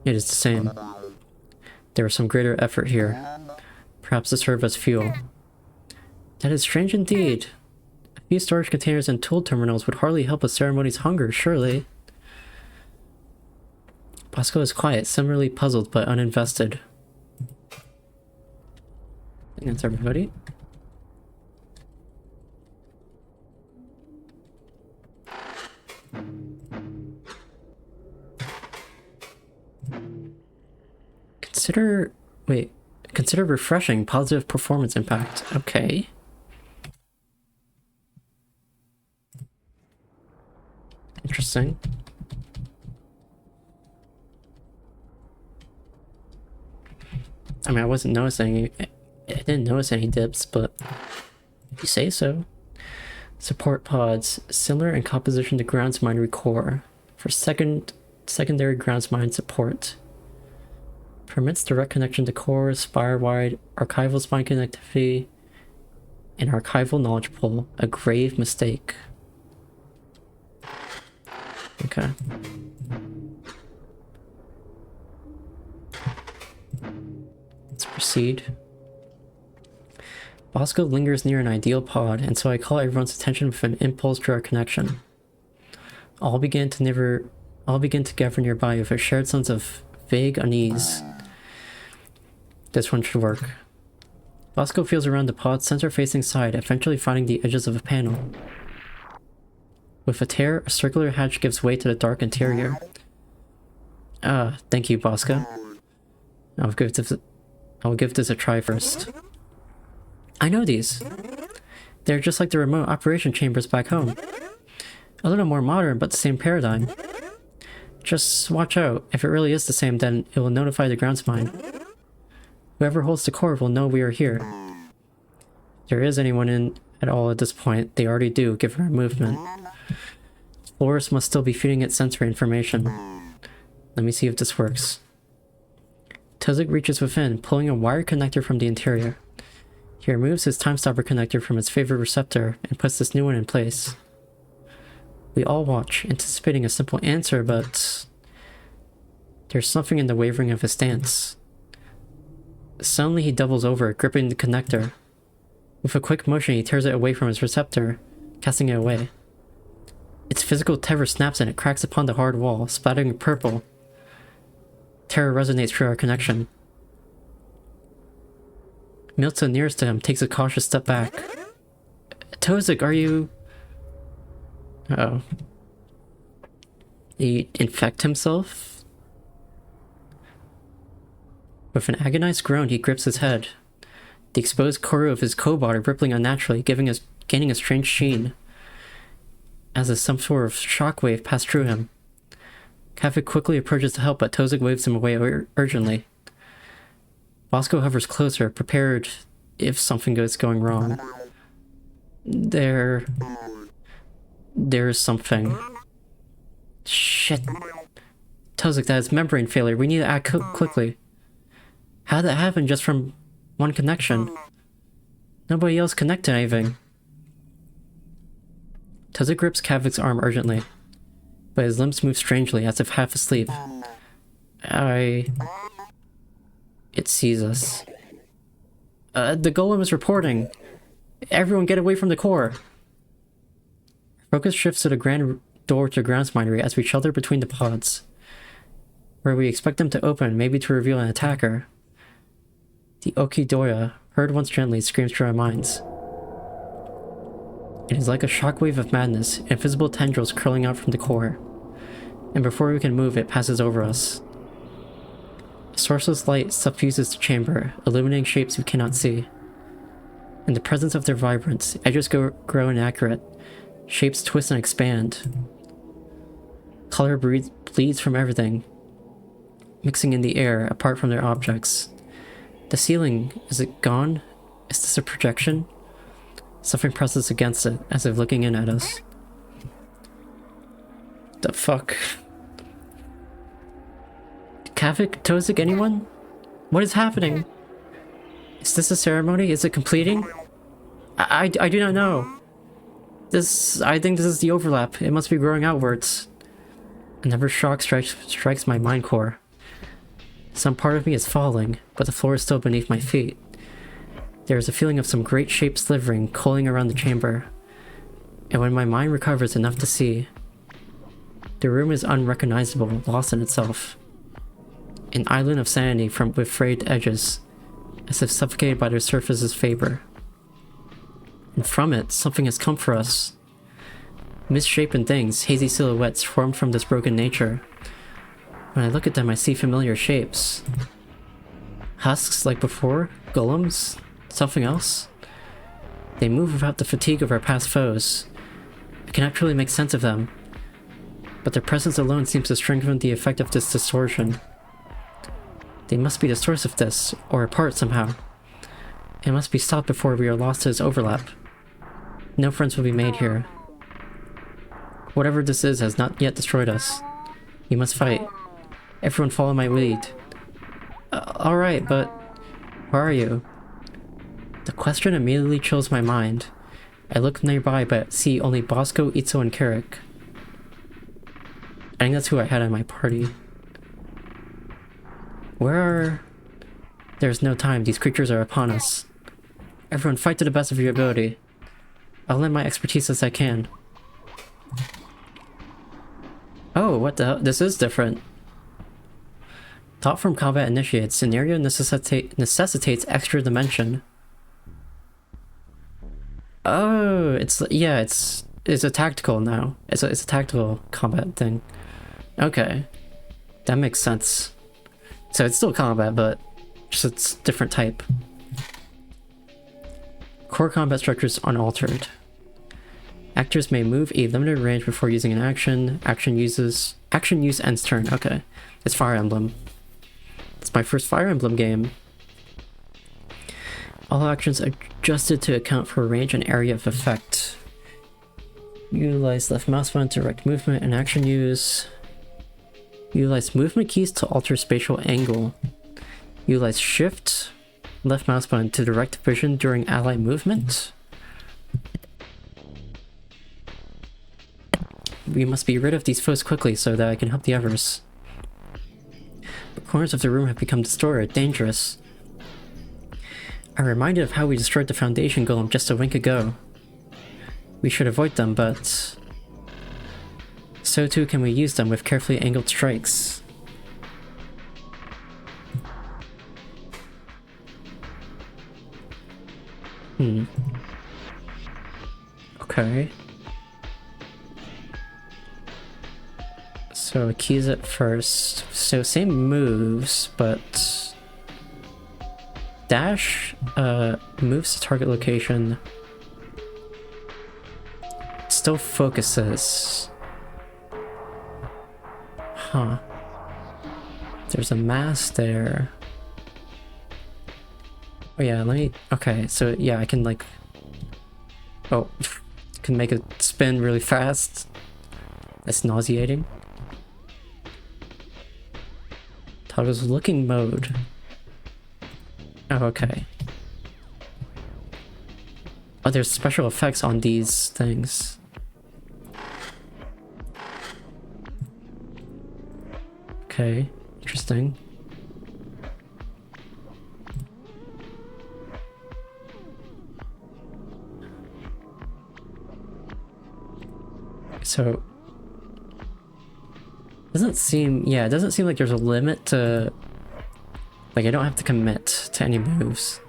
It is the same. There was some greater effort here. Perhaps to serve as fuel. That is strange indeed. A few storage containers and tool terminals would hardly help a ceremony's hunger, surely. Bosco is quiet, similarly puzzled but uninvested. I think that's everybody. Consider refreshing positive performance impact. Okay. Interesting. I mean, I wasn't noticing. I didn't notice any dips, but if you say so. Support pods, similar in composition to grounds mine core for secondary grounds mine support. Permits direct connection to core, spire-wide, archival spine connectivity, and archival knowledge pool. A grave mistake. Okay. Let's proceed. Bosco lingers near an ideal pod, and so I call everyone's attention with an impulse to our connection. All begin together nearby with a shared sense of vague unease. This one should work. Bosco feels around the pod's center-facing side, eventually finding the edges of a panel. With a tear, a circular hatch gives way to the dark interior. Thank you, Bosco. I'll give this a try first. I know these. They're just like the remote operation chambers back home. A little more modern, but the same paradigm. Just watch out. If it really is the same, then it will notify the grounds mine. Whoever holds the core will know we are here. If there is anyone in at all at this point, they already do, given our movement. Flores must still be feeding it sensory information. Let me see if this works. Tozik reaches within, pulling a wired connector from the interior. He removes his time stopper connector from its favorite receptor and puts this new one in place. We all watch, anticipating a simple answer, but there's something in the wavering of his stance. Suddenly he doubles over, gripping the connector. With a quick motion, he tears it away from its receptor, casting it away. Its physical tether snaps and it cracks upon the hard wall, splattering purple. Terror resonates through our connection. Milta, nearest to him, takes a cautious step back. Tozik, are you... Uh-oh. He infect himself? With an agonized groan, he grips his head. The exposed corru of his cobot are rippling unnaturally, gaining a strange sheen, as if some sort of shockwave passed through him. Kavik quickly approaches to help, but Tozik waves him away urgently. Bosco hovers closer, prepared if something is going wrong. There's something. Shit. Tozik, that is membrane failure. We need to act quickly. How did that happen just from one connection? Nobody else connected anything. Tozik grips Kavik's arm urgently, but his limbs move strangely, as if half asleep. It sees us. The golem is reporting. Everyone get away from the core. Focus shifts to the grand door to grounds minery as we shelter between the pods, where we expect them to open, maybe to reveal an attacker. The Okidoya, heard once gently, screams through our minds. It is like a shockwave of madness, invisible tendrils curling out from the core, and before we can move, it passes over us. A sourceless light suffuses the chamber, illuminating shapes we cannot see. In the presence of their vibrance, edges grow inaccurate, shapes twist and expand. Color bleeds from everything, mixing in the air apart from their objects. The ceiling, is it gone? Is this a projection? Something presses against it, as if looking in at us. The fuck? Kavik? Tozik? Anyone? What is happening? Is this a ceremony? Is it completing? I do not know. I think this is the overlap. It must be growing outwards. Another shock strikes my mind core. Some part of me is falling, but the floor is still beneath my feet. There is a feeling of some great shape slithering, coiling around the chamber. And when my mind recovers enough to see, the room is unrecognizable, lost in itself. An island of sanity with frayed edges, as if suffocated by their surface's vapor. And from it, something has come for us. Misshapen things, hazy silhouettes formed from this broken nature. When I look at them, I see familiar shapes. Husks like before? Golems? Something else? They move without the fatigue of our past foes. I cannot truly make sense of them, but their presence alone seems to strengthen the effect of this distortion. They must be the source of this, or a part somehow. It must be stopped before we are lost to its overlap. No friends will be made here. Whatever this is has not yet destroyed us. We must fight. Everyone follow my lead. Alright, but where are you? The question immediately chills my mind. I look nearby but see only Bosco, Itzo, and Carrick. I think that's who I had in my party. Where are... There's no time, these creatures are upon us. Everyone fight to the best of your ability. I'll lend my expertise as I can. Oh, what the hell? This is different. Thought from combat initiates. Scenario necessitates extra dimension. Oh, it's a tactical now. It's a tactical combat thing. Okay, that makes sense. So it's still combat, but just it's different type. Core combat structure is unaltered. Actors may move a limited range before using an action. Action use ends turn. Okay, it's Fire Emblem. It's my first Fire Emblem game. All actions adjusted to account for range and area of effect. Utilize left mouse button to direct movement and action use. Utilize movement keys to alter spatial angle. Utilize shift left mouse button to direct vision during ally movement. We must be rid of these foes quickly so that I can help the others. The corners of the room have become distorted, dangerous. I'm reminded of how we destroyed the Foundation Golem just a wink ago. We should avoid them, but... so too can we use them with carefully angled strikes. Okay. So keys it first. So same moves, but... dash moves to target location. Still focuses. Huh. There's a mass there. Oh yeah, let me... okay, so yeah, I can like... oh, can make it spin really fast. That's nauseating. Toggles looking mode. Oh, okay. Oh, there's special effects on these things. Okay, interesting. So... doesn't seem... yeah, it doesn't seem like there's a limit to... like, I don't have to commit to any moves.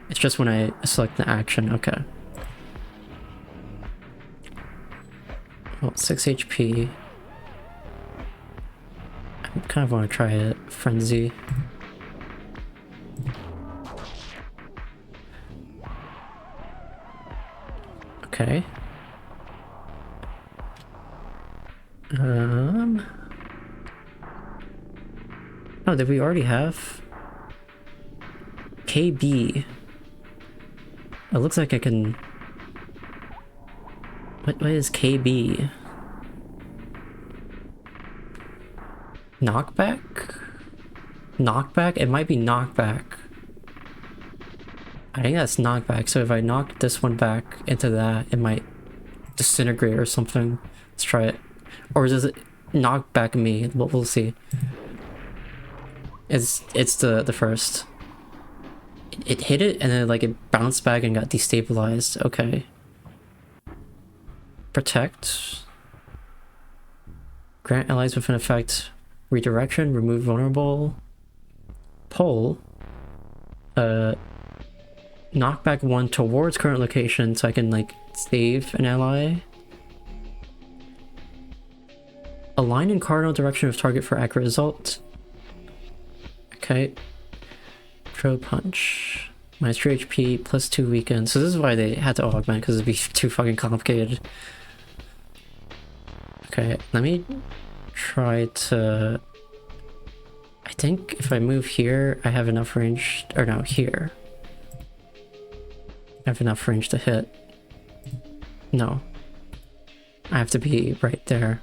It's just when I select the action. Okay. Well, 6 HP. I kind of want to try it. Frenzy. Okay. Oh, did we already have... KB. It looks like I can... what is KB? Knockback? Knockback? It might be knockback. I think that's knockback, so if I knock this one back into that, it might disintegrate or something. Let's try it. Or does it knock back me? We'll see. It's the first. It hit it and then like it bounced back and got destabilized. Okay. Protect. Grant allies with an effect. Redirection, remove vulnerable. Pull. Knock back one towards current location so I can like save an ally. Align in cardinal direction of target for accurate result. Okay. Throw punch. Minus 3 HP, plus 2 weaken. So this is why they had to augment, because it'd be too fucking complicated. Okay, let me try to... I think if I move here, I have enough range... Or no, here. I have enough range to hit. No. I have to be right there.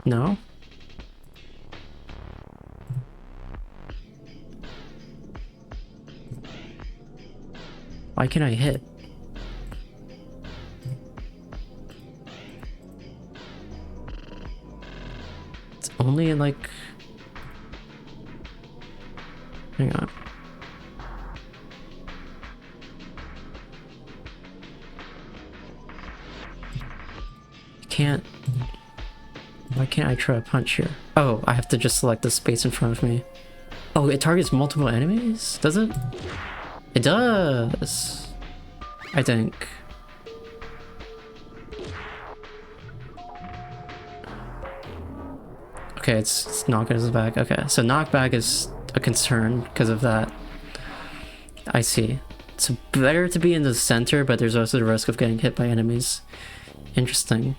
No? Why can't I hit? It's only in like... Hang on. Can't... Why can't I try a punch here? Oh, I have to just select the space in front of me. Oh, it targets multiple enemies? Does it? It does! I think. Okay, it's knocking us back. Okay, so knockback is a concern because of that. I see. It's better to be in the center, but there's also the risk of getting hit by enemies. Interesting.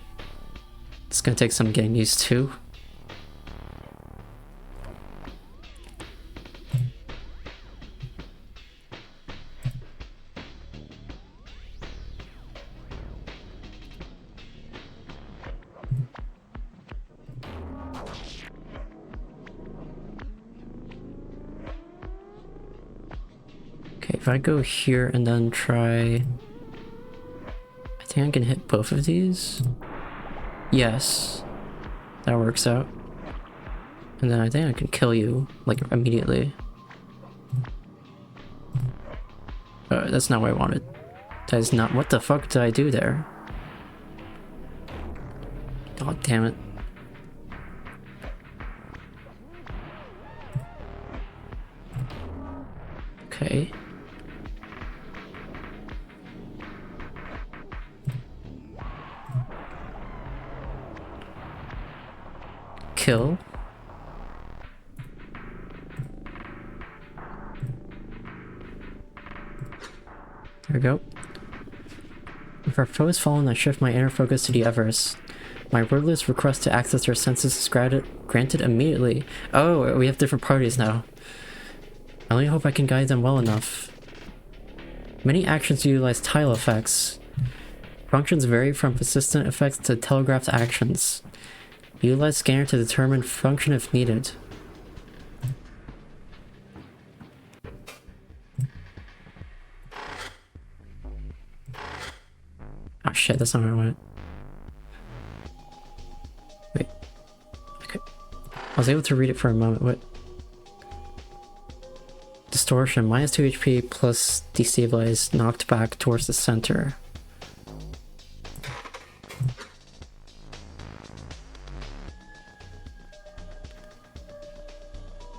It's gonna take some getting used to. Okay, if I go here and then try... I think I can hit both of these. Yes, that works out. And then I think I can kill you, like, immediately. That's not what I wanted. That is not... What the fuck did I do there? God damn it. Okay. Kill. There we go. If our foe is fallen, I shift my inner focus to the others. My wordless request to access their senses is granted immediately. Oh, we have different parties now. I only hope I can guide them well enough. Many actions utilize tile effects. Functions vary from persistent effects to telegraphed actions. Utilize scanner to determine function if needed. Oh shit, that's not where I went. Wait. Okay. I was able to read it for a moment. What? Distortion, minus 2 HP plus destabilize, knocked back towards the center.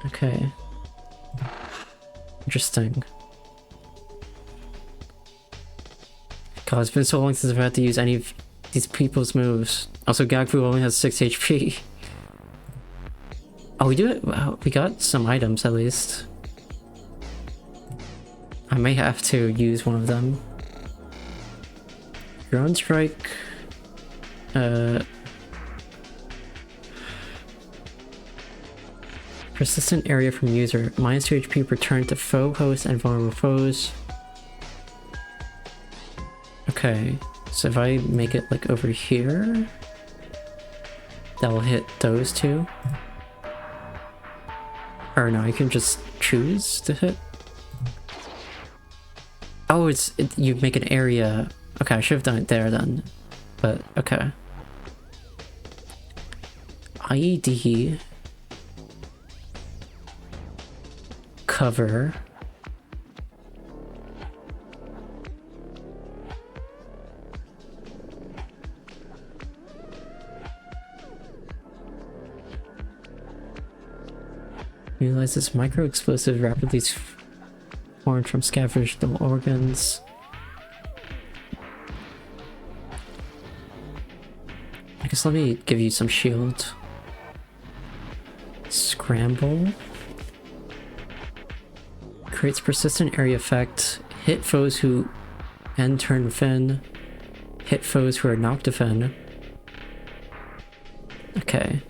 Okay. Interesting. God, it's been so long since I've had to use any of these people's moves. Also, Gagfu only has 6 HP. Oh, we do it? Wow, we got some items at least. I may have to use one of them. Drone strike. Persistent area from user. Minus 2 HP return to foe, host, and vulnerable foes. Okay, so if I make it like over here, that will hit those two. Or no, you can just choose to hit. Oh, you make an area. Okay, I should have done it there then. But okay. IED. cover. Realizes micro-explosives rapidly formed from scavenged organs. I guess let me give you some shield. Scramble. Creates persistent area effect. Hit foes who end turn defend. Hit foes who are knocked defend. Okay.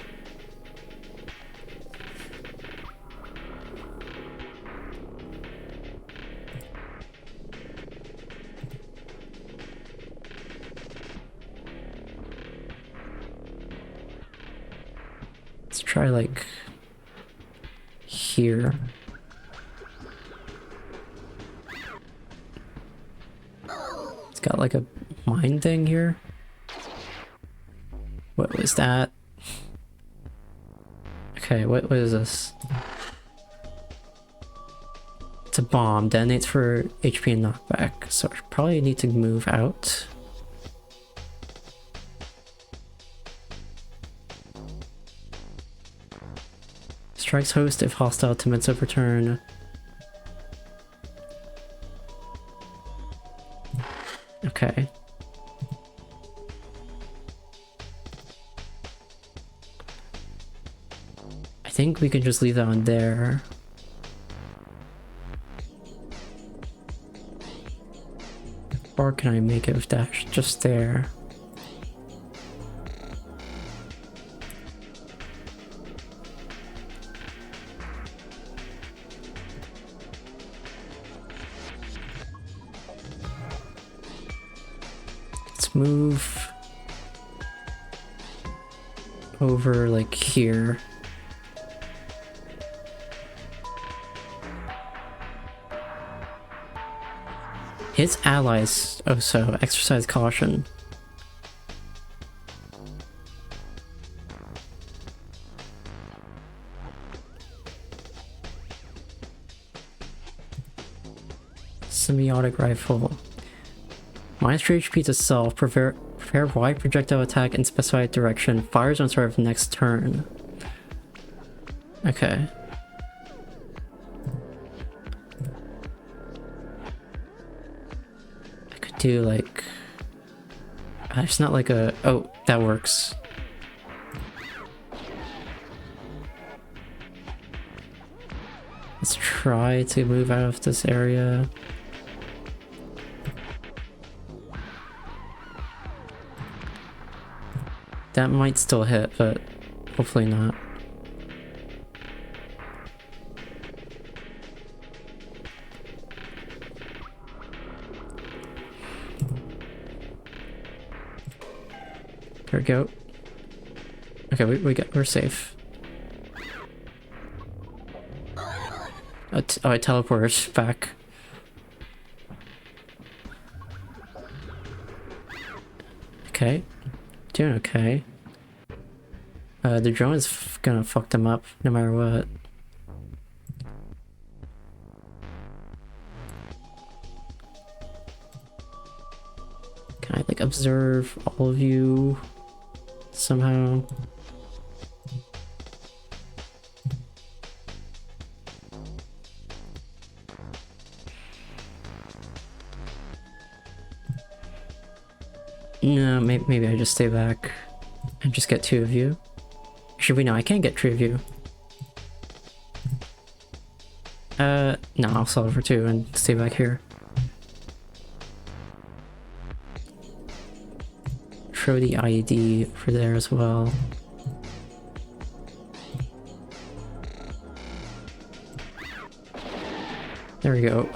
Let's try like here. It's got like a mine thing here. What was that? Okay, what is this? It's a bomb. Detonates for HP and knockback. So I probably need to move out. Strikes host if hostile to mids overturn. Okay. I think we can just leave that on there. Or can I make it with dash just there? Move over like here. His allies also exercise caution. Semiotic rifle. Minus 3 HP to self, prepare wide projectile attack in specified direction, fires on start of next turn. Okay. I could do like... it's not like a... oh, that works. Let's try to move out of this area. That might still hit, but hopefully not. There we go. Okay, we're safe. Oh, I teleported back. Okay. Doing okay. The drone is gonna fuck them up no matter what. Can I like observe all of you somehow? No, maybe I just stay back and just get 2 of you. Should we know? I can't get 3 of you. No, I'll solve for 2 and stay back here. Throw the IED over there as well. There we go.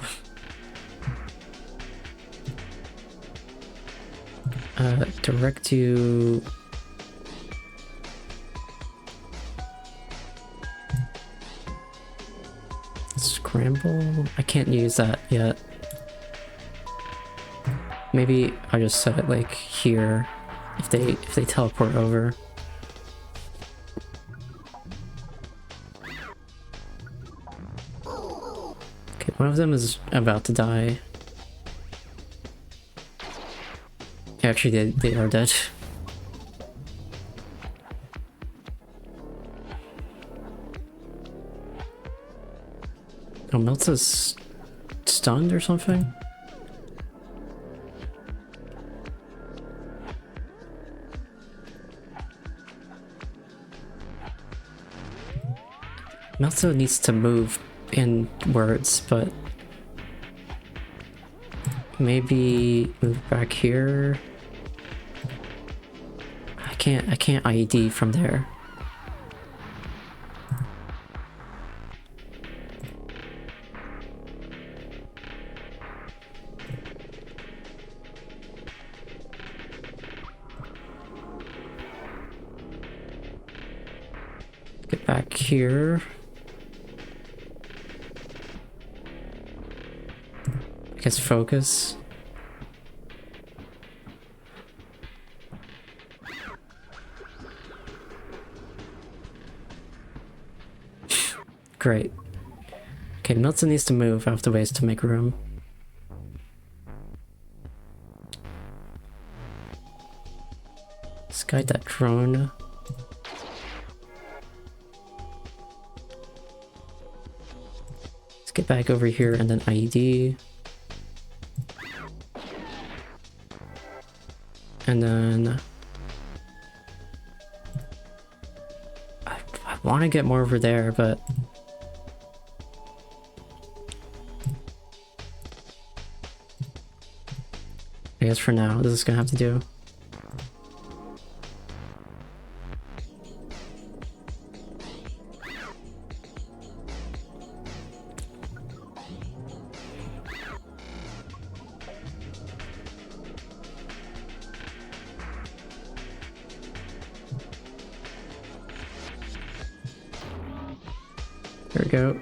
Direct you... Scramble? I can't use that yet. Maybe I'll just set it like here if they teleport over. Okay, one of them is about to die. Actually, they are dead. Oh, Melt's stunned or something? Meltza needs to move inwards, but maybe move back here. I can't IED from there. Get back here. I guess focus. Great. Okay, Milton needs to move out of the ways to make room. Let's guide that drone. Let's get back over here and then IED. And then I want to get more over there, but I guess for now, this is gonna have to do. There we go.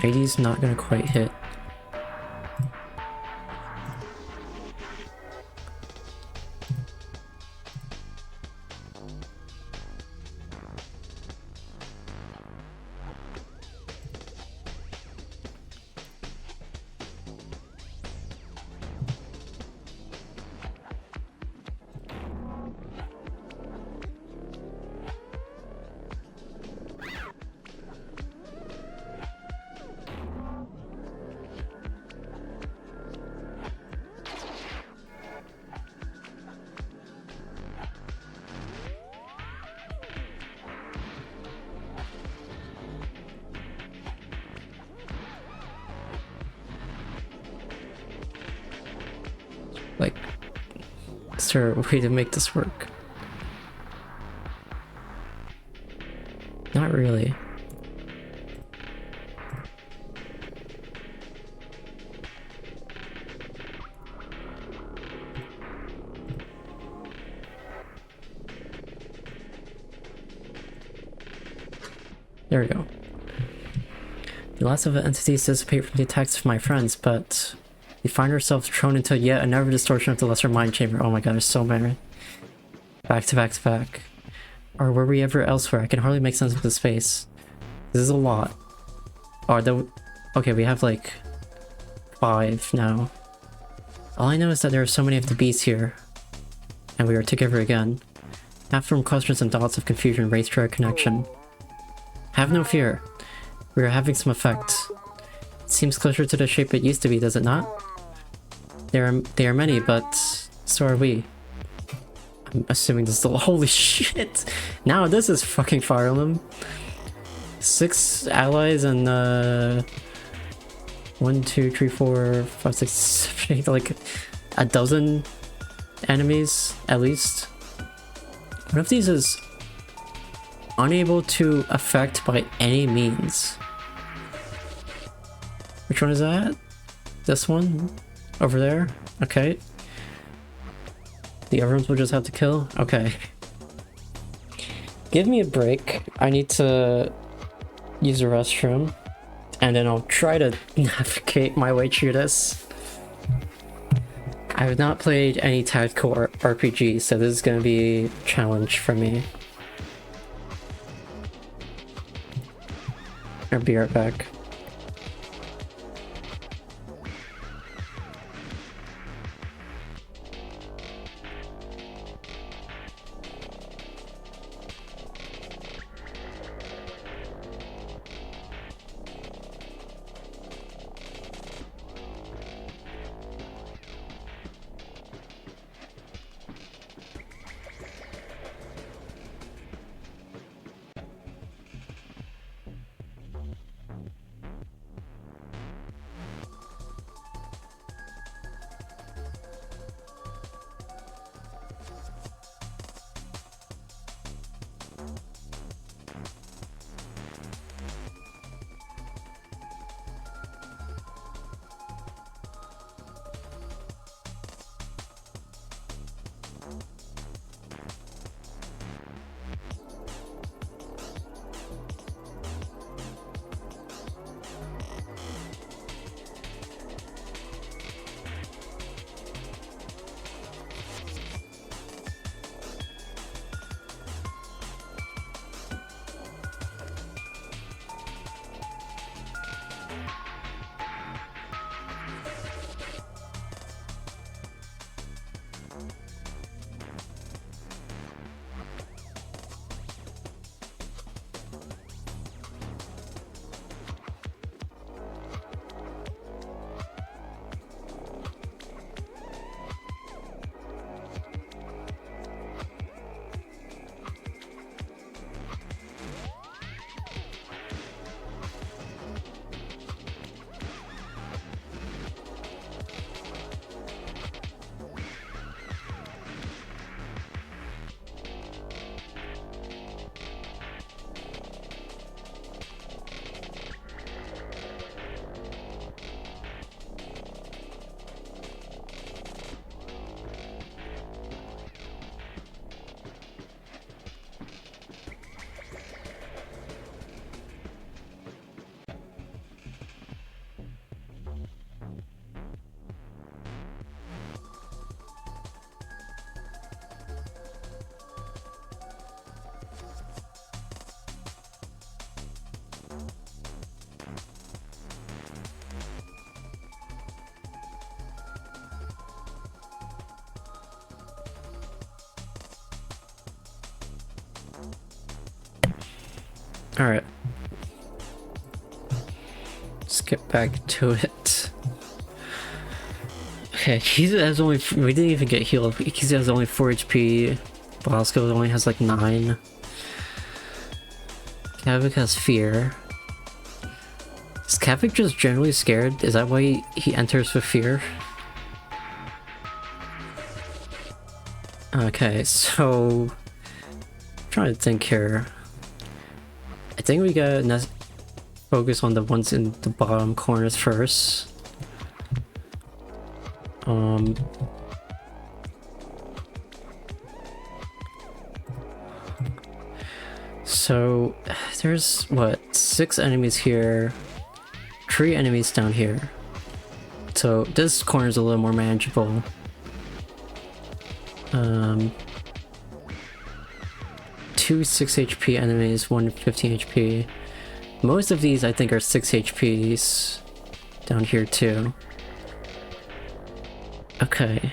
ID's not gonna quite hit. Like, is there a way to make this work? Not really. There we go. The last of the entities dissipate from the attacks of my friends, but we find ourselves thrown into yet another distortion of the lesser mind chamber. Oh my god, there's so many. Back to back to back. Or were we ever elsewhere? I can hardly make sense of the space. This is a lot. Okay, we have like 5 now. All I know is that there are so many of the beasts here. And we are together again. Half from clusters and dots of confusion race to our connection. Have no fear. We are having some effect. It seems closer to the shape it used to be, does it not? They are many, but so are we. I'm assuming this is the— holy shit! Now this is fucking Fire Emblem. 6 allies and 1, 2, 3, 4, 5, 6, 7, 8, like a dozen enemies at least. One of these is unable to affect by any means. Which one is that? This one? Over there? Okay. The other ones will just have to kill? Okay. Give me a break. I need to use the restroom. And then I'll try to navigate my way through this. I have not played any tactical RPG, so this is gonna be a challenge for me. I'll be right back. Alright. Let's get back to it. Okay, he has only... We didn't even get healed. He has only 4 HP. Bosco only has like 9. Kavik has fear. Is Kavik just generally scared? Is that why he enters with fear? Okay, so... I'm trying to think here. I think we gotta focus on the ones in the bottom corners first. So there's what, 6 enemies here, 3 enemies down here. So this corner is a little more manageable. 2 6 HP enemies, 1 15 HP. Most of these I think are 6 HPs down here too. Okay.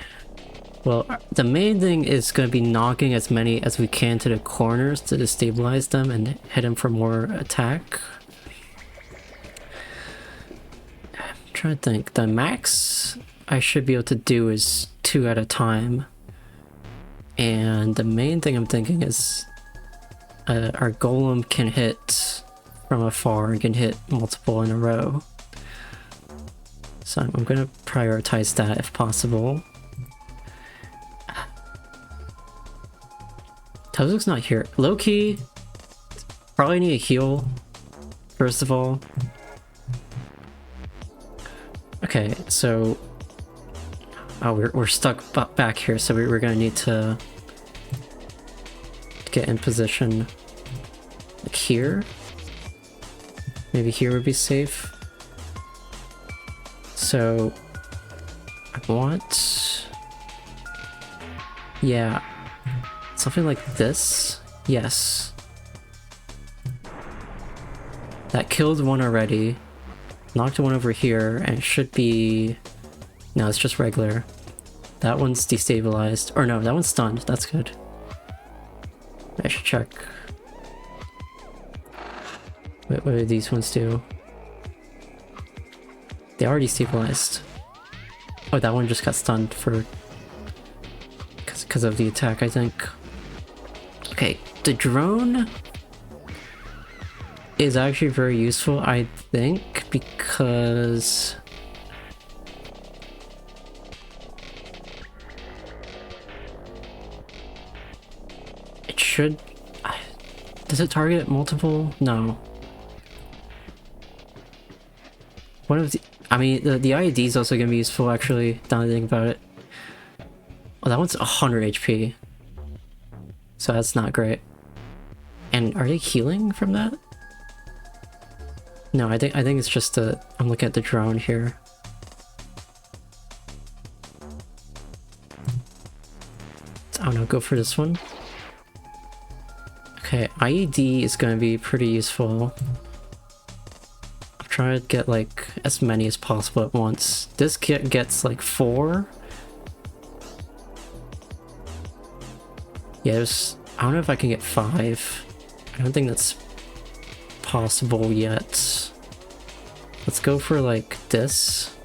Well, the main thing is going to be knocking as many as we can to the corners to destabilize them and hit them for more attack. I'm trying to think. The max I should be able to do is 2 at a time. And the main thing I'm thinking is our golem can hit from afar and can hit multiple in a row. So I'm going to prioritize that if possible. Tuzuk's not here. Low-key, probably need a heal, first of all. Okay, so... Oh, we're stuck back here, so we're gonna need to get in position. Like here? Maybe here would be safe. So... I want... Yeah. Something like this? Yes. That killed one already. Knocked one over here, and it should be... No, it's just regular. That one's destabilized. Or no, that one's stunned. That's good. I should check. What do these ones do? They are destabilized. Oh, that one just got stunned for... because of the attack, I think. Okay, the drone is actually very useful, I think, because... it should... Does it target multiple? No. One of the... I mean, the IED is also going to be useful, actually, now that I think about it. Oh, that one's 100 HP. So that's not great. And are they healing from that? No, I think it's just the... I'm looking at the drone here. I don't know, go for this one. Okay, IED is going to be pretty useful. I'll try to get like as many as possible at once. This kit gets like 4. Yeah, I don't know if I can get 5. I don't think that's possible yet. Let's go for like this.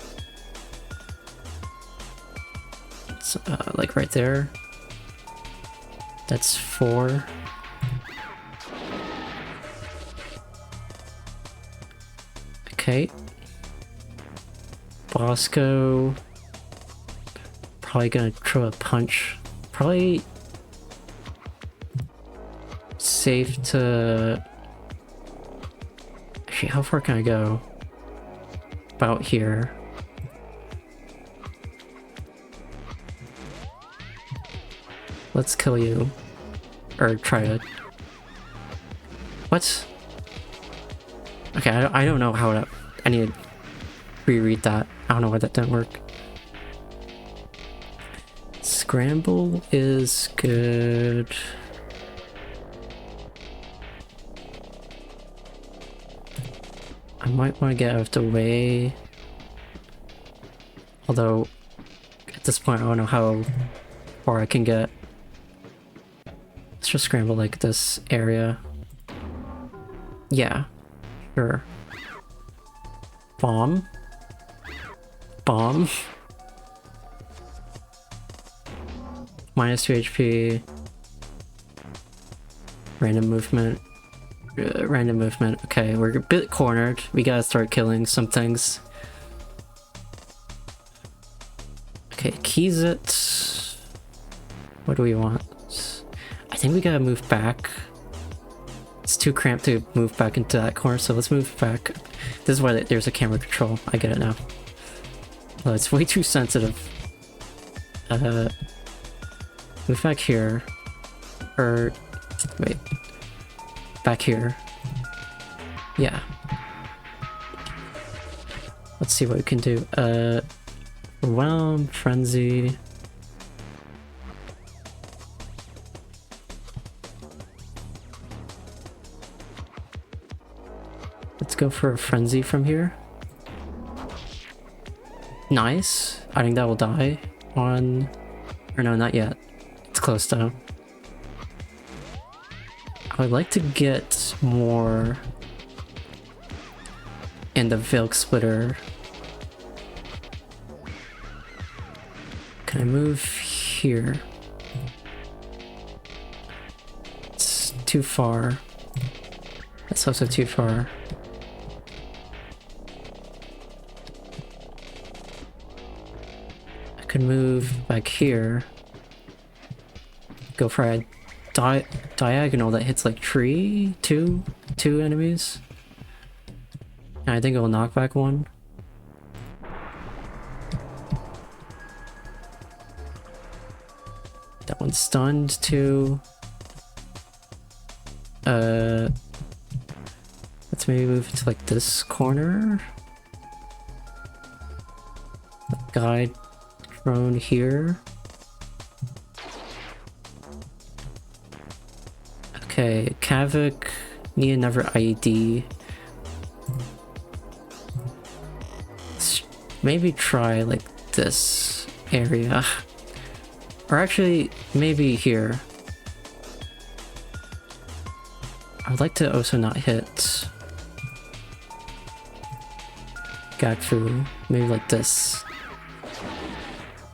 It's like right there. That's 4. Okay. Bosco. Probably gonna throw a punch. Probably safe to... Actually, how far can I go? About here. Let's kill you. Or try to... What? Okay, I don't know how to... I need to reread that. I don't know why that didn't work. Scramble is good. I might want to get out of the way. Although, at this point I don't know how far I can get. Let's just scramble like this area. Yeah, sure. Bomb. Bomb. Minus 2 HP. Random movement. Random movement. Okay, we're a bit cornered. We gotta start killing some things. Okay, keys it. What do we want? I think we gotta move back. It's too cramped to move back into that corner, so let's move back. This is why there's a camera control. I get it now. Well, it's way too sensitive. Move back here. Or... wait. Back here. Yeah. Let's see what we can do. Overwhelm, Frenzy... Let's go for a Frenzy from here. Nice. I think that will die on... or no, not yet. It's close though. I would like to get more in the Vilk Splitter. Can I move here? It's too far. That's also too far. I could move back here. Go for a diagonal that hits like two enemies. And I think it'll knock back one. That one's stunned too. Let's maybe move to like this corner. Guide drone here. Okay, Kavik, need another IED. Maybe try like this area. Or actually, maybe here. I would like to also not hit Gakfu. Maybe like this.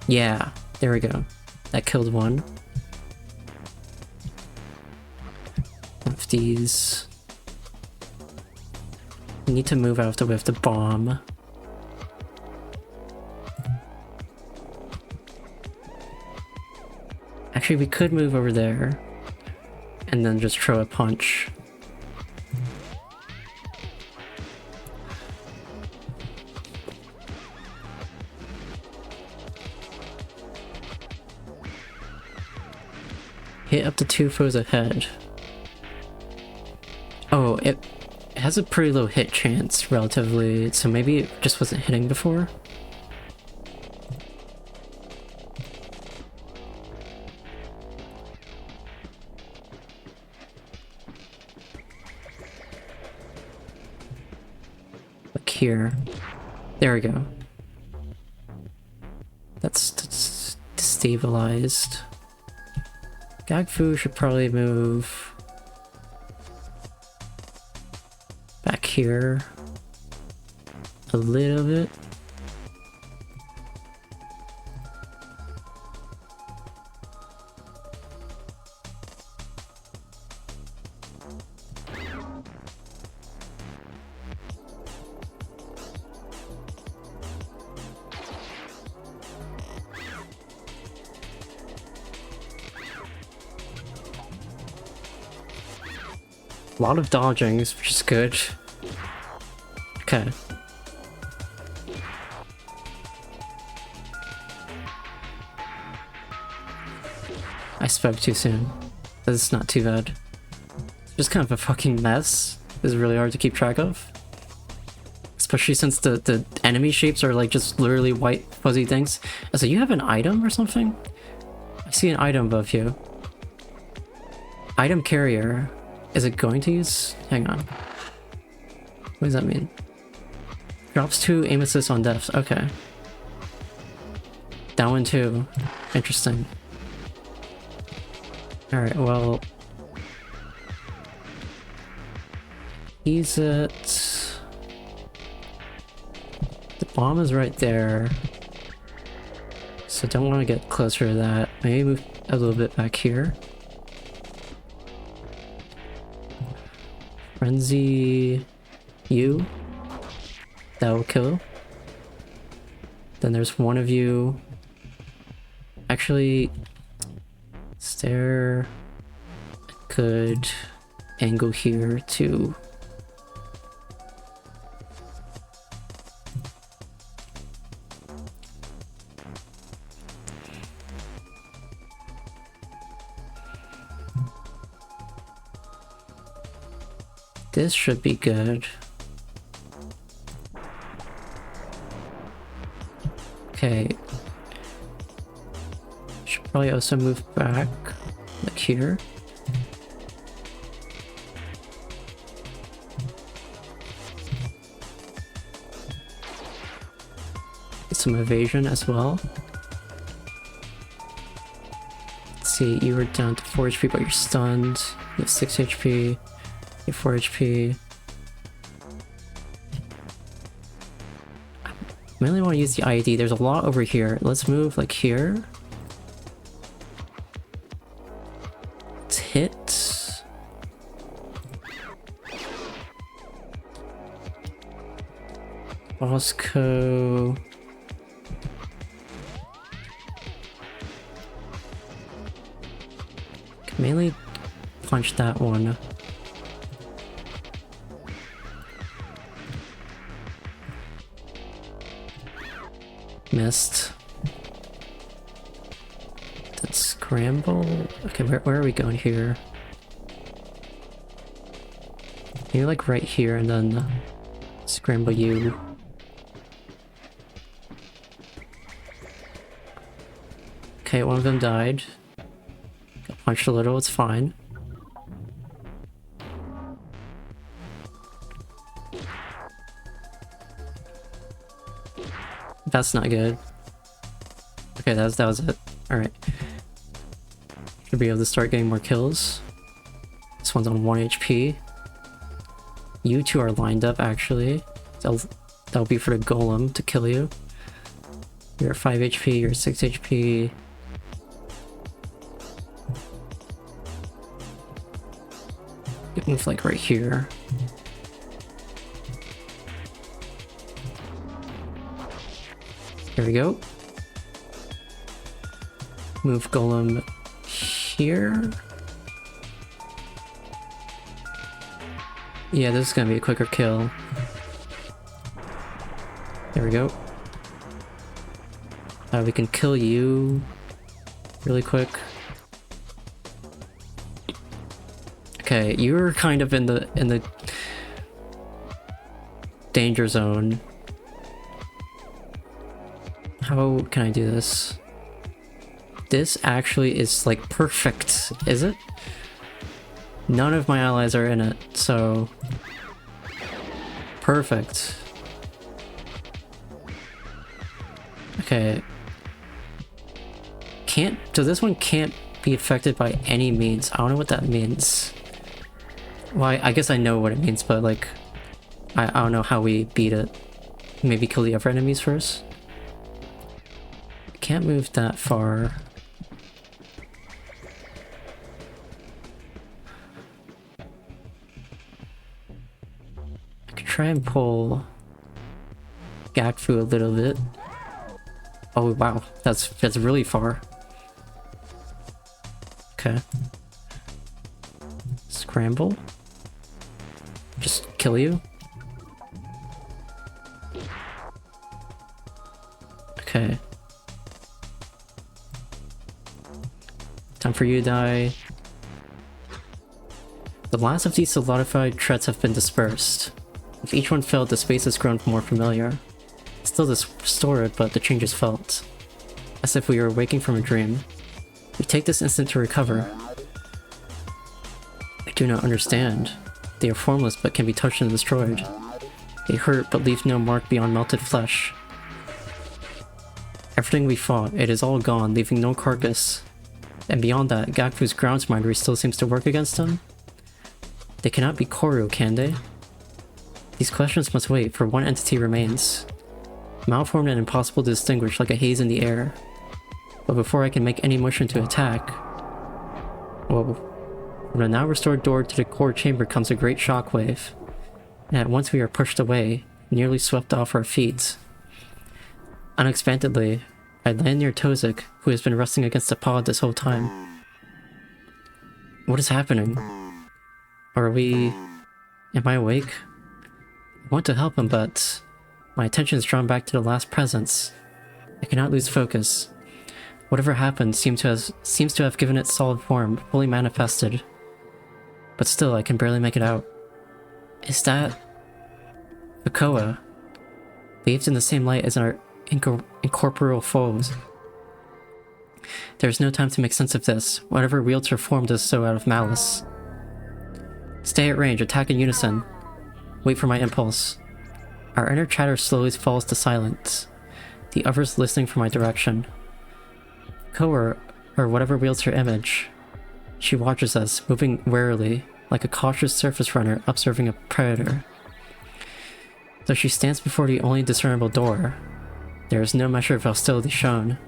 Yeah, there we go. That killed one. One of these. We need to move out of the way of the bomb. Actually, we could move over there and then just throw a punch. Hit up to 2 foes ahead. Oh, it has a pretty low hit chance, relatively, so maybe it just wasn't hitting before? Like here. There we go. That's destabilized. Gagfu should probably move back here a little bit. A lot of dodgings, which is good. Okay. I spoke too soon. That's not too bad. Just kind of a fucking mess. It's really hard to keep track of. Especially since the enemy shapes are like just literally white fuzzy things. So you have an item or something? I see an item above you. Item carrier. Is it going to use? Hang on. What does that mean? Drops 2 aim assist on death. Okay. That one too. Interesting. Alright, well... He's at... The bomb is right there. So don't want to get closer to that. Maybe move a little bit back here. Frenzy you. That will kill. Then there's one of you. Actually, stare. Could angle here too. This should be good. Okay. Should probably also move back, like here. Get some evasion as well. Let's see, you were down to 4 HP, but you're stunned. You have 6 HP. 4 HP. I mainly want to use the IED. There's a lot over here. Let's move like here. Let's hit. Bosco. Can mainly punch that one. Missed. Let's scramble. Okay, where are we going here? Maybe like right here and then scramble you. Okay, one of them died. Got punched a little, it's fine. That's not good. Okay, that was it. Alright. Should be able to start getting more kills. This one's on 1 HP. You two are lined up, actually. That'll be for the golem to kill you. You're at 5 HP, you're at 6 HP. You move like right here. There we go. Move golem here. Yeah, this is gonna be a quicker kill. There we go. We can kill you really quick. Okay, you're kind of in the danger zone. How can I do this? This actually is like perfect, is it? None of my allies are in it, so perfect. Okay. So this one can't be affected by any means. I don't know what that means. Well, I guess I know what it means, but like, I don't know how we beat it. Maybe kill the other enemies first? Can't move that far. I could try and pull Gakfu a little bit. Oh wow, that's really far. Okay. Scramble. Just kill you. Okay. Time for you to die. The last of these solidified threats have been dispersed. If each one failed, the space has grown more familiar. It's still distorted, but the change is felt. As if we were waking from a dream. We take this instant to recover. I do not understand. They are formless but can be touched and destroyed. They hurt but leave no mark beyond melted flesh. Everything we fought, it is all gone, leaving no carcass. And beyond that, Gakfu's grounds minery still seems to work against them? They cannot be Corru, can they? These questions must wait, for one entity remains. Malformed and impossible to distinguish like a haze in the air. But before I can make any motion to attack... Whoa. From the now restored door to the core chamber comes a great shockwave. And at once we are pushed away, nearly swept off our feet. Unexpectedly, I land near Tozik, who has been resting against the pod this whole time. What is happening? Are we... Am I awake? I want to help him, but... My attention is drawn back to the last presence. I cannot lose focus. Whatever happened seems to have given it solid form, fully manifested. But still, I can barely make it out. Is that... Bakoa? Bathed in the same light as our incorporeal foes. There is no time to make sense of this. Whatever wields her form does so out of malice. Stay at range, attack in unison. Wait for my impulse. Our inner chatter slowly falls to silence. The others listening for my direction. Koa, or whatever wields her image. She watches us, moving warily, like a cautious surface runner observing a predator. Though she stands before the only discernible door, there is no measure of hostility shown.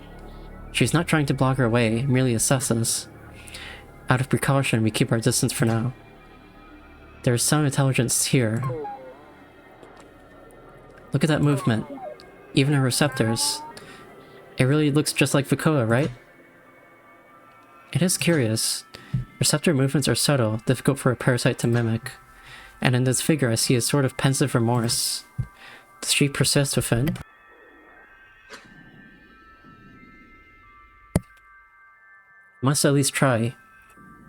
She is not trying to block our way, merely assess us. Out of precaution, we keep our distance for now. There is some intelligence here. Look at that movement. Even her receptors. It really looks just like Bakoa, right? It is curious. Receptor movements are subtle, difficult for a parasite to mimic. And in this figure I see a sort of pensive remorse. Does she persist within? Must at least try.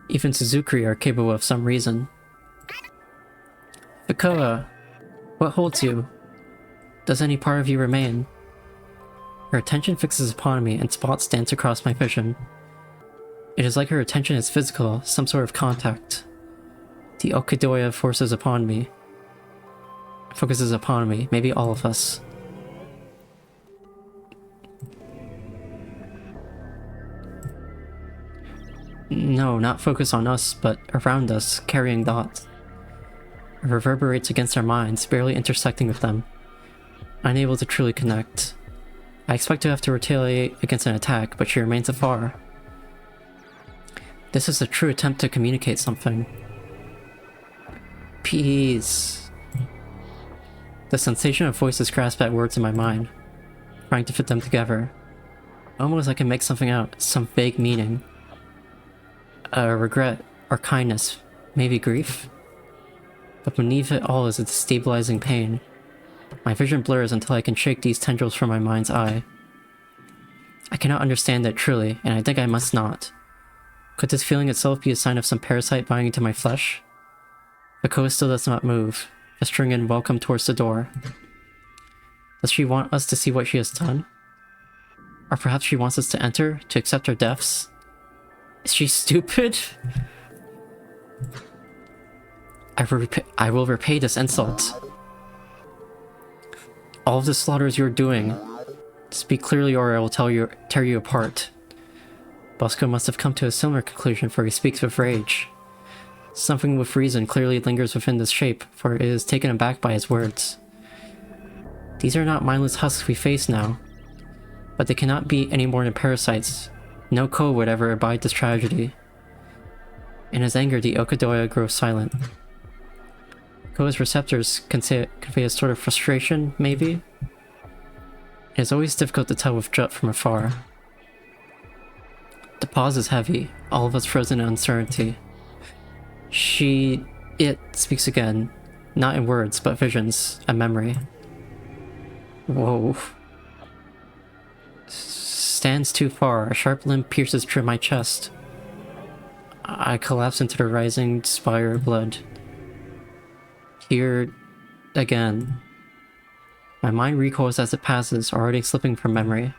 Even Suzukri are capable of some reason. Bakoa, what holds you? Does any part of you remain? Her attention fixes upon me and spots dance across my vision. It is like her attention is physical, some sort of contact. The Okidoya focuses upon me, maybe all of us. No, not focus on us, but around us, carrying thoughts. It reverberates against our minds, barely intersecting with them. Unable to truly connect. I expect to have to retaliate against an attack, but she remains afar. This is a true attempt to communicate something. Peace. The sensation of voices grasp at words in my mind, trying to fit them together. Almost I can make something out, some vague meaning. Regret, or kindness, maybe grief? But beneath it all is a destabilizing pain. My vision blurs until I can shake these tendrils from my mind's eye. I cannot understand it truly, and I think I must not. Could this feeling itself be a sign of some parasite biting into my flesh? Bakoa still does not move, gesturing in welcome towards the door. Does she want us to see what she has done? Or perhaps she wants us to enter, to accept her deaths? Is she stupid? I will repay this insult. All of the slaughters you're doing. Speak clearly or I will tear you apart. Bosco must have come to a similar conclusion, for he speaks with rage. Something with reason clearly lingers within this shape, for it is taken aback by his words. These are not mindless husks we face now, but they cannot be any more than parasites. No Ko would ever abide this tragedy. In his anger, the Okadoya grows silent. Koa's receptors convey a sort of frustration, maybe? It is always difficult to tell with Jut from afar. The pause is heavy, all of us frozen in uncertainty. It speaks again, not in words, but visions, a memory. Whoa. Stands too far, a sharp limb pierces through my chest. I collapse into the rising spire of blood. Here again. My mind recoils as it passes, already slipping from memory.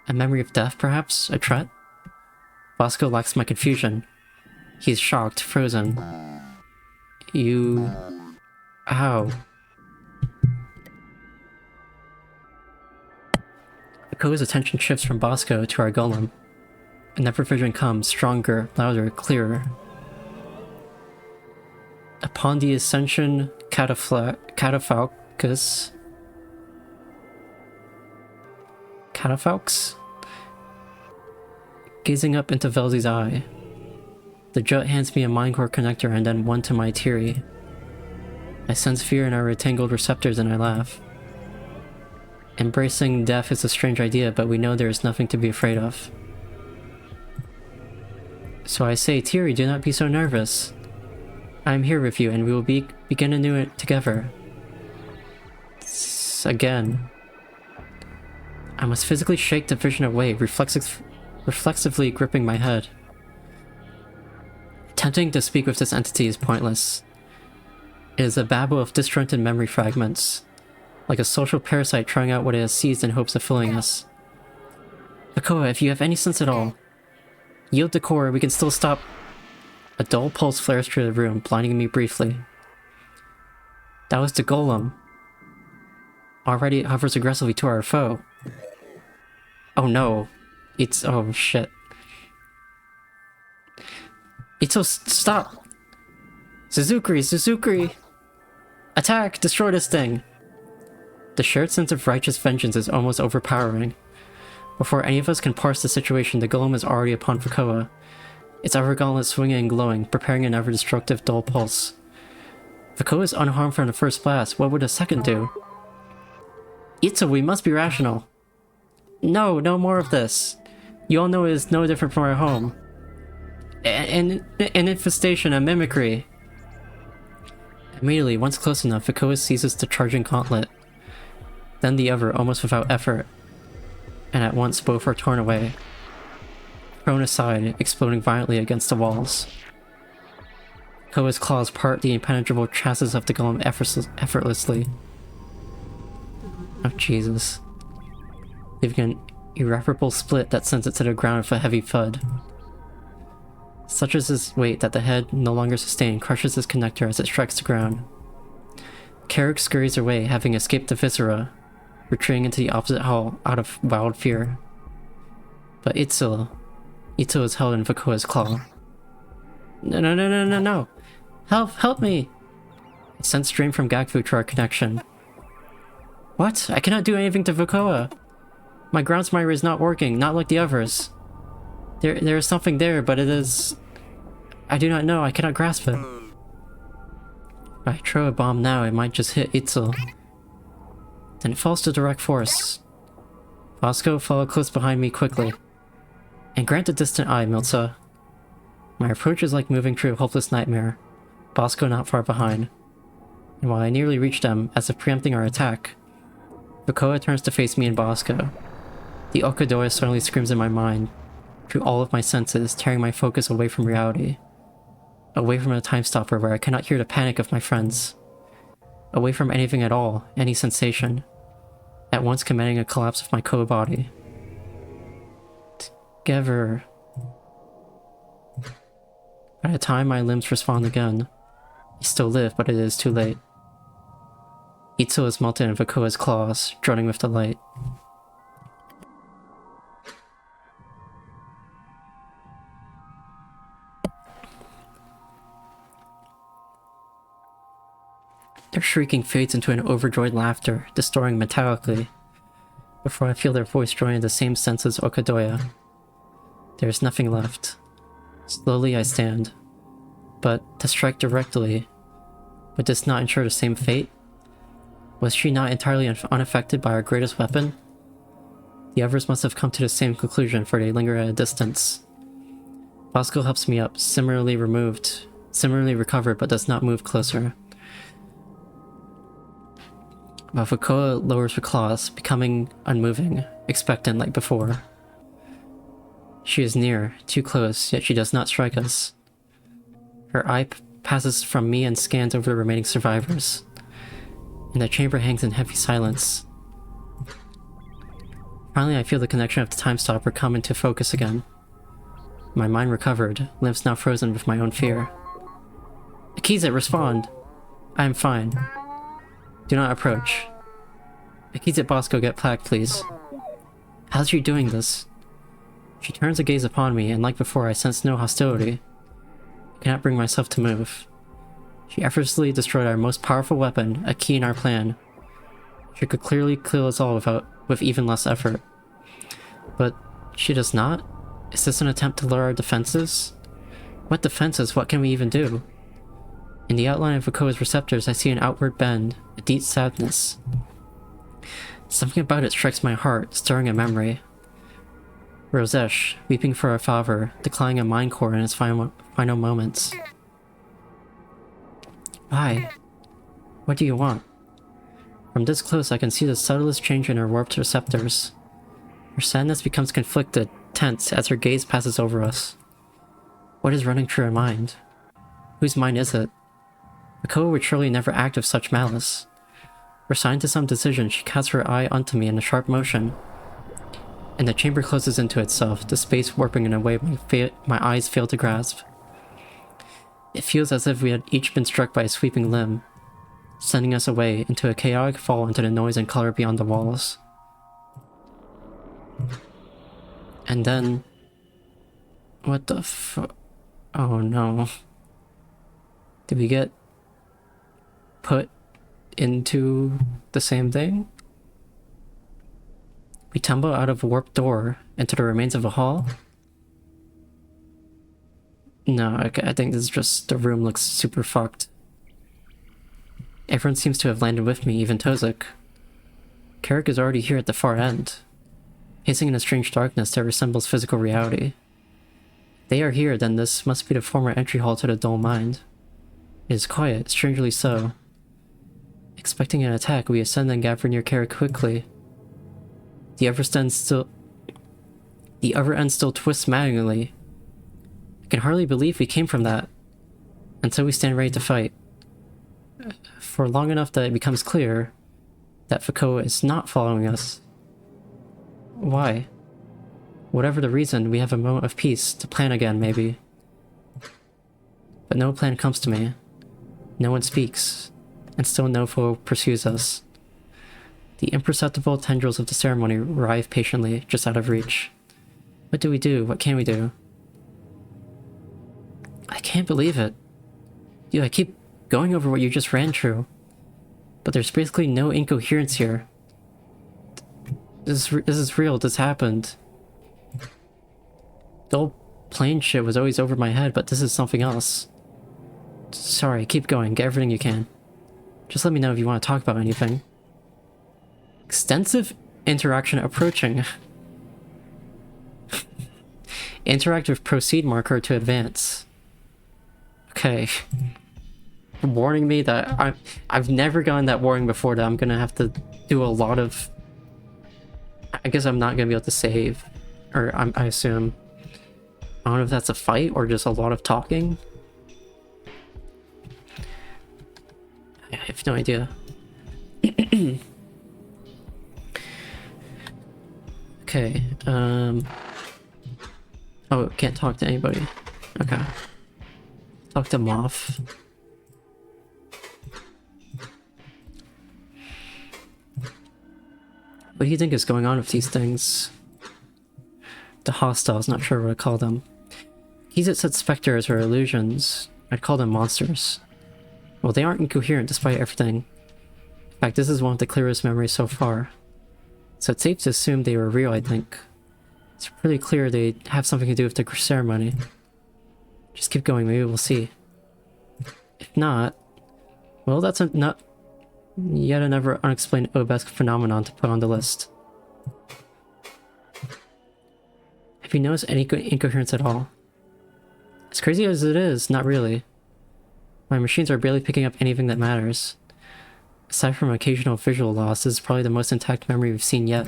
A memory of death, perhaps? A threat? Bosco lacks my confusion. He's shocked, frozen. You... How? Koa's attention shifts from Bosco to our golem. Another vision comes, stronger, louder, clearer. Upon the ascension, catafalcus... Catafalques? Gazing up into Velzy's eye. The Jut hands me a mindcore connector and then one to my Tiri. I sense fear in our retangled receptors and I laugh. Embracing death is a strange idea, but we know there is nothing to be afraid of. So I say, Tiri, do not be so nervous. I am here with you and we will begin anew together. Again. I must physically shake the vision away, reflexively gripping my head. Attempting to speak with this entity is pointless. It is a babble of disjointed memory fragments, like a social parasite trying out what it has seized in hopes of filling us. Bakoa, if you have any sense at all, yield the core, we can still stop. A dull pulse flares through the room, blinding me briefly. That was the golem. Already it hovers aggressively to our foe. Oh no. Oh shit. Ito, stop! Suzuki! Attack! Destroy this thing! The shared sense of righteous vengeance is almost overpowering. Before any of us can parse the situation, the golem is already upon Bakoa. Its outer gauntlet swinging and glowing, preparing an ever-destructive dull pulse. Bakoa is unharmed from the first blast. What would a second do? Ito, we must be rational. No more of this. You all know it is no different from our home. An infestation, a mimicry. Immediately, once close enough, Bakoa seizes the charging gauntlet. Then the other, almost without effort. And at once both are torn away. Thrown aside, exploding violently against the walls. Koa's claws part the impenetrable chassis of the golem effortlessly. Oh Jesus. Leaving an irreparable split that sends it to the ground with a heavy thud. Such is its weight that the head, no longer sustained, crushes its connector as it strikes the ground. Carrick scurries away, having escaped the viscera, retreating into the opposite hall out of wild fear. But Ito Ito is held in Fukoa's claw. No. Help me! I sense strain from Gakfu to our connection. What? I cannot do anything to Fukoa. My ground smiter is not working, not like the others. There is something there, but it is... I do not know, I cannot grasp it. If I throw a bomb now, it might just hit Itzel. Then it falls to direct force. Bosco, follow close behind me quickly. And grant a distant eye, Milza. My approach is like moving through a hopeless nightmare. Bosco not far behind. And while I nearly reach them, as if preempting our attack, Fukoa turns to face me and Bosco. The Okadoya suddenly screams in my mind, through all of my senses, tearing my focus away from reality. Away from a time stopper where I cannot hear the panic of my friends. Away from anything at all, any sensation. At once commanding a collapse of my co-body. Together. By the time my limbs respond again, I still live, but it is too late. Itzo is melted in Fukoa's claws, droning with delight. Their shrieking fades into an overjoyed laughter, distorting metallically, before I feel their voice join in the same sense as Okadoya. There is nothing left. Slowly I stand. But to strike directly, would this not ensure the same fate? Was she not entirely unaffected by our greatest weapon? The others must have come to the same conclusion, for they linger at a distance. Bosco helps me up, similarly recovered, but does not move closer. But Fukoa lowers her claws, becoming unmoving, expectant like before. She is near, too close, yet she does not strike us. Her eye passes from me and scans over the remaining survivors. And the chamber hangs in heavy silence. Finally, I feel the connection of the time stopper come into focus again. My mind recovered, limbs now frozen with my own fear. Akiza, respond! I am fine. Do not approach. Akiza Bosco, get plaque, please. How's she doing this? She turns a gaze upon me, and like before, I sense no hostility. I cannot bring myself to move. She effortlessly destroyed our most powerful weapon, a key in our plan. She could clearly kill us all with even less effort. But she does not? Is this an attempt to lower our defenses? What defenses? What can we even do? In the outline of Fukoa's receptors, I see an outward bend, a deep sadness. Something about it strikes my heart, stirring a memory. Rosesh, weeping for her father, declining a mind core in his final moments. Why? What do you want? From this close, I can see the subtlest change in her warped receptors. Her sadness becomes conflicted, tense, as her gaze passes over us. What is running through her mind? Whose mind is it? Fukoa would surely never act with such malice. Resigned to some decision, she casts her eye onto me in a sharp motion. And the chamber closes into itself, the space warping in a way my eyes fail to grasp. It feels as if we had each been struck by a sweeping limb, sending us away into a chaotic fall into the noise and color beyond the walls. And then... what the oh no. Did we get put into the same thing? We tumble out of a warped door into the remains of a hall? No, I think this is just... the room looks super fucked. Everyone seems to have landed with me, even Tozik. Carrick is already here at the far end, pacing in a strange darkness that resembles physical reality. If they are here, then this must be the former entry hall to the dull mind. It is quiet, strangely so. Expecting an attack, we ascend and gather near Carrick quickly. The other end still twists maddeningly. I can hardly believe we came from that. And so we stand ready to fight. For long enough that it becomes clear that Fukoa is not following us. Why? Whatever the reason, we have a moment of peace to plan again, maybe. But no plan comes to me. No one speaks, and still no foe pursues us. The imperceptible tendrils of the ceremony writhe patiently, just out of reach. What do we do? What can we do? can't believe it. Dude, I keep going over what you just ran through. But there's basically no incoherence here. This is real, this happened. The old plane shit was always over my head, but this is something else. Sorry, keep going, get everything you can. Just let me know if you want to talk about anything. Extensive interaction approaching. Interact with proceed marker to advance. Okay. Warning me that I've never gotten that warning before, that I'm gonna have to do a lot of... I guess I'm not gonna be able to save. Or I assume. I don't know if that's a fight or just a lot of talking. I have no idea. Okay, oh, can't talk to anybody. Okay. Talk to Moth. What do you think is going on with these things? The hostiles, not sure what to call them. He's said specters or illusions. I'd call them monsters. Well, they aren't incoherent despite everything. In fact, this is one of the clearest memories so far. So it's safe to assume they were real, I think. It's pretty clear they have something to do with the ceremony. Just keep going, maybe we'll see. If not, well, that's not yet another unexplained obesque phenomenon to put on the list. Have you noticed any incoherence at all? As crazy as it is, not really. My machines are barely picking up anything that matters. Aside from occasional visual loss, this is probably the most intact memory we've seen yet.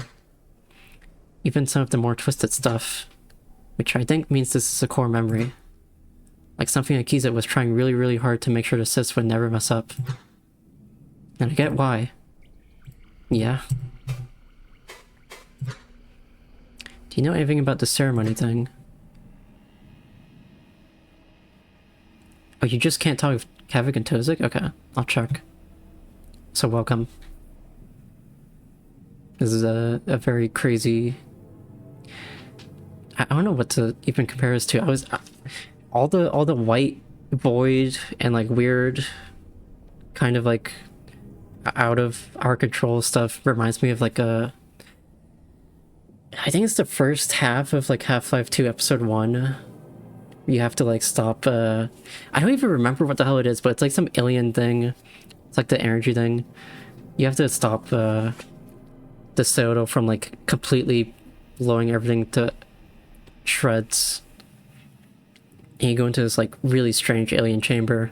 Even some of the more twisted stuff, which I think means this is a core memory. Like something Akiza was trying really, really hard to make sure the sys would never mess up. And I get why. Yeah. Do you know anything about the ceremony thing? Oh, you just can't talk with Kavik and Tozik? Okay, I'll check. So welcome. This is a very crazy... I don't know what to even compare this to. I was... all the white void and like weird kind of like out of our control stuff reminds me of like a... I think it's the first half of like Half-Life 2 episode 1. You have to like stop I don't even remember what the hell it is, but it's like some alien thing. It's like the energy thing. You have to stop the Soto from like completely blowing everything to shreds. And you go into this like really strange alien chamber.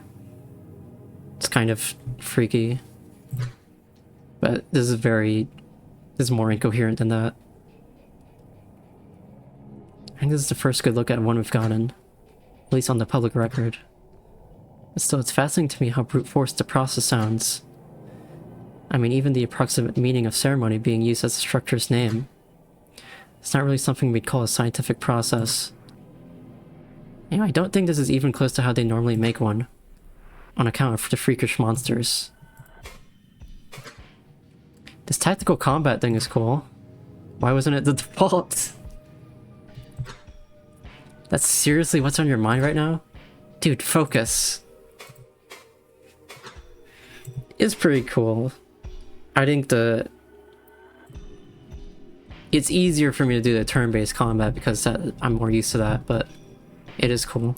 It's kind of freaky. But this is more incoherent than that. I think this is the first good look at one we've gotten. At least on the public record. But still, it's fascinating to me how brute force the process sounds. I mean, even the approximate meaning of ceremony being used as the structure's name. It's not really something we'd call a scientific process. You know, I don't think this is even close to how they normally make one. On account of the freakish monsters. This tactical combat thing is cool. Why wasn't it the default? That's seriously what's on your mind right now? Dude, focus. It's pretty cool. I think it's easier for me to do the turn-based combat because I'm more used to that, but it is cool.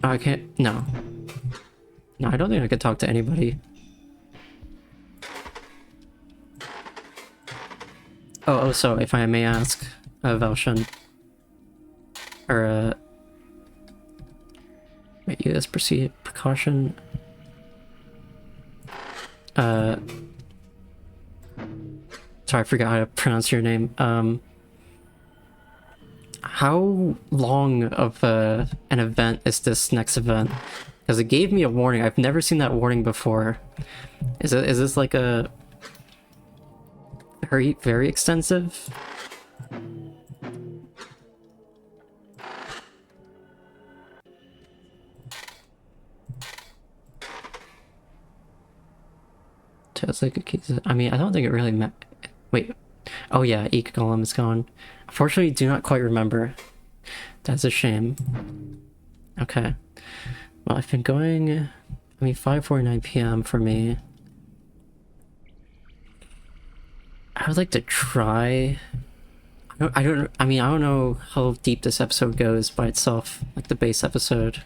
Oh, I can't... No. No, I don't think I could talk to anybody. Oh, so if I may ask, Velshin, or wait, you guys proceed precaution. Sorry, I forgot how to pronounce your name. How long of an event is this next event? Because it gave me a warning. I've never seen that warning before. Is this like a very, very extensive? Just like a case. I mean, I don't think it really Wait. Oh yeah, Eek Golem is gone. Unfortunately, do not quite remember. That's a shame. Okay. Well, I've been going... I mean, 5:49 p.m. for me. I would like to try... I don't know how deep this episode goes by itself, like the base episode.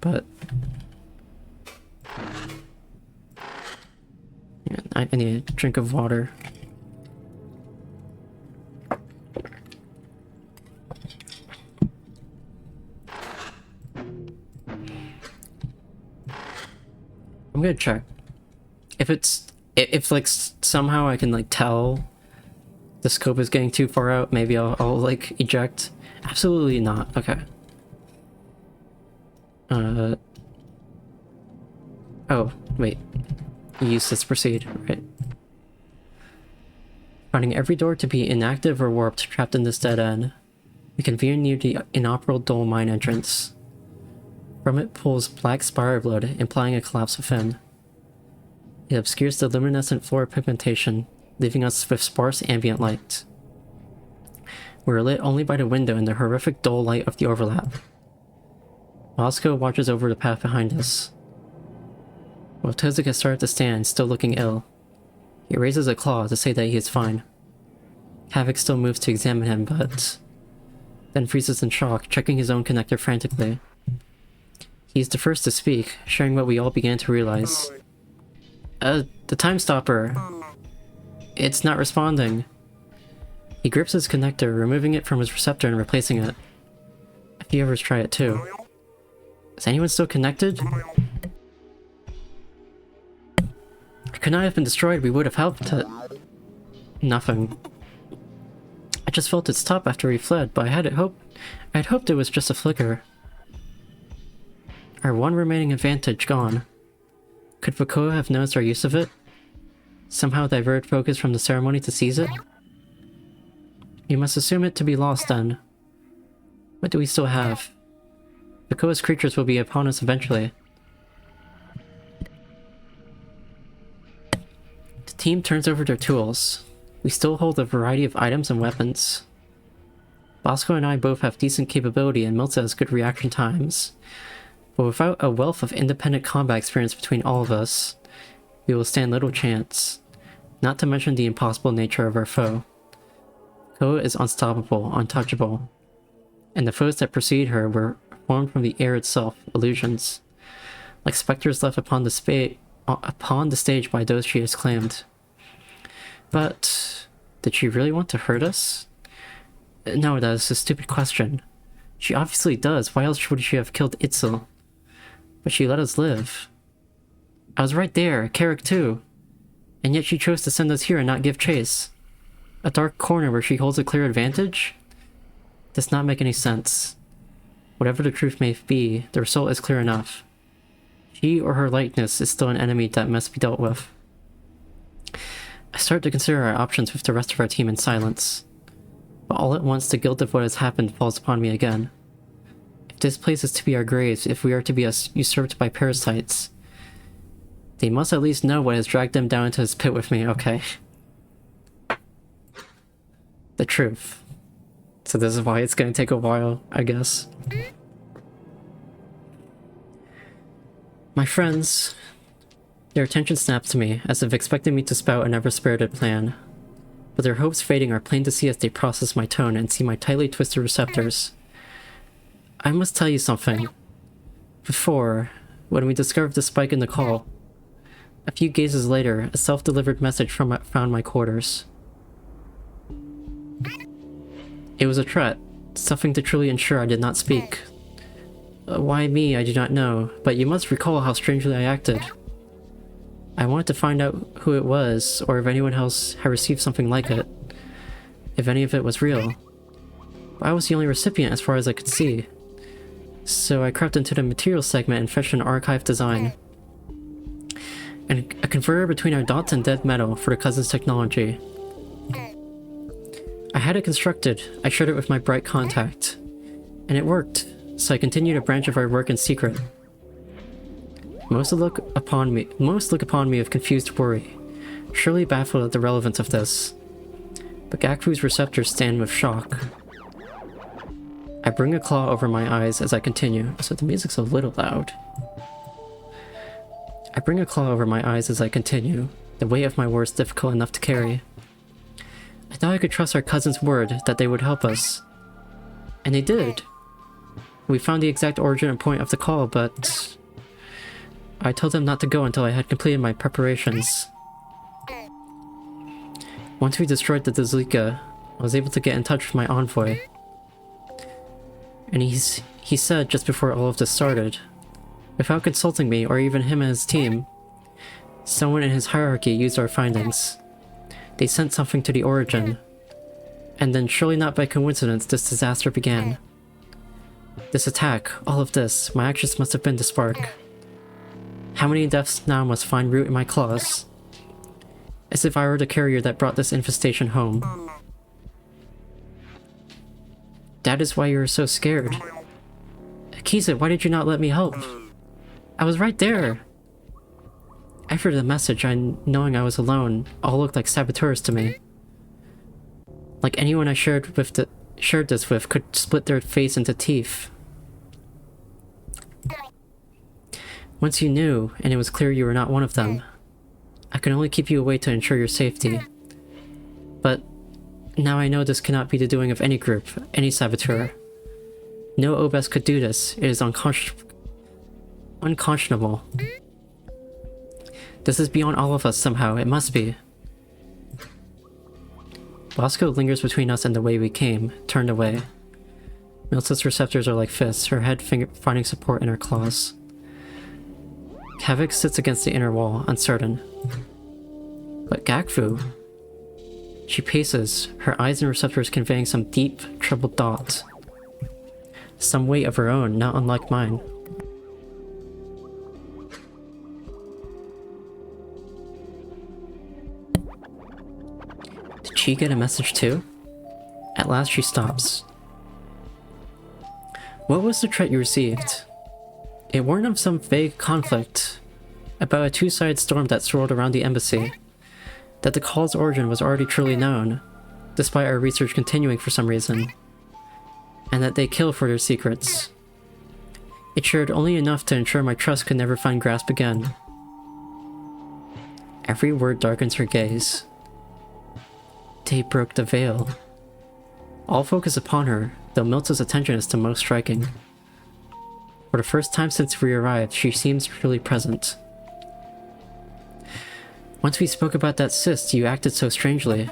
But... yeah, I need a drink of water. I'm gonna check. If like somehow I can like tell the scope is getting too far out, maybe I'll like eject. Absolutely not. Okay. Oh, wait. Use this proceed, right. Finding every door to be inactive or warped, trapped in this dead end. We convene near the inoperable dull mine entrance. From it pulls black spiral blood, implying a collapse within. It obscures the luminescent floor pigmentation, leaving us with sparse ambient light. We are lit only by the window and the horrific dull light of the overlap. Bosco watches over the path behind us. While Tozik has started to stand, still looking ill. He raises a claw to say that he is fine. Havoc still moves to examine him, but... then freezes in shock, checking his own connector frantically. He is the first to speak, sharing what we all began to realize. The time stopper. It's not responding. He grips his connector, removing it from his receptor and replacing it. A few others try it too. Is anyone still connected? It could not have been destroyed, we would have helped it. Nothing. I just felt it stop after he fled, but I had hoped it was just a flicker. Our one remaining advantage gone. Could Vakoa have noticed our use of it? Somehow divert focus from the ceremony to seize it? You must assume it to be lost then. What do we still have? Vakoa's creatures will be upon us eventually. The team turns over their tools. We still hold a variety of items and weapons. Bosco and I both have decent capability and Milza has good reaction times. But without a wealth of independent combat experience between all of us, we will stand little chance, not to mention the impossible nature of our foe. Koa is unstoppable, untouchable, and the foes that precede her were formed from the air itself, illusions, like specters left upon the stage by those she has claimed. But did she really want to hurt us? No, that is a stupid question. She obviously does, why else would she have killed Itzel? But she let us live. I was right there, Carrick too. And yet she chose to send us here and not give chase. A dark corner where she holds a clear advantage? Does not make any sense. Whatever the truth may be, the result is clear enough. She or her likeness is still an enemy that must be dealt with. I start to consider our options with the rest of our team in silence. But all at once the guilt of what has happened falls upon me again. If this place is to be our graves, if we are to be usurped by parasites, they must at least know what has dragged them down into this pit with me, okay? The truth. So this is why it's gonna take a while, I guess. My friends, their attention snaps to me, as if expecting me to spout an ever-spirited plan. But their hopes fading are plain to see as they process my tone and see my tightly twisted receptors. I must tell you something. Before, when we discovered the spike in the call, a few gazes later, a self-delivered message found my quarters. It was a threat, something to truly ensure I did not speak. Why me, I do not know, but you must recall how strangely I acted. I wanted to find out who it was, or if anyone else had received something like it. If any of it was real. But I was the only recipient as far as I could see. So I crept into the materials segment and fetched an archive design. And a converter between our dots and dead metal for the cousin's technology. I had it constructed, I shared it with my bright contact. And it worked, so I continued a branch of our work in secret. Most look upon me with confused worry, surely baffled at the relevance of this. but Gakfu's receptors stand with shock. I bring a claw over my eyes as I continue, so the music's a little loud. I bring a claw over my eyes as I continue, the weight of my words difficult enough to carry. I thought I could trust our cousin's word that they would help us. And they did. We found the exact origin and point of the call, but I told them not to go until I had completed my preparations. Once we destroyed the Dazlika, I was able to get in touch with my envoy. And he said just before all of this started, without consulting me or even him and his team, someone in his hierarchy used our findings. They sent something to the origin, and then surely not by coincidence this disaster began. This attack, all of this, my actions must have been the spark. How many deaths now must find root in my claws? As if I were the carrier that brought this infestation home. That is why you were so scared. Akiza, why did you not let me help? I was right there. After the message, knowing I was alone, all looked like saboteurs to me. Like anyone I shared this with could split their face into teeth. Once you knew, and it was clear you were not one of them, I could only keep you away to ensure your safety. But now I know this cannot be the doing of any group, any saboteur. No Obes could do this. It is unconscionable. This is beyond all of us somehow. It must be. Bosco lingers between us and the way we came, turned away. Milta's receptors are like fists, her head finding support in her claws. Havoc sits against the inner wall, uncertain. But Gakfu... She paces, her eyes and receptors conveying some deep, troubled thought. Some weight of her own, not unlike mine. Did she get a message too? At last she stops. What was the threat you received? It warned of some vague conflict, about a two-sided storm that swirled around the embassy. That the call's origin was already truly known, despite our research continuing for some reason, and that they kill for their secrets. It shared only enough to ensure my trust could never find grasp again. Every word darkens her gaze. They broke the veil. All focus upon her, though Milta's attention is the most striking. For the first time since we arrived, she seems truly present. Once we spoke about that cyst, you acted so strangely.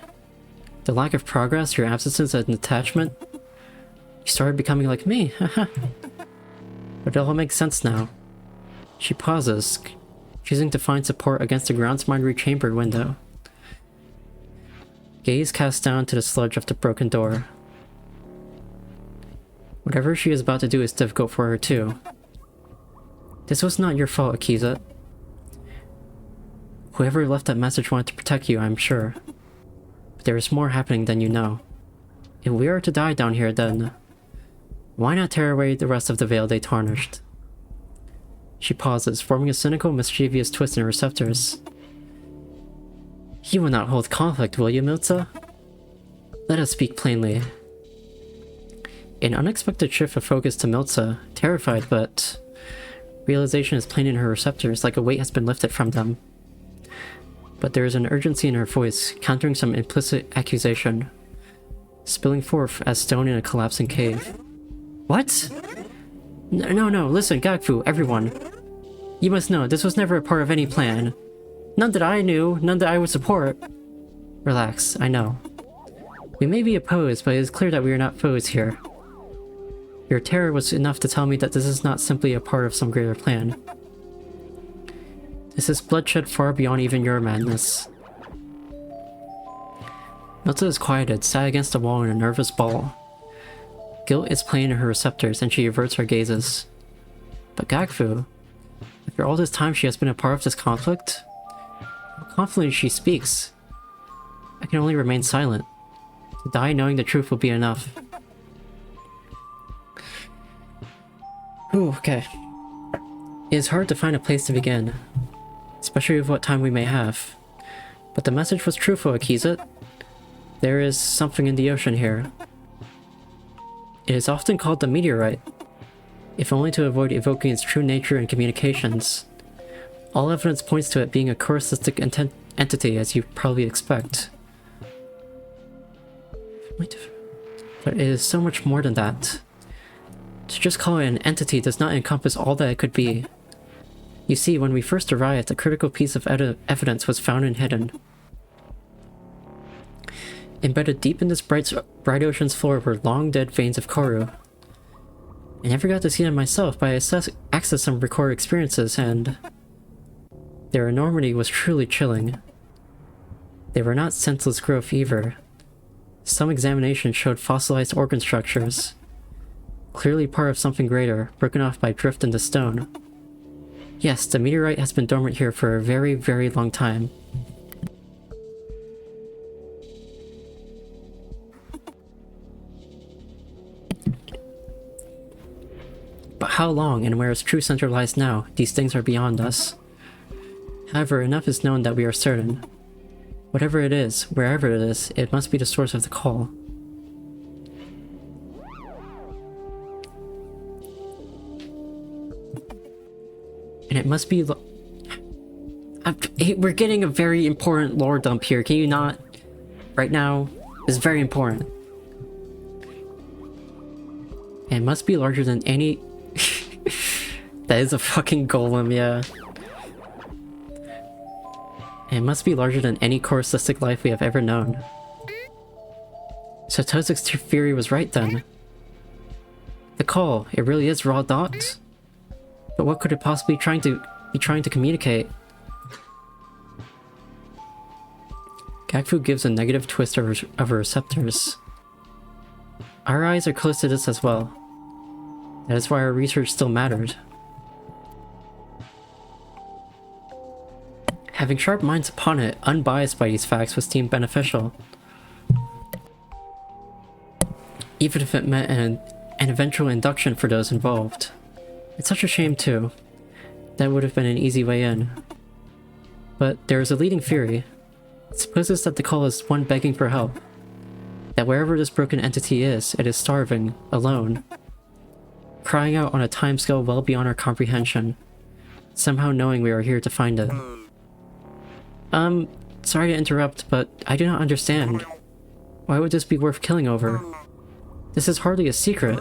The lack of progress, your absences and detachment. You started becoming like me, haha. But it all makes sense now. She pauses, choosing to find support against the ground's mind chambered window. Gaze cast down to the sludge of the broken door. Whatever she is about to do is difficult for her too. This was not your fault, Akiza. Whoever left that message wanted to protect you, I'm sure. But there is more happening than you know. If we are to die down here, then why not tear away the rest of the veil they tarnished? She pauses, forming a cynical, mischievous twist in her receptors. You will not hold conflict, will you, Milta? Let us speak plainly. An unexpected shift of focus to Milta, terrified, but realization is plain in her receptors, like a weight has been lifted from them. But there is an urgency in her voice, countering some implicit accusation, spilling forth as stone in a collapsing cave. What? No, listen, Gakfu, everyone. You must know, this was never a part of any plan. None that I knew, none that I would support. Relax, I know. We may be opposed, but it is clear that we are not foes here. Your terror was enough to tell me that this is not simply a part of some greater plan. This is bloodshed far beyond even your madness. Milta is quieted, sat against the wall in a nervous ball. Guilt is plain in her receptors, and she averts her gazes. But Gakfu, after all this time she has been a part of this conflict, how confidently she speaks. I can only remain silent. To die knowing the truth will be enough. Ooh, okay. It is hard to find a place to begin, especially with what time we may have. But the message was truthful, Akiza. There is something in the ocean here. It is often called the meteorite, if only to avoid evoking its true nature in communications. All evidence points to it being a corusistic entity, as you probably expect. But it is so much more than that. To just call it an entity does not encompass all that it could be. You see, when we first arrived, a critical piece of evidence was found and hidden. Embedded deep in this bright ocean's floor were long dead veins of corru. I never got to see them myself, but I accessed some recorded experiences, and their enormity was truly chilling. They were not senseless growth either. Some examination showed fossilized organ structures, clearly part of something greater, broken off by drift into stone. Yes, the meteorite has been dormant here for a very, very long time. But how long and where its true center lies now, these things are beyond us. However, enough is known that we are certain. Whatever it is, wherever it is, it must be the source of the call. And it must be... we're getting a very important lore dump here, can you not? Right now, it's very important. And it must be larger than any... That is a fucking golem, yeah. And it must be larger than any corusistic life we have ever known. So Tozik's theory was right then. The call, it really is raw dot? But what could it possibly be trying to communicate? Gakfu gives a negative twist of her receptors. Our eyes are close to this as well. That is why our research still mattered. Having sharp minds upon it, unbiased by these facts, was deemed beneficial. Even if it meant an eventual induction for those involved. It's such a shame too. That would have been an easy way in. But there is a leading theory. It supposes that the call is one begging for help. That wherever this broken entity is, it is starving, alone. Crying out on a timescale well beyond our comprehension. Somehow knowing we are here to find it. Sorry to interrupt, but I do not understand. Why would this be worth killing over? This is hardly a secret.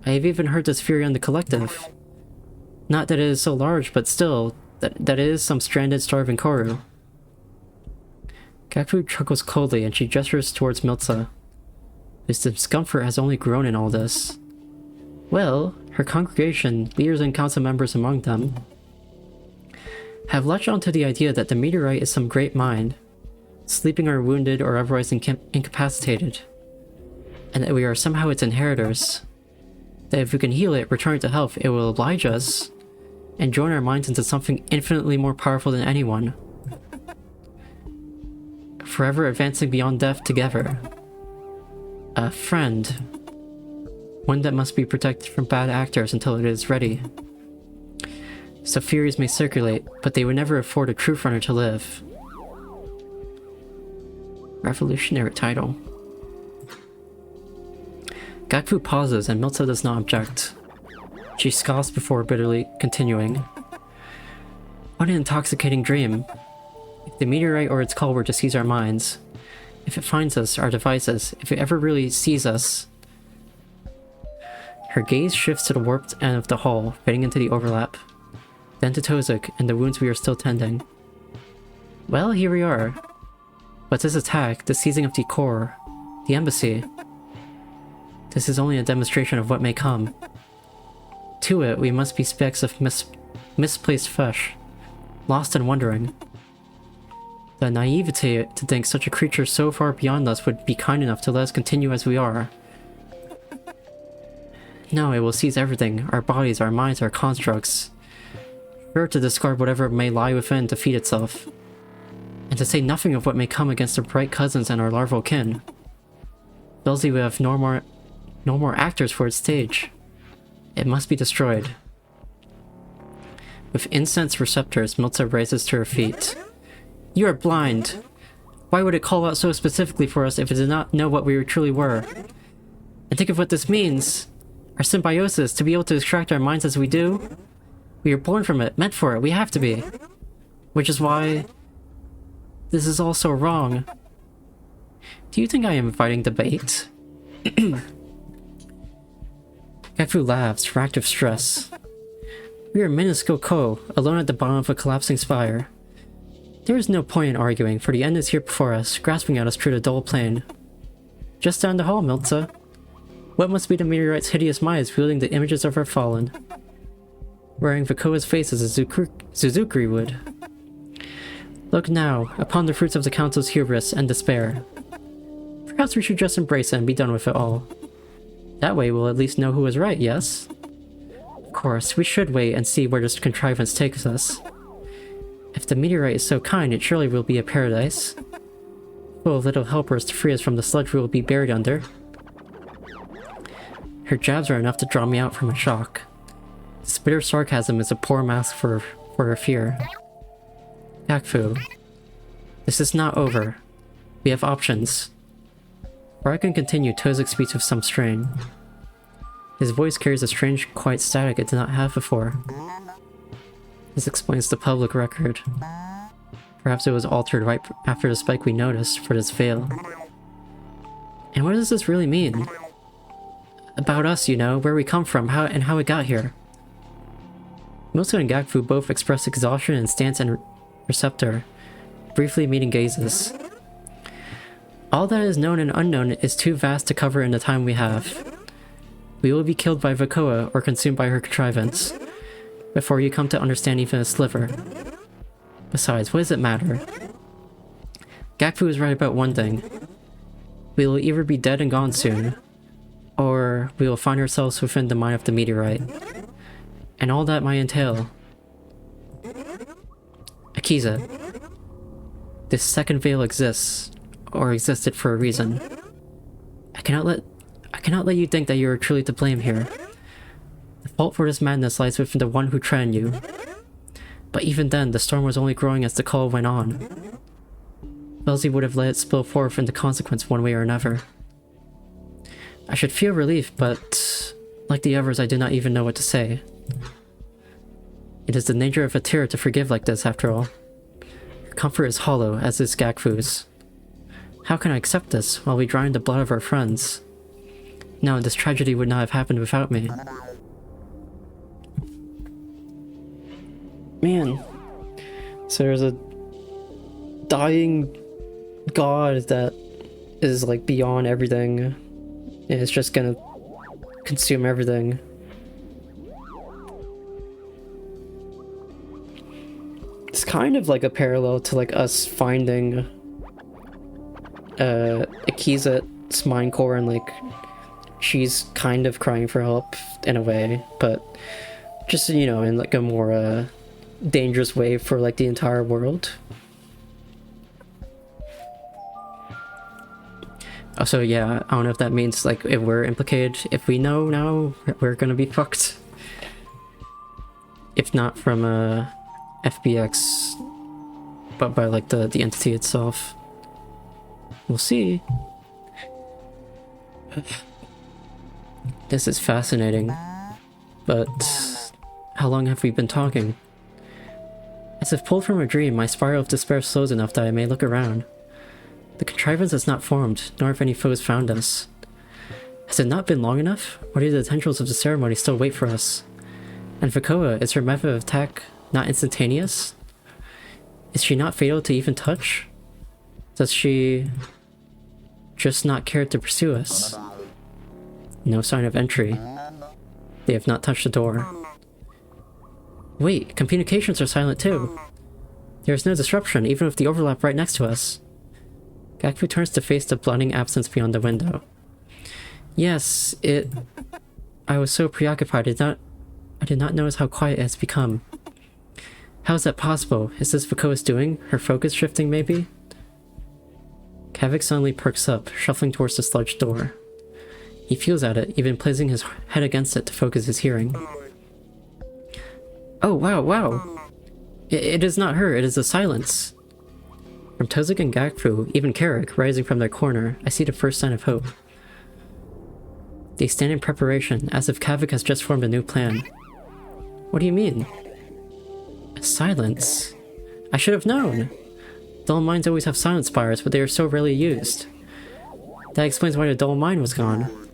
I have even heard this theory on the collective. Not that it is so large, but still, that it is some stranded, starving corru. Gakfu chuckles coldly and she gestures towards Milza, whose discomfort has only grown in all this. Well, her congregation, leaders and council members among them, have latched onto the idea that the meteorite is some great mind, sleeping or wounded or otherwise incapacitated, and that we are somehow its inheritors. That if we can heal it, return it to health, it will oblige us, and join our minds into something infinitely more powerful than anyone. Forever advancing beyond death together. A friend. One that must be protected from bad actors until it is ready. So theories may circulate, but they would never afford a truth runner to live. Revolutionary title. Gakfu pauses and Milza does not object. She scoffs before bitterly continuing. What an intoxicating dream. If the meteorite or its call were to seize our minds, if it finds us, our devices, if it ever really sees us... Her gaze shifts to the warped end of the hall, fading into the overlap. Then to Tozik and the wounds we are still tending. Well, here we are. But this attack, the seizing of the core, the embassy... This is only a demonstration of what may come. To it, we must be specks of misplaced flesh, lost and wondering. The naivety to think such a creature so far beyond us would be kind enough to let us continue as we are. No, it will seize everything, our bodies, our minds, our constructs. Sure to discard whatever may lie within to feed itself. And to say nothing of what may come against our bright cousins and our larval kin. Belzy will have no more actors for its stage. It must be destroyed. With incensed receptors, Milza rises to her feet. You are blind! Why would it call out so specifically for us if it did not know what we truly were? And think of what this means. Our symbiosis, to be able to extract our minds as we do. We are born from it, meant for it, we have to be. Which is why this is all so wrong. Do you think I am inviting debate? Gekfu laughs, racked with stress. We are minuscule Ko, alone at the bottom of a collapsing spire. There is no point in arguing, for the end is here before us, grasping at us through the dull plane. Just down the hall, Miltza. What must be the meteorite's hideous minds wielding the images of our fallen? Wearing Vakoa's face as a Suzukri would. Look now, upon the fruits of the Council's hubris and despair. Perhaps we should just embrace it and be done with it all. That way we'll at least know who was right, yes? Of course, we should wait and see where this contrivance takes us. If the meteorite is so kind, it surely will be a paradise. Full of little helpers to free us from the sludge we will be buried under. Her jabs are enough to draw me out from a shock. This bitter sarcasm is a poor mask for her fear. Gekfu, this is not over. We have options. Or I can continue, Tozik speaks with some strain. His voice carries a strange, quiet static it did not have before. This explains the public record. Perhaps it was altered right after the spike we noticed for this veil. And what does this really mean? About us, you know, where we come from, how we got here. Milton and Gekfu both express exhaustion in stance and receptor, briefly meeting gazes. All that is known and unknown is too vast to cover in the time we have. We will be killed by Vakoa or consumed by her contrivance, before you come to understand even a sliver. Besides, what does it matter? Gekfu is right about one thing. We will either be dead and gone soon, or we will find ourselves within the mind of the meteorite. And all that might entail. Akiza, this second veil exists, or existed for a reason. I cannot let you think that you are truly to blame here. The fault for this madness lies within the one who trained you. But even then, the storm was only growing as the call went on. Belzy would have let it spill forth into consequence one way or another. I should feel relief, but like the others, I did not even know what to say. It is the nature of a tear to forgive like this, after all. Your comfort is hollow, as is Gekfu's. How can I accept this while we dry in the blood of our friends? No, this tragedy would not have happened without me. Man. So there's a dying god that is like beyond everything. And it's just gonna consume everything. It's kind of like a parallel to like us finding Akiza's mind core and like she's kind of crying for help in a way, but just, you know, in like a more dangerous way for like the entire world. Also, yeah, I don't know if that means like if we're implicated, if we know now, we're gonna be fucked. If not from FBX, but by like the entity itself. We'll see. This is fascinating. But how long have we been talking? As if pulled from a dream, my spiral of despair slows enough that I may look around. The contrivance has not formed, nor have any foes found us. Has it not been long enough? Or do the tendrils of the ceremony still wait for us? And Vakoa, is her method of attack not instantaneous? Is she not fatal to even touch? Does she just not care to pursue us? No sign of entry. They have not touched the door. Wait, communications are silent too. There is no disruption, even with the overlap right next to us. Gekfu turns to face the blinding absence beyond the window. Yes, I was so preoccupied, I did not notice how quiet it has become. How is that possible? Is this Vakoa's doing? Her focus shifting, maybe? Kavik suddenly perks up, shuffling towards the sludge door. He feels at it, even placing his head against it to focus his hearing. Oh, wow. It is not her, it is the silence. From Tozik and Gakfu, even Carrick, rising from their corner, I see the first sign of hope. They stand in preparation, as if Kavik has just formed a new plan. What do you mean? Silence? I should have known! Dull mines always have silent spires, but they are so rarely used. That explains why the dull mine was gone.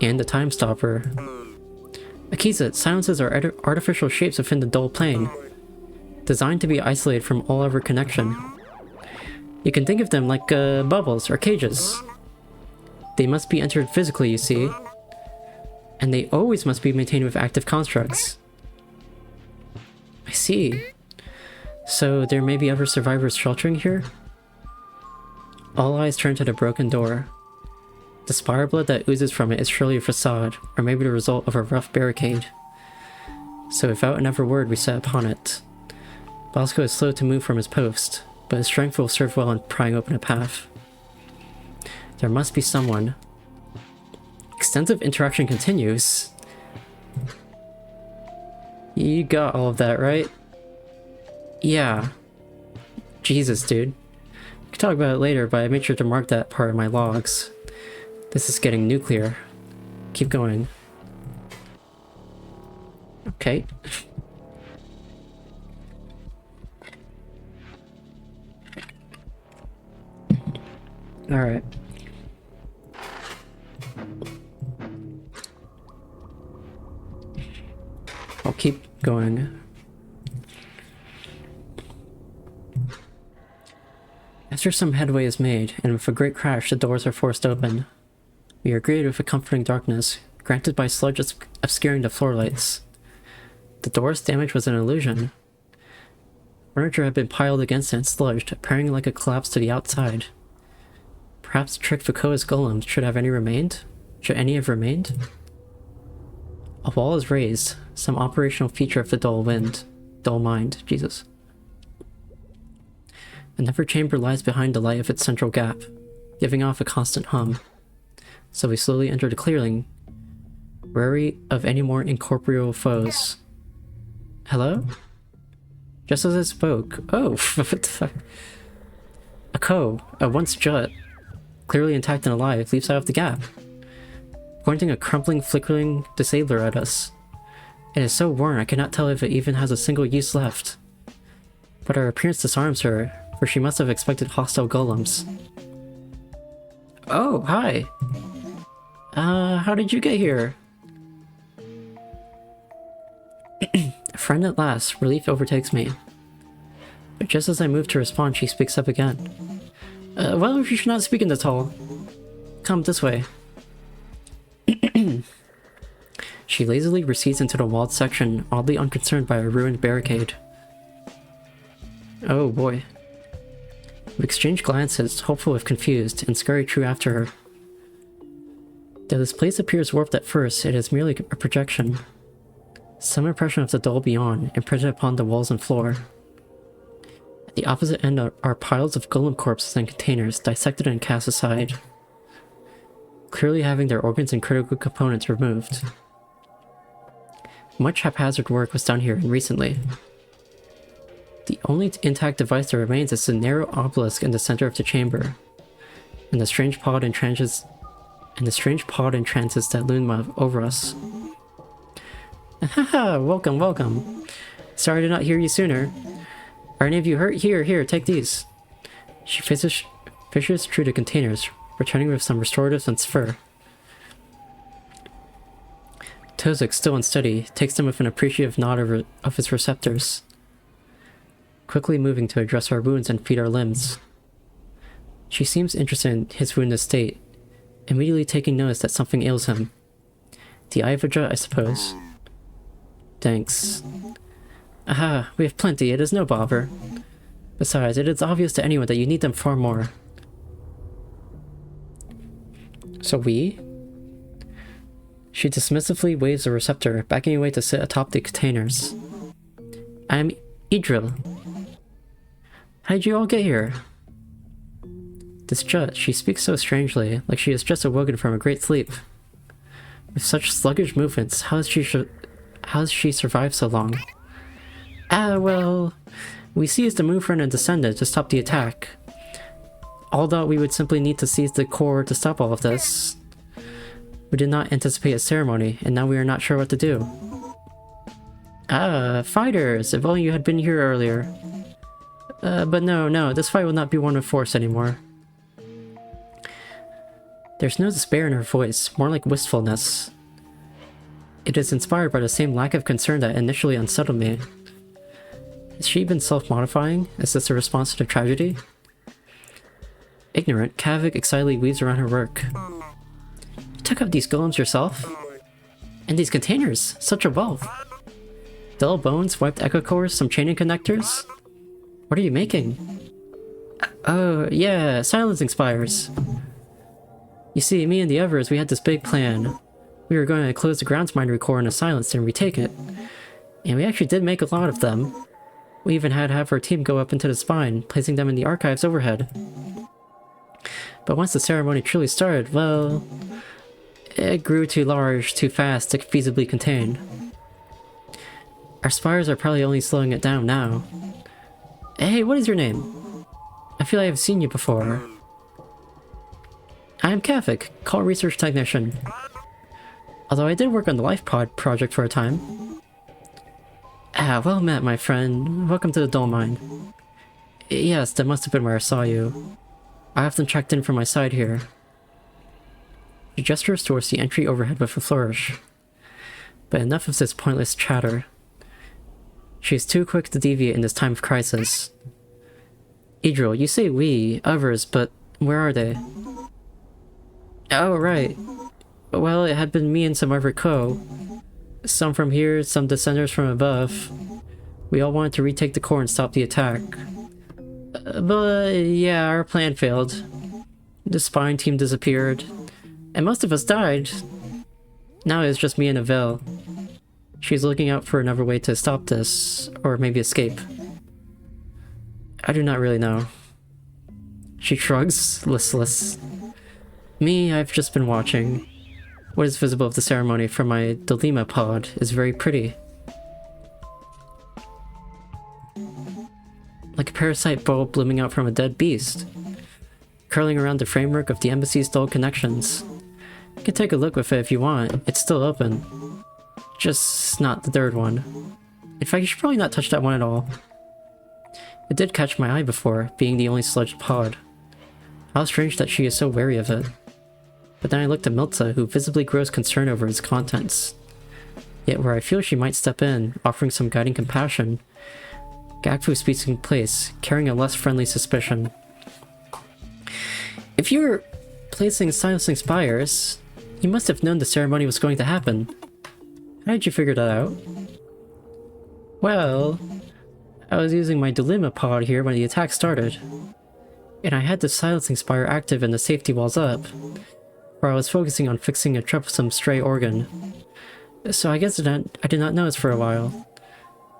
And the time stopper. Akiza, silences are artificial shapes within the dull plane, designed to be isolated from all other connection. You can think of them like bubbles or cages. They must be entered physically, you see. And they always must be maintained with active constructs. I see. So there may be other survivors sheltering here? All eyes turn to the broken door. The spire blood that oozes from it is surely a facade, or maybe the result of a rough barricade. So without another word, we set upon it. Bosco is slow to move from his post, but his strength will serve well in prying open a path. There must be someone. Extensive interaction continues. You got all of that, right? Yeah. Jesus, dude. We can talk about it later, but I made sure to mark that part in my logs. This is getting nuclear. Keep going. Okay. Alright. I'll keep going. After some headway is made, and with a great crash, the doors are forced open. We are greeted with a comforting darkness, granted by sludge obscuring the floor lights. The door's damage was an illusion. Furniture had been piled against it and sludged, appearing like a collapse to the outside. Perhaps Trick Fukoa's golems should have any remained? Should any have remained? A wall is raised, some operational feature of the dull mind, Jesus. Another chamber lies behind the light of its central gap, giving off a constant hum. So we slowly enter the clearing, wary of any more incorporeal foes. Hello? Just as I spoke. Oh, what the fuck? A Ko, a once Jut, clearly intact and alive, leaps out of the gap, pointing a crumpling, flickering disabler at us. It is so worn I cannot tell if it even has a single use left. But our appearance disarms her, for she must have expected hostile golems. Oh, hi! How did you get here? A friend at last, relief overtakes me. But just as I move to respond, she speaks up again. Well, if you should not speak in the tall. Come this way. She lazily recedes into the walled section, oddly unconcerned by a ruined barricade. Oh boy. We exchange glances, hopeful if confused, and scurry true after her. Though this place appears warped at first, it is merely a projection. Some impression of the dull beyond, imprinted upon the walls and floor. At the opposite end are piles of golem corpses and containers, dissected and cast aside, clearly having their organs and critical components removed. Much haphazard work was done here recently. The only intact device that remains is the narrow obelisk in the center of the chamber, and the strange pod and trances that loom over us. Haha, welcome, welcome. Sorry to not hear you sooner. Are any of you hurt? Here, take these. She fishes through the containers, returning with some restoratives and fur. Tozik, still unsteady, takes them with an appreciative nod of his receptors, quickly moving to address our wounds and feed our limbs. She seems interested in his wounded state, immediately taking notice that something ails him. The eye of a Jut, I suppose. Thanks. Aha, we have plenty, it is no bother. Besides, it is obvious to anyone that you need them far more. So we? She dismissively waves a receptor, backing away to sit atop the containers. I'm Idril. How did you all get here? This Jut, she speaks so strangely, like she has just awoken from a great sleep. With such sluggish movements, how has she survived so long? Well, We seized the Moonfriend and descended to stop the attack. Although we would simply need to seize the core to stop all of this. We did not anticipate a ceremony, and now we are not sure what to do. Ah, fighters! If only you had been here earlier. But no, this fight will not be one of force anymore. There's no despair in her voice, more like wistfulness. It is inspired by the same lack of concern that initially unsettled me. Has she been self-modifying? Is this a response to the tragedy? Ignorant, Kavik excitedly weaves around her work. You took up these golems yourself? And these containers, such a wealth. Dull bones, wiped echo cores, some chaining connectors? What are you making? Oh, yeah, silencing spires. You see, me and the others, we had this big plan. We were going to close the grounds minery core in a silence and retake it. And we actually did make a lot of them. We even had to have our team go up into the spine, placing them in the archives overhead. But once the ceremony truly started, well... it grew too large, too fast to feasibly contain. Our spires are probably only slowing it down now. Hey, what is your name? I feel I have seen you before. I am Kavik, Call Research Technician. Although I did work on the LifePod project for a time. Ah, well met, my friend. Welcome to the Dull Mine. Yes, that must have been where I saw you. I often checked in from my side here. She gestures towards the entry overhead with a flourish. But enough of this pointless chatter. She is too quick to deviate in this time of crisis. Idril, you say we, others, but where are they? Oh, right. Well, it had been me and some other co. Some from here, some descenders from above. We all wanted to retake the core and stop the attack. But yeah, our plan failed. The spine team disappeared. And most of us died. Now it's just me and Avelle. She's looking out for another way to stop this, or maybe escape. I do not really know. She shrugs, listless. Me, I've just been watching. What is visible of the ceremony from my Dolima pod is very pretty. Like a parasite bulb blooming out from a dead beast. Curling around the framework of the embassy's dull connections. You can take a look with it if you want, it's still open. Just not the third one. In fact, you should probably not touch that one at all. It did catch my eye before, being the only sludged pod. How strange that she is so wary of it. But then I looked at Milta, who visibly grows concern over its contents. Yet where I feel she might step in, offering some guiding compassion, Gakfu speaks in place, carrying a less friendly suspicion. If you were placing silencing spires, you must have known the ceremony was going to happen. How did you figure that out? Well, I was using my Dolima pod here when the attack started. And I had the silencing spire active and the safety walls up, where I was focusing on fixing a troublesome stray organ. So I guess I did not notice for a while.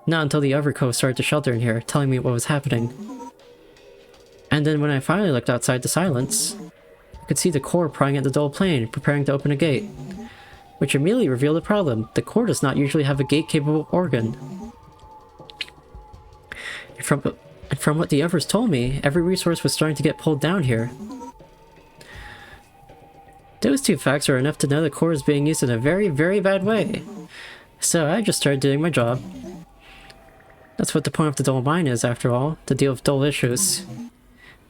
Not until the other co started to shelter in here, telling me what was happening. And then when I finally looked outside the silence, I could see the core prying at the dull plane, preparing to open a gate. Which immediately revealed the problem. The core does not usually have a gate-capable organ. And from what the others told me, every resource was starting to get pulled down here. Those two facts are enough to know the core is being used in a very, very bad way. So I just started doing my job. That's what the point of the Dull Mine is, after all, to deal with dull issues.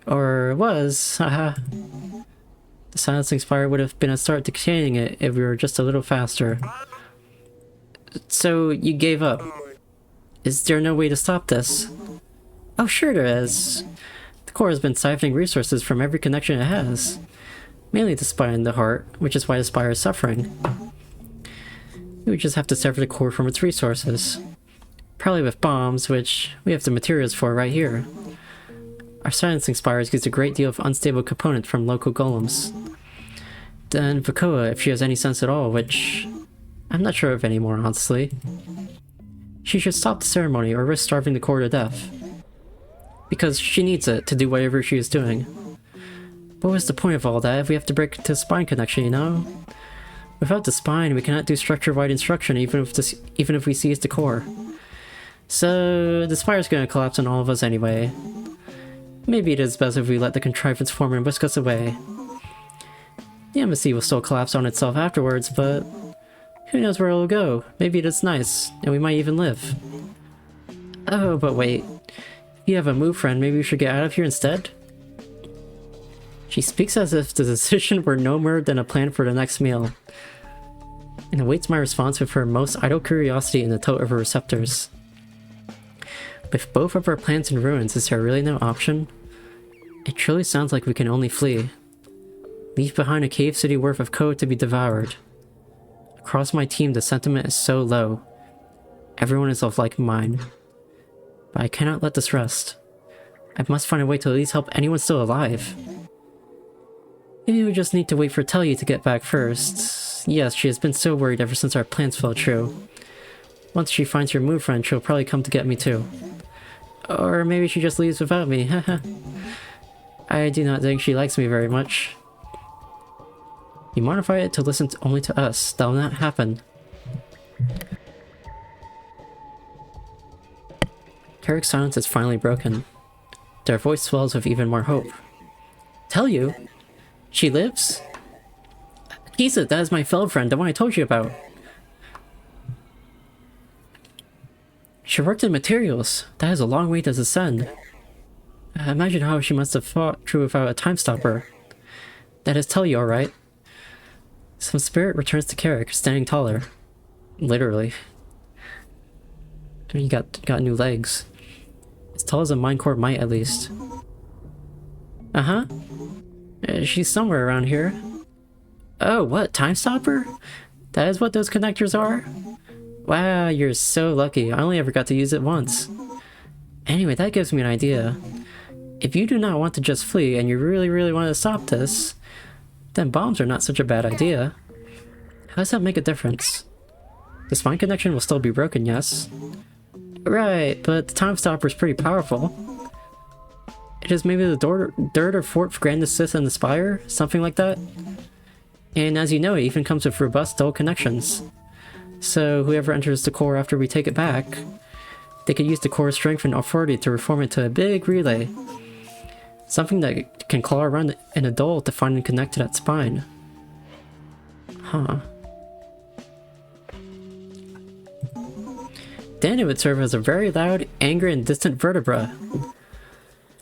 Or was, haha. The silencing spire would have been a start to containing it if we were just a little faster. So you gave up. Is there no way to stop this? Oh sure there is. The core has been siphoning resources from every connection it has. Mainly the spine and the heart, which is why the spire is suffering. We would just have to sever the core from its resources. Probably with bombs, which we have the materials for right here. Our silencing spires use a great deal of unstable components from local golems. Then Vakoa, if she has any sense at all, which I'm not sure of anymore, honestly. She should stop the ceremony or risk starving the core to death. Because she needs it to do whatever she is doing. But what's the point of all that if we have to break the spine connection, you know? Without the spine, we cannot do structure-wide instruction even if we seize the core. So the spire's gonna collapse on all of us anyway. Maybe it is best if we let the contrivance form and whisk us away. The embassy will still collapse on itself afterwards, but who knows where it'll go? Maybe it is nice, and we might even live. Oh, but wait. If you have a move friend, maybe we should get out of here instead? She speaks as if the decision were no more than a plan for the next meal, and awaits my response with her most idle curiosity in the tote of her receptors. With both of our plans in ruins, is there really no option? It truly sounds like we can only flee. Leave behind a cave city worth of code to be devoured. Across my team, the sentiment is so low. Everyone is of like mind. But I cannot let this rest. I must find a way to at least help anyone still alive. Maybe we just need to wait for Telly to get back first. Yes, she has been so worried ever since our plans fell true. Once she finds her move friend, she'll probably come to get me too. Or maybe she just leaves without me, haha. I do not think she likes me very much. You modify it to listen only to us. That will not happen. Carrick's silence is finally broken. Their voice swells with even more hope. Tell you? She lives? Kisa, that is my fellow friend, the one I told you about. She worked in materials. That is a long way to descend. Imagine how she must have fought through without a time stopper. That is Telly, alright. Some spirit returns to Carrick, standing taller. Literally. I mean, he got new legs. As tall as a Mind Core might, at least. Uh-huh. She's somewhere around here. Oh, what? Time Stopper? That is what those connectors are? Wow, you're so lucky. I only ever got to use it once. Anyway, that gives me an idea. If you do not want to just flee and you really want to stop this, then bombs are not such a bad idea. How does that make a difference? The spine connection will still be broken, yes? Right, but the time stopper is pretty powerful. It is maybe the third or fourth Grand Assist in the Spire, something like that. And as you know, it even comes with robust dual connections. So whoever enters the core after we take it back, they could use the core's strength and authority to reform it to a big relay. Something that can claw around an adult to find and connect to that spine. Huh. Then it would serve as a very loud, angry, and distant vertebra.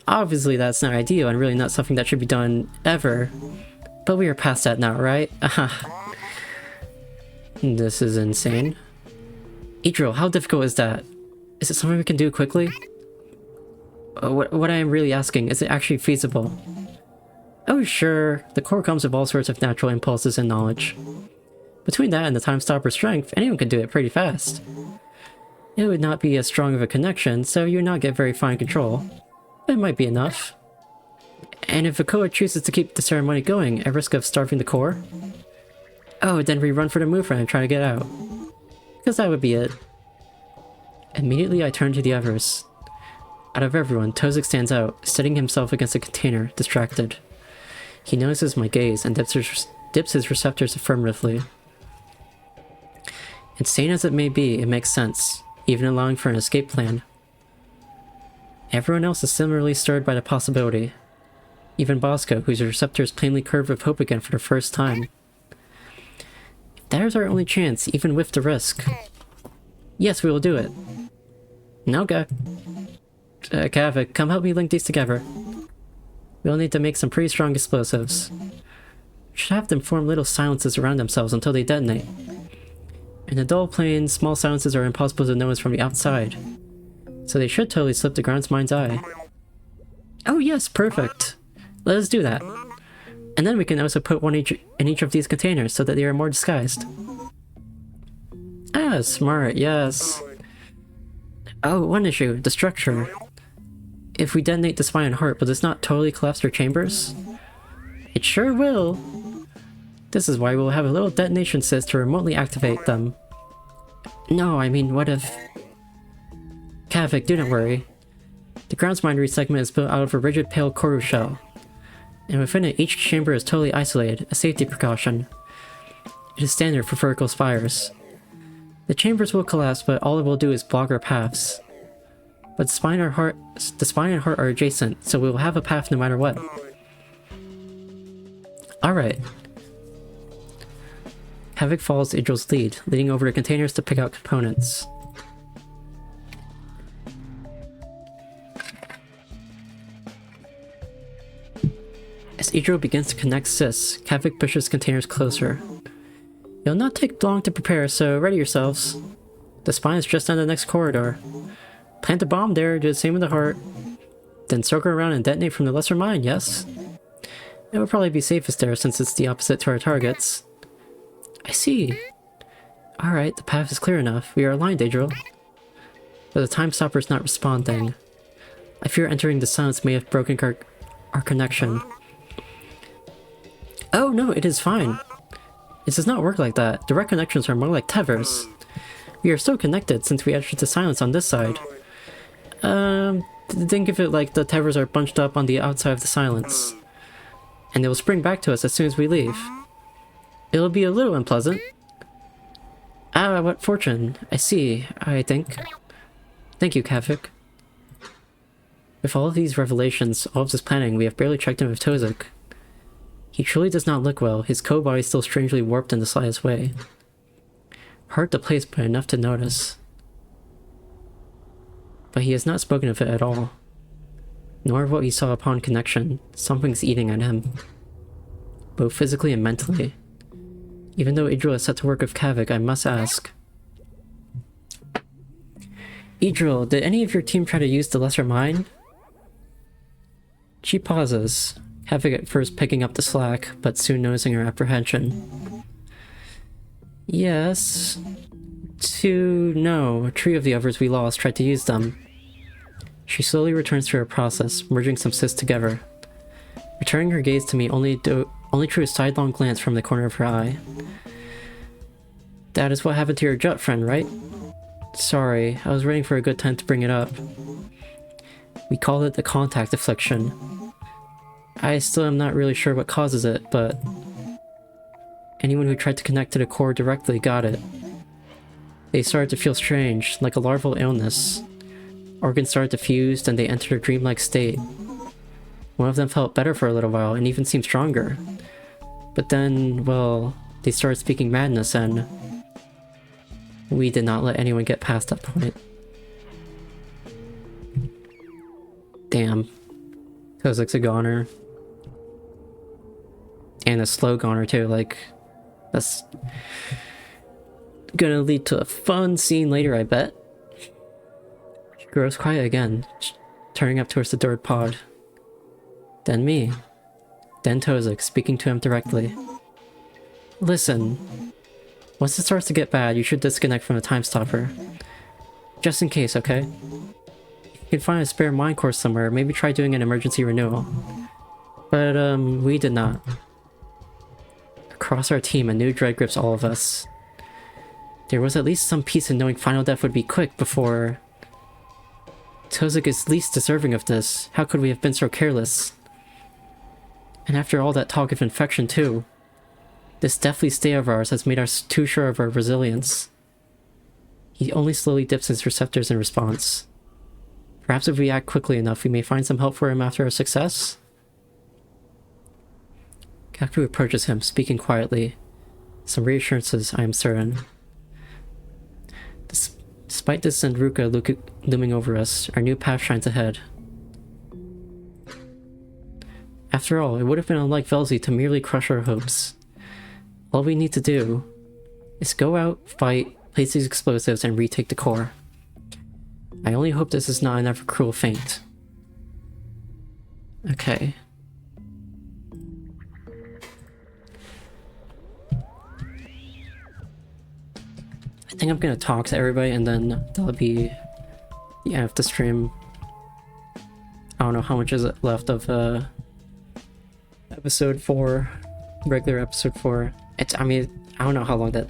Obviously that's not ideal and really not something that should be done ever. But we are past that now, right? This is insane. Idril, how difficult is that? Is it something we can do quickly? What I am really asking, is it actually feasible? Oh sure, the core comes with all sorts of natural impulses and knowledge. Between that and the time stopper strength, anyone can do it pretty fast. It would not be as strong of a connection, so you would not get very fine control. But it might be enough. And if Akoa chooses to keep the ceremony going at risk of starving the core? Oh, then we run for the move and try to get out. Because that would be it. Immediately I turn to the others. Out of everyone, Tozik stands out, steadying himself against a container, distracted. He notices my gaze and dips his receptors affirmatively. Insane as it may be, it makes sense, even allowing for an escape plan. Everyone else is similarly stirred by the possibility. Even Bosco, whose receptors plainly curve with hope again for the first time. If that is our only chance, even with the risk. Yes, we will do it. Okay. Kavik, come help me link these together. We'll need to make some pretty strong explosives. We should have them form little silences around themselves until they detonate. In the dull plane, small silences are impossible to notice from the outside. So they should totally slip the ground's mind's eye. Oh yes, perfect. Let us do that. And then we can also put one in each of these containers so that they are more disguised. Ah, smart, yes. Oh, one issue, the structure. If we detonate the spine and heart, will this not totally collapse their chambers? It sure will. This is why we'll have a little detonation sys to remotely activate them. No, I mean, what if... Kavik, do not worry. The ground's binary segment is built out of a rigid pale corru shell. And within it, each chamber is totally isolated, a safety precaution. It is standard for vertical spires. The chambers will collapse, but all it will do is block our paths. But the spine and heart are adjacent, so we will have a path no matter what. Alright. Havoc follows Idril's lead, leading over to containers to pick out components. As Idril begins to connect cysts, Havoc pushes containers closer. It'll not take long to prepare, so ready yourselves. The spine is just down the next corridor. Plant a bomb there, do the same with the heart. Then circle around and detonate from the lesser mine, yes? It would probably be safest there since it's the opposite to our targets. I see. Alright, the path is clear enough. We are aligned, Idril. But the time stopper is not responding. I fear entering the silence may have broken our connection. Oh no, it is fine. It does not work like that. Direct connections are more like tethers. We are still connected since we entered the silence on this side. Think of it like the tethers are bunched up on the outside of the silence. And they will spring back to us as soon as we leave. It'll be a little unpleasant. Ah, what fortune. I see, I think. Thank you, Kavik. With all of these revelations, all of this planning, we have barely checked in with Tozik. He truly does not look well, his code body is still strangely warped in the slightest way. Hard to place, but enough to notice. But he has not spoken of it at all. Nor of what he saw upon connection. Something's eating at him. Both physically and mentally. Even though Idril is set to work with Kavik, I must ask. Idril, did any of your team try to use the lesser mine? She pauses. Kavik at first picking up the slack, but soon noticing her apprehension. Yes. No. 3 of the others we lost tried to use them. She slowly returns to her process, merging some cysts together. Returning her gaze to me only through a sidelong glance from the corner of her eye. That is what happened to your jut friend, right? Sorry, I was waiting for a good time to bring it up. We call it the contact affliction. I still am not really sure what causes it, but anyone who tried to connect to the core directly got it. They started to feel strange, like a larval illness. Organs started to fuse, and they entered a dreamlike state. One of them felt better for a little while, and even seemed stronger. But then, well, they started speaking madness, and we did not let anyone get past that point. Damn. Kozik's a goner. And a slow goner too, like, that's gonna lead to a fun scene later, I bet. She grows quiet again, turning up towards the third pod. Then me. Then Tozik, speaking to him directly. Listen. Once it starts to get bad, you should disconnect from the time stopper. Just in case, okay? If you can find a spare mine core somewhere, maybe try doing an emergency renewal. But, we did not. Across our team, a new dread grips all of us. There was at least some peace in knowing final death would be quick before... Tozik is least deserving of this. How could we have been so careless? And after all that talk of infection too. This deathly state of ours has made us too sure of our resilience. He only slowly dips his receptors in response. Perhaps if we act quickly enough, we may find some help for him after our success? Kaku approaches him, speaking quietly. Some reassurances, I am certain. Despite this and Ruka looming over us, our new path shines ahead. After all, it would have been unlike Velzy to merely crush our hopes. All we need to do is go out, fight, place these explosives, and retake the core. I only hope this is not another cruel feint. Okay. I think I'm gonna talk to everybody and then that'll be the end of the stream. I don't know how much is it left of episode 4, regular episode 4. I mean, I don't know how long that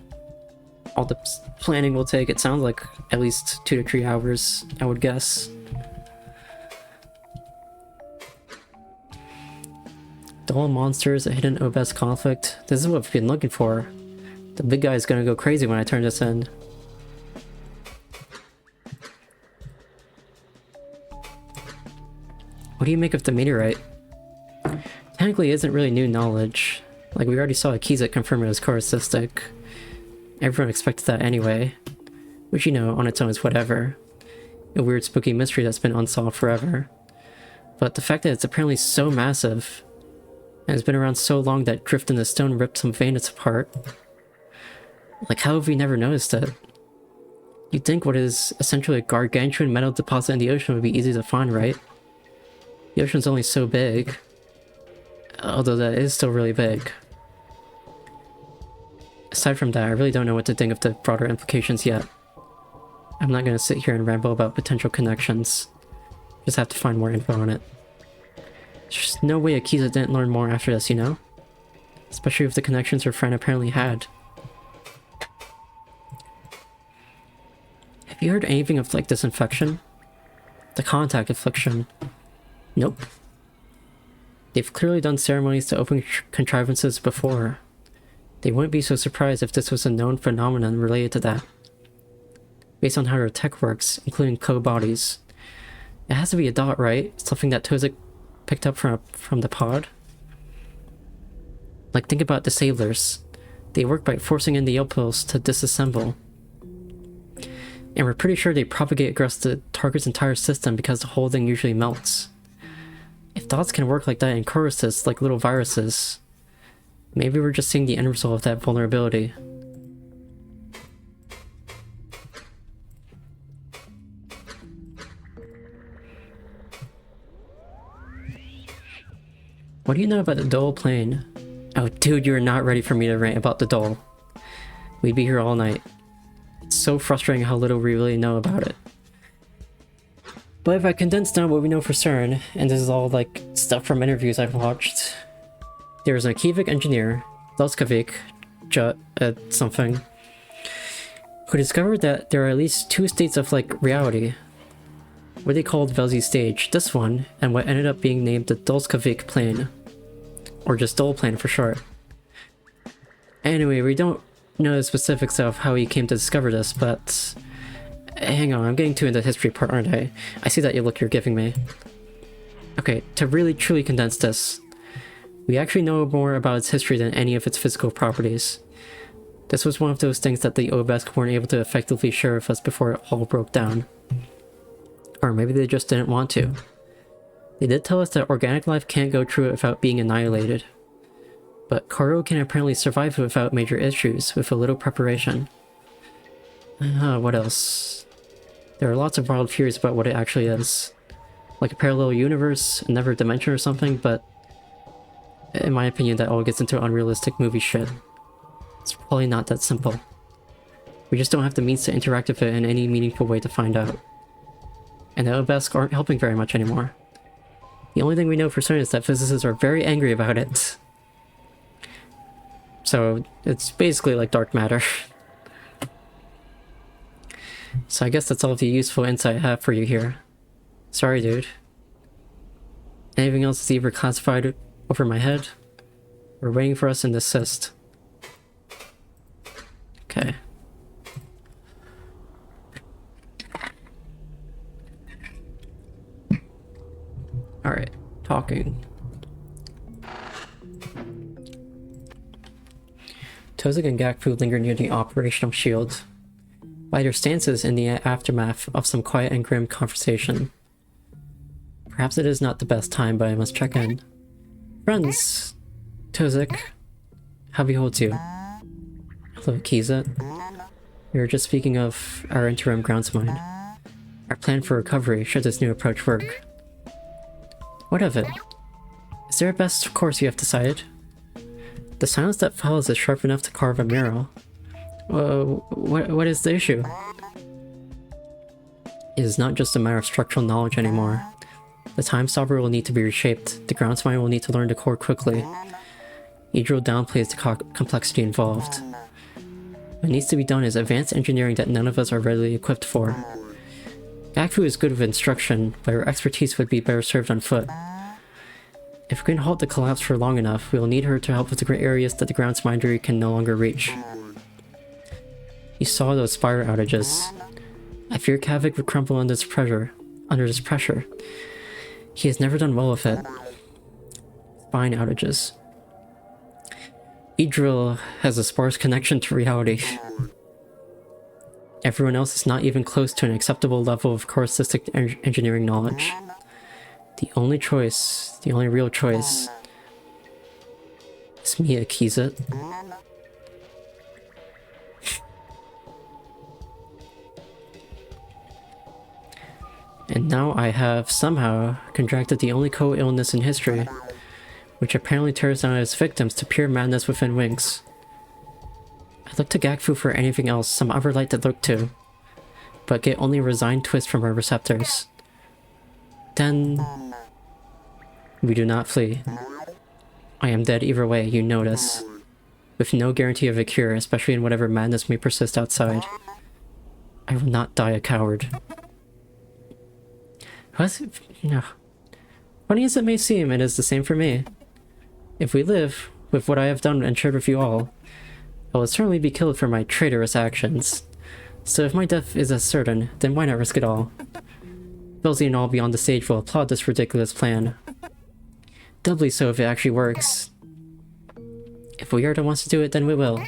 all the planning will take. It sounds like at least 2 to 3 hours, I would guess. Dull monsters, a hidden obese conflict. This is what we've been looking for. The big guy is gonna go crazy when I turn this in. What do you make of the meteorite? Technically, it isn't really new knowledge. Like, we already saw Akiza confirm it as corru. Everyone expected that anyway. Which, you know, on its own is whatever. A weird spooky mystery that's been unsolved forever. But the fact that it's apparently so massive, and it's been around so long that drift in the stone ripped some veins apart. Like, how have we never noticed it? You'd think what is essentially a gargantuan metal deposit in the ocean would be easy to find, right? The ocean's only so big. Although that is still really big. Aside from that, I really don't know what to think of the broader implications yet. I'm not gonna sit here and ramble about potential connections. Just have to find more info on it. There's just no way Akiza didn't learn more after this, you know? Especially with the connections her friend apparently had. Have you heard anything of, like, this infection? The contact affliction? Nope. They've clearly done ceremonies to open contrivances before. They wouldn't be so surprised if this was a known phenomenon related to that. Based on how their tech works, including co-bodies. It has to be a dot, right? Something that Tozik picked up from the pod? Like, think about disablers. They work by forcing in the impulse to disassemble. And we're pretty sure they propagate across the target's entire system because the whole thing usually melts. If dots can work like that in choruses, like little viruses, maybe we're just seeing the end result of that vulnerability. What do you know about the Dole plane? Oh dude, you're not ready for me to rant about the Dole. We'd be here all night. It's so frustrating how little we really know about it. But if I condense down what we know for certain, and this is all like stuff from interviews I've watched, there's an Akivik engineer, Delskavik, something, who discovered that there are at least two states of like reality. What they called Velzi's stage, this one, and what ended up being named the Dolskavik plane. Or just Dole plane for short. Anyway, we don't know the specifics of how he came to discover this, but hang on, I'm getting too into the history part, aren't I? I see that look you're giving me. Okay, to really truly condense this, we actually know more about its history than any of its physical properties. This was one of those things that the Obesk weren't able to effectively share with us before it all broke down. Or maybe they just didn't want to. They did tell us that organic life can't go through it without being annihilated. But corru can apparently survive it without major issues, with a little preparation. What else? There are lots of wild theories about what it actually is. Like a parallel universe, another dimension or something, but in my opinion that all gets into unrealistic movie shit. It's probably not that simple. We just don't have the means to interact with it in any meaningful way to find out. And the Obesk aren't helping very much anymore. The only thing we know for certain is that physicists are very angry about it. So it's basically like dark matter. So I guess that's all the useful insight I have for you here. Sorry, dude. Anything else is either classified over my head, or waiting for us in the cyst. Okay. Alright, talking. Tozik and Gakfu linger near the operational shield, by their stances in the aftermath of some quiet and grim conversation. Perhaps it is not the best time, but I must check in. Friends! Tozik, how beholds you? Hello, Kiza. We were just speaking of our interim groundsmind. Our plan for recovery should this new approach work. What of it? Is there a best course you have decided? The silence that follows is sharp enough to carve a mural. What is the issue? It is not just a matter of structural knowledge anymore. The time stopper will need to be reshaped. The groundsmind will need to learn to core quickly. Idril downplays the complexity involved. What needs to be done is advanced engineering that none of us are readily equipped for. Gakfu is good with instruction, but her expertise would be better served on foot. If we can halt the collapse for long enough, we will need her to help with the areas that the groundsmindery can no longer reach. You saw those spire outages. I fear Kavik would crumble under this pressure. He has never done well with it. Spine outages. Idril has a sparse connection to reality. Everyone else is not even close to an acceptable level of corru engineering knowledge. The only choice, the only real choice, is me, Akiza. And now I have somehow contracted the only co-illness in history, which apparently tears down its victims to pure madness within winks. I look to Gakfu for anything else, some other light to look to, but get only a resigned twist from our receptors. Then we do not flee. I am dead either way, you notice. With no guarantee of a cure, especially in whatever madness may persist outside. I will not die a coward. Funny as it may seem, it is the same for me. If we live, with what I have done and shared with you all, I will certainly be killed for my traitorous actions. So if my death is as certain, then why not risk it all? Belzy and all beyond the stage will applaud this ridiculous plan. Doubly so if it actually works. If Weirda wants to do it, then we will.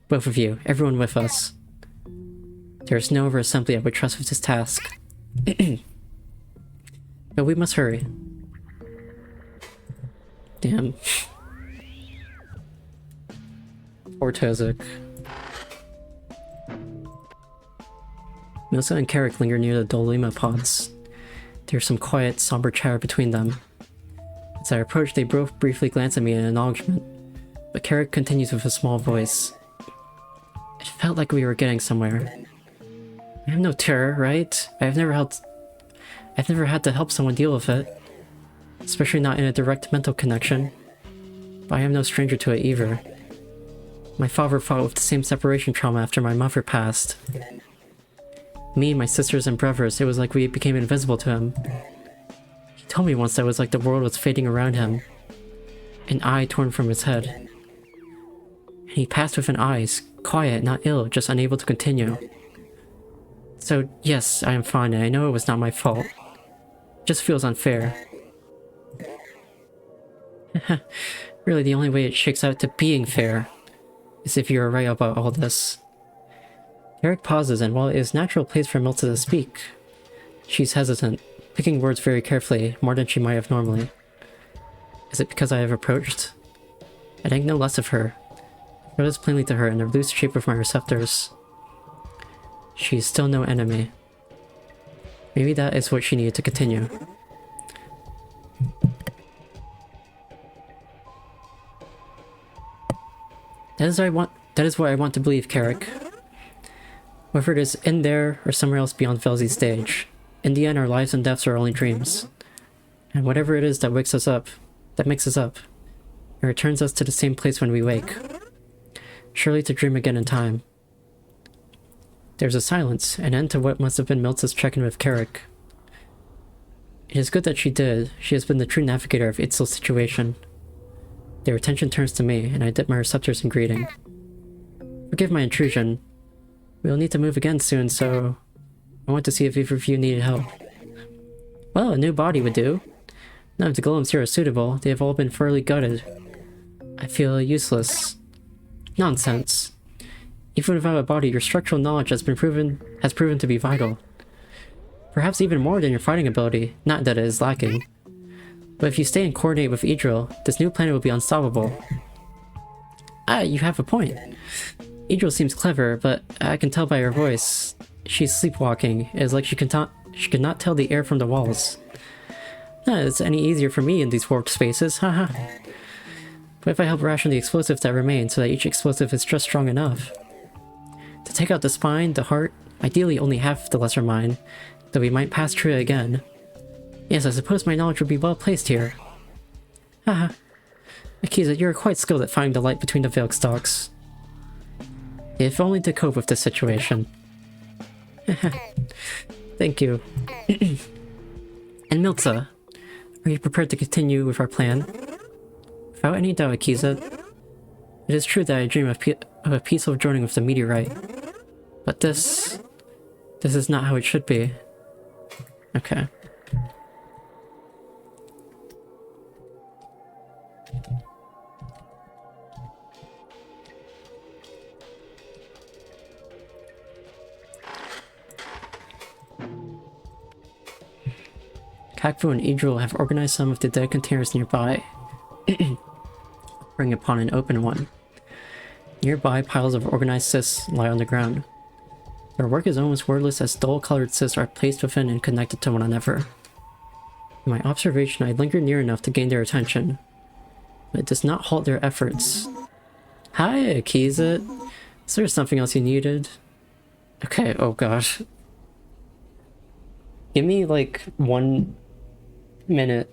Both of you, everyone with us. There is no other assembly I would trust with this task. But we must hurry. Damn. Poor Tozik. Milsa and Carrick linger near the Dolima pods. There's some quiet, somber chatter between them. As I approach, they both briefly glance at me in acknowledgement, but Carrick continues with a small voice. It felt like we were getting somewhere. I have no terror, right? I've never had to help someone deal with it. Especially not in a direct mental connection. But I am no stranger to it either. My father fought with the same separation trauma after my mother passed. Me, my sisters and brothers, it was like we became invisible to him. He told me once that it was like the world was fading around him. An eye torn from his head. And he passed with an eye, quiet, not ill, just unable to continue. So, yes, I am fine, and I know it was not my fault. It just feels unfair. Really, the only way it shakes out to being fair is if you are right about all this. Eric pauses, and while it is natural place for Milta to speak, she's hesitant, picking words very carefully, more than she might have normally. Is it because I have approached? I think no less of her. I notice plainly to her in the loose shape of my receptors. She is still no enemy. Maybe that is what she needed to continue. That is what I want to believe, Carrick. Whether it is in there or somewhere else beyond Velzy's stage, in the end our lives and deaths are only dreams. And whatever it is that wakes us up, that makes us up, it returns us to the same place when we wake. Surely to dream again in time. There's a silence, an end to what must have been Milta's check-in with Carrick. It is good that she did. She has been the true navigator of Itzel's situation. Their attention turns to me, and I dip my receptors in greeting. Forgive my intrusion. We'll need to move again soon, so I want to see if either of you needed help. Well, a new body would do. None of the golems here are suitable. They have all been thoroughly gutted. I feel useless. Nonsense. Even without a body, your structural knowledge has proven to be vital. Perhaps even more than your fighting ability, not that it is lacking. But if you stay and coordinate with Idril, this new planet will be unstoppable. Ah, you have a point. Idril seems clever, but I can tell by her voice. She's sleepwalking. It is like she could not tell the air from the walls. Not that it's any easier for me in these warped spaces, haha. But if I help ration the explosives that remain so that each explosive is just strong enough. To take out the spine, the heart, ideally only half the lesser mind, though we might pass through it again. Yes, I suppose my knowledge would be well placed here. Haha. Akiza, you are quite skilled at finding the light between the veiled stalks. If only to cope with this situation. Thank you. And Milta, are you prepared to continue with our plan? Without any doubt, Akiza, it is true that I dream of a peaceful joining with the meteorite. But this is not how it should be. Okay. Kakfu and Idril have organized some of the dead containers nearby. Bring upon an open one. Nearby, piles of organized cysts lie on the ground. Their work is almost wordless as dull-colored cysts are placed within and connected to one another. In my observation, I lingered near enough to gain their attention, but it does not halt their efforts. Hi, Akizit. Is there something else you needed? Okay, oh gosh. Give me like 1 minute,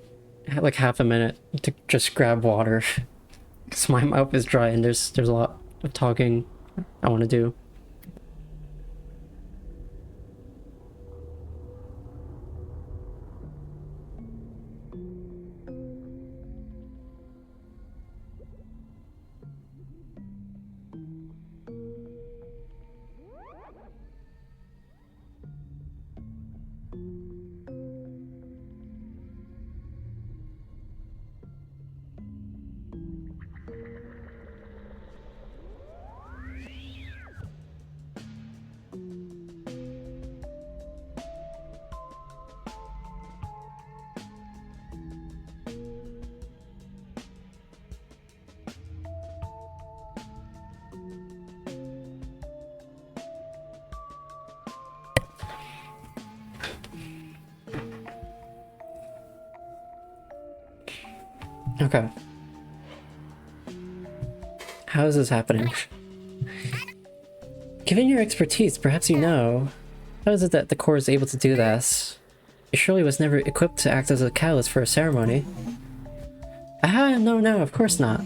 like half a minute to just grab water. Because my mouth is dry and there's a lot of talking I want to do. Okay. How is this happening? Given your expertise, perhaps you know, how is it that the Corps is able to do this? It surely was never equipped to act as a catalyst for a ceremony. Ah, no, of course not.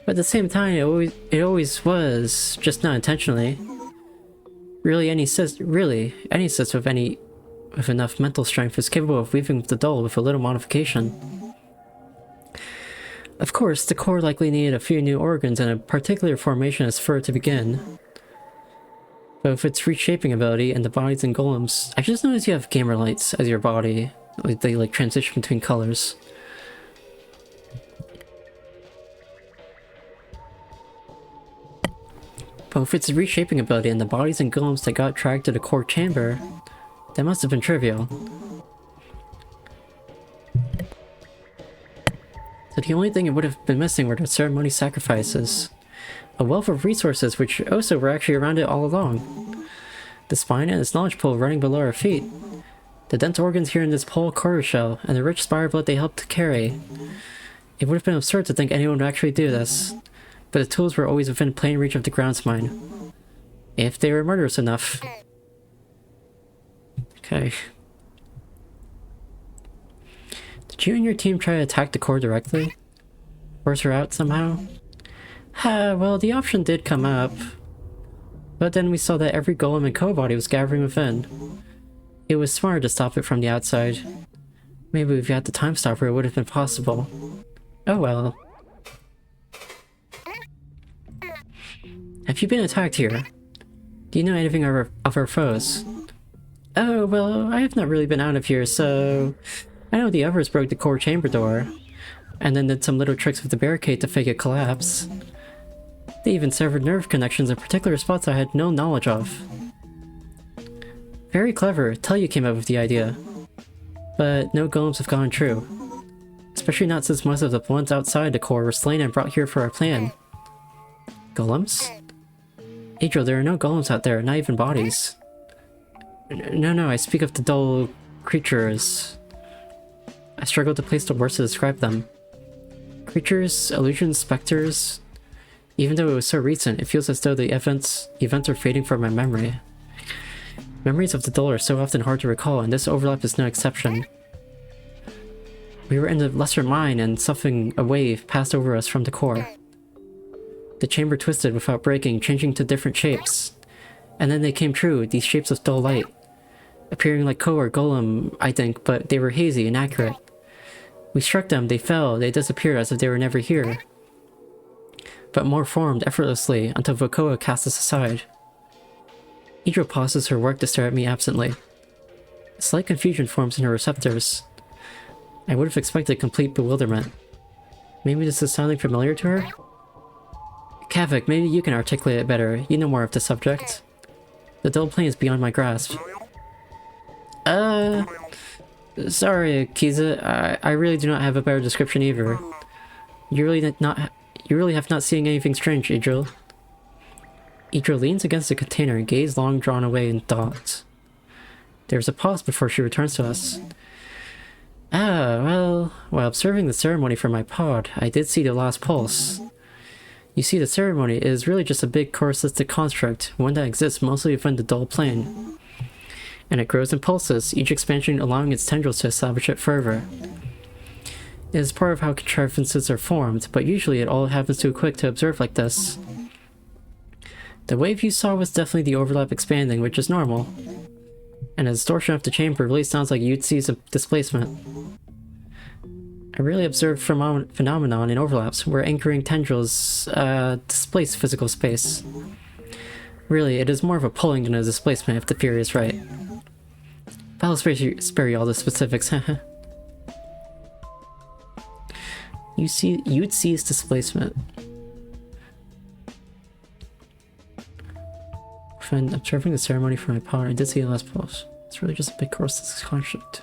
But at the same time, it always was, just not intentionally. Really, any cyst with enough mental strength is capable of weaving with the dull with a little modification. Of course, the core likely needed a few new organs and a particular formation as fur to begin. But with its reshaping ability and the bodies and golems, I just noticed you have gamer lights as your body. They like transition between colors. But with its reshaping ability and the bodies and golems that got dragged to the core chamber, that must have been trivial. So the only thing it would have been missing were the ceremony sacrifices. A wealth of resources which also were actually around it all along. The spine and its knowledge pool running below our feet. The dense organs here in this pole corru shell, and the rich spire blood they helped to carry. It would have been absurd to think anyone would actually do this, but the tools were always within plain reach of the grounds mine. If they were murderous enough. Okay. Did you and your team try to attack the core directly? Force her out somehow? Well, the option did come up. But then we saw that every golem and co-body was gathering within. It was smarter to stop it from the outside. Maybe if you had the time stopper, it would have been possible. Oh well. Have you been attacked here? Do you know anything of our foes? Oh, well, I have not really been out of here, so... I know the others broke the core chamber door, and then did some little tricks with the barricade to fake it collapse. They even severed nerve connections in particular spots I had no knowledge of. Very clever, Tellu came up with the idea. But no golems have gone true. Especially not since most of the ones outside the core were slain and brought here for our plan. Golems? Adriel, there are no golems out there, not even bodies. No, I speak of the dull creatures. I struggle to place the words to describe them. Creatures, illusions, specters. Even though it was so recent, it feels as though the events are fading from my memory. Memories of the dull are so often hard to recall, and this overlap is no exception. We were in the lesser mine, and something, a wave, passed over us from the core. The chamber twisted without breaking, changing to different shapes. And then they came true, these shapes of dull light. Appearing like Ko or Golem, I think, but they were hazy, inaccurate. We struck them, they fell, they disappeared as if they were never here. But more formed effortlessly until Vokoa cast us aside. Idra pauses her work to stare at me absently. A slight confusion forms in her receptors. I would have expected complete bewilderment. Maybe this is sounding familiar to her? Kavik, maybe you can articulate it better. You know more of the subject. The dull plane is beyond my grasp. Sorry, Kiza, I really do not have a better description either. You really have not seen anything strange, Idril. Idril leans against the container, gaze long drawn away in thought. There's a pause before she returns to us. Ah, well, while observing the ceremony from my pod, I did see the last pulse. You see, the ceremony is really just a big corusistic construct, one that exists mostly within the dull plane. And it grows in pulses, each expansion allowing its tendrils to establish it further. It is part of how contrivances are formed, but usually it all happens too quick to observe like this. The wave you saw was definitely the overlap expanding, which is normal. And a distortion of the chamber really sounds like Yutsi's displacement. I really observed phenomenon in overlaps, where anchoring tendrils displace physical space. Really, it is more of a pulling than a displacement if the theory is right. But I'll spare you all the specifics, haha. Yutsi's displacement. When observing the ceremony from my pod, I did see the last pulse. It's really just a big corusistic construct.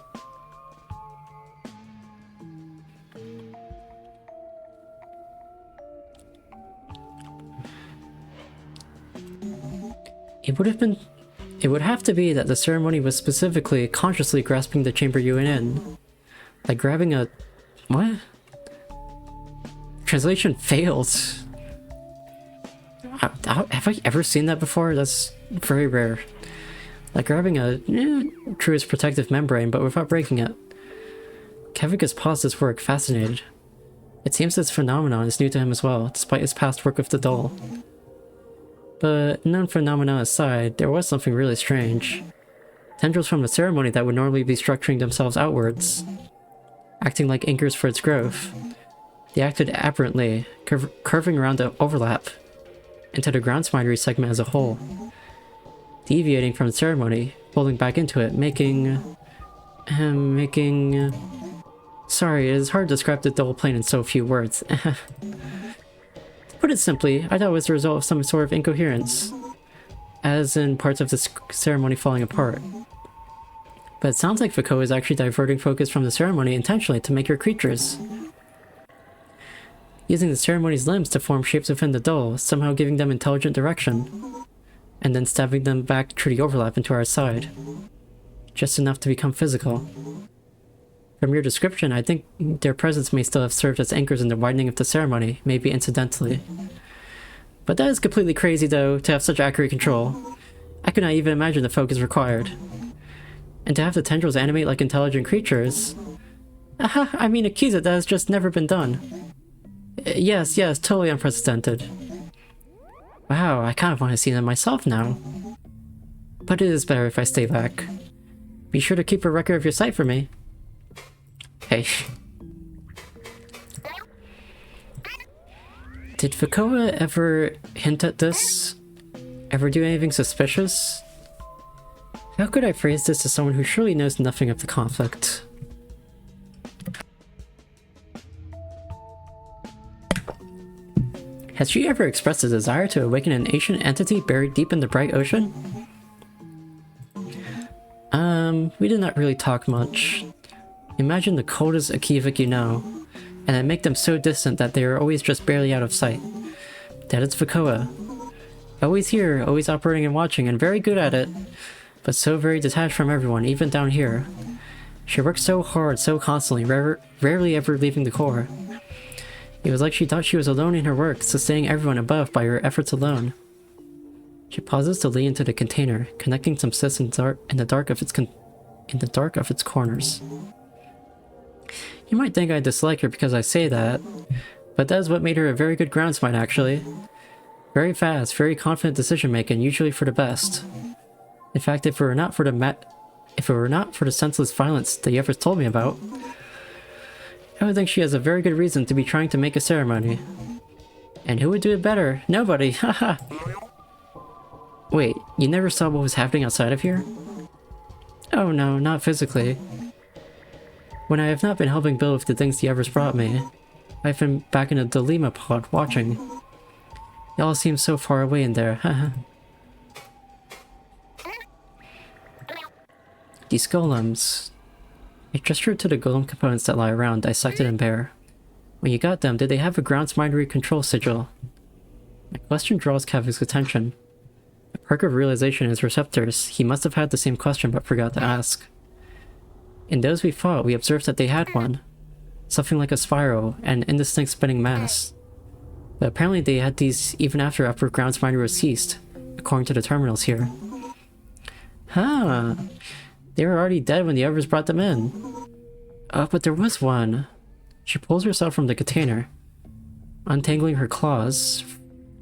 It would have to be that the ceremony was specifically, consciously grasping the chamber you went in. Like grabbing a... what? Translation failed. Have I ever seen that before? That's very rare. Like grabbing a truest protective membrane, but without breaking it. Kevik has paused his work, fascinated. It seems this phenomenon is new to him as well, despite his past work with the doll. But none phenomena aside, there was something really strange. Tendrils from the ceremony that would normally be structuring themselves outwards, acting like anchors for its growth. They acted aberrantly, curving around the overlap into the ground spidery segment as a whole, deviating from the ceremony, pulling back into it, making... Sorry, it is hard to describe the double plane in so few words. To put it simply, I thought it was the result of some sort of incoherence, as in parts of the ceremony falling apart. But it sounds like Foucault is actually diverting focus from the ceremony intentionally to make her creatures. Using the ceremony's limbs to form shapes within the doll, somehow giving them intelligent direction, and then stabbing them back through the overlap into our side. Just enough to become physical. From your description, I think their presence may still have served as anchors in the widening of the ceremony, maybe incidentally. But that is completely crazy though, to have such accurate control. I could not even imagine the focus required. And to have the tendrils animate like intelligent creatures... I mean, Akiza, that has just never been done. Yes, totally unprecedented. Wow, I kind of want to see them myself now. But it is better if I stay back. Be sure to keep a record of your sight for me. Hey. Did Foucault ever hint at this? Ever do anything suspicious? How could I phrase this to someone who surely knows nothing of the conflict? Has she ever expressed a desire to awaken an ancient entity buried deep in the bright ocean? We did not really talk much. Imagine the coldest Akivik you know, and then make them so distant that they are always just barely out of sight. That is Foucault. Always here, always operating and watching, and very good at it, but so very detached from everyone, even down here. She works so hard, so constantly, rarely ever leaving the core. It was like she thought she was alone in her work, sustaining everyone above by her efforts alone. She pauses to lean into the container, connecting some cysts in the dark of its corners. You might think I dislike her because I say that, but that is what made her a very good groundsman actually. Very fast, very confident decision making, usually for the best. In fact, if it were not for the senseless violence the others told me about, I would think she has a very good reason to be trying to make a ceremony. And who would do it better? Nobody, haha! Wait, you never saw what was happening outside of here? Oh no, not physically. When I have not been helping build with the things the others brought me, I've been back in a Delima pod watching. It all seems so far away in there, haha. These golems... I gestured to the golem components that lie around, dissected and bare. When you got them, did they have a ground binary control sigil? My question draws Kavik's attention. A perk of realization in his receptors, he must have had the same question but forgot to ask. In those we fought, we observed that they had one. Something like a spiral, and indistinct spinning mass. But apparently they had these even after upper ground binary was ceased, according to the terminals here. Huh. They were already dead when the others brought them in. But there was one. She pulls herself from the container, untangling her claws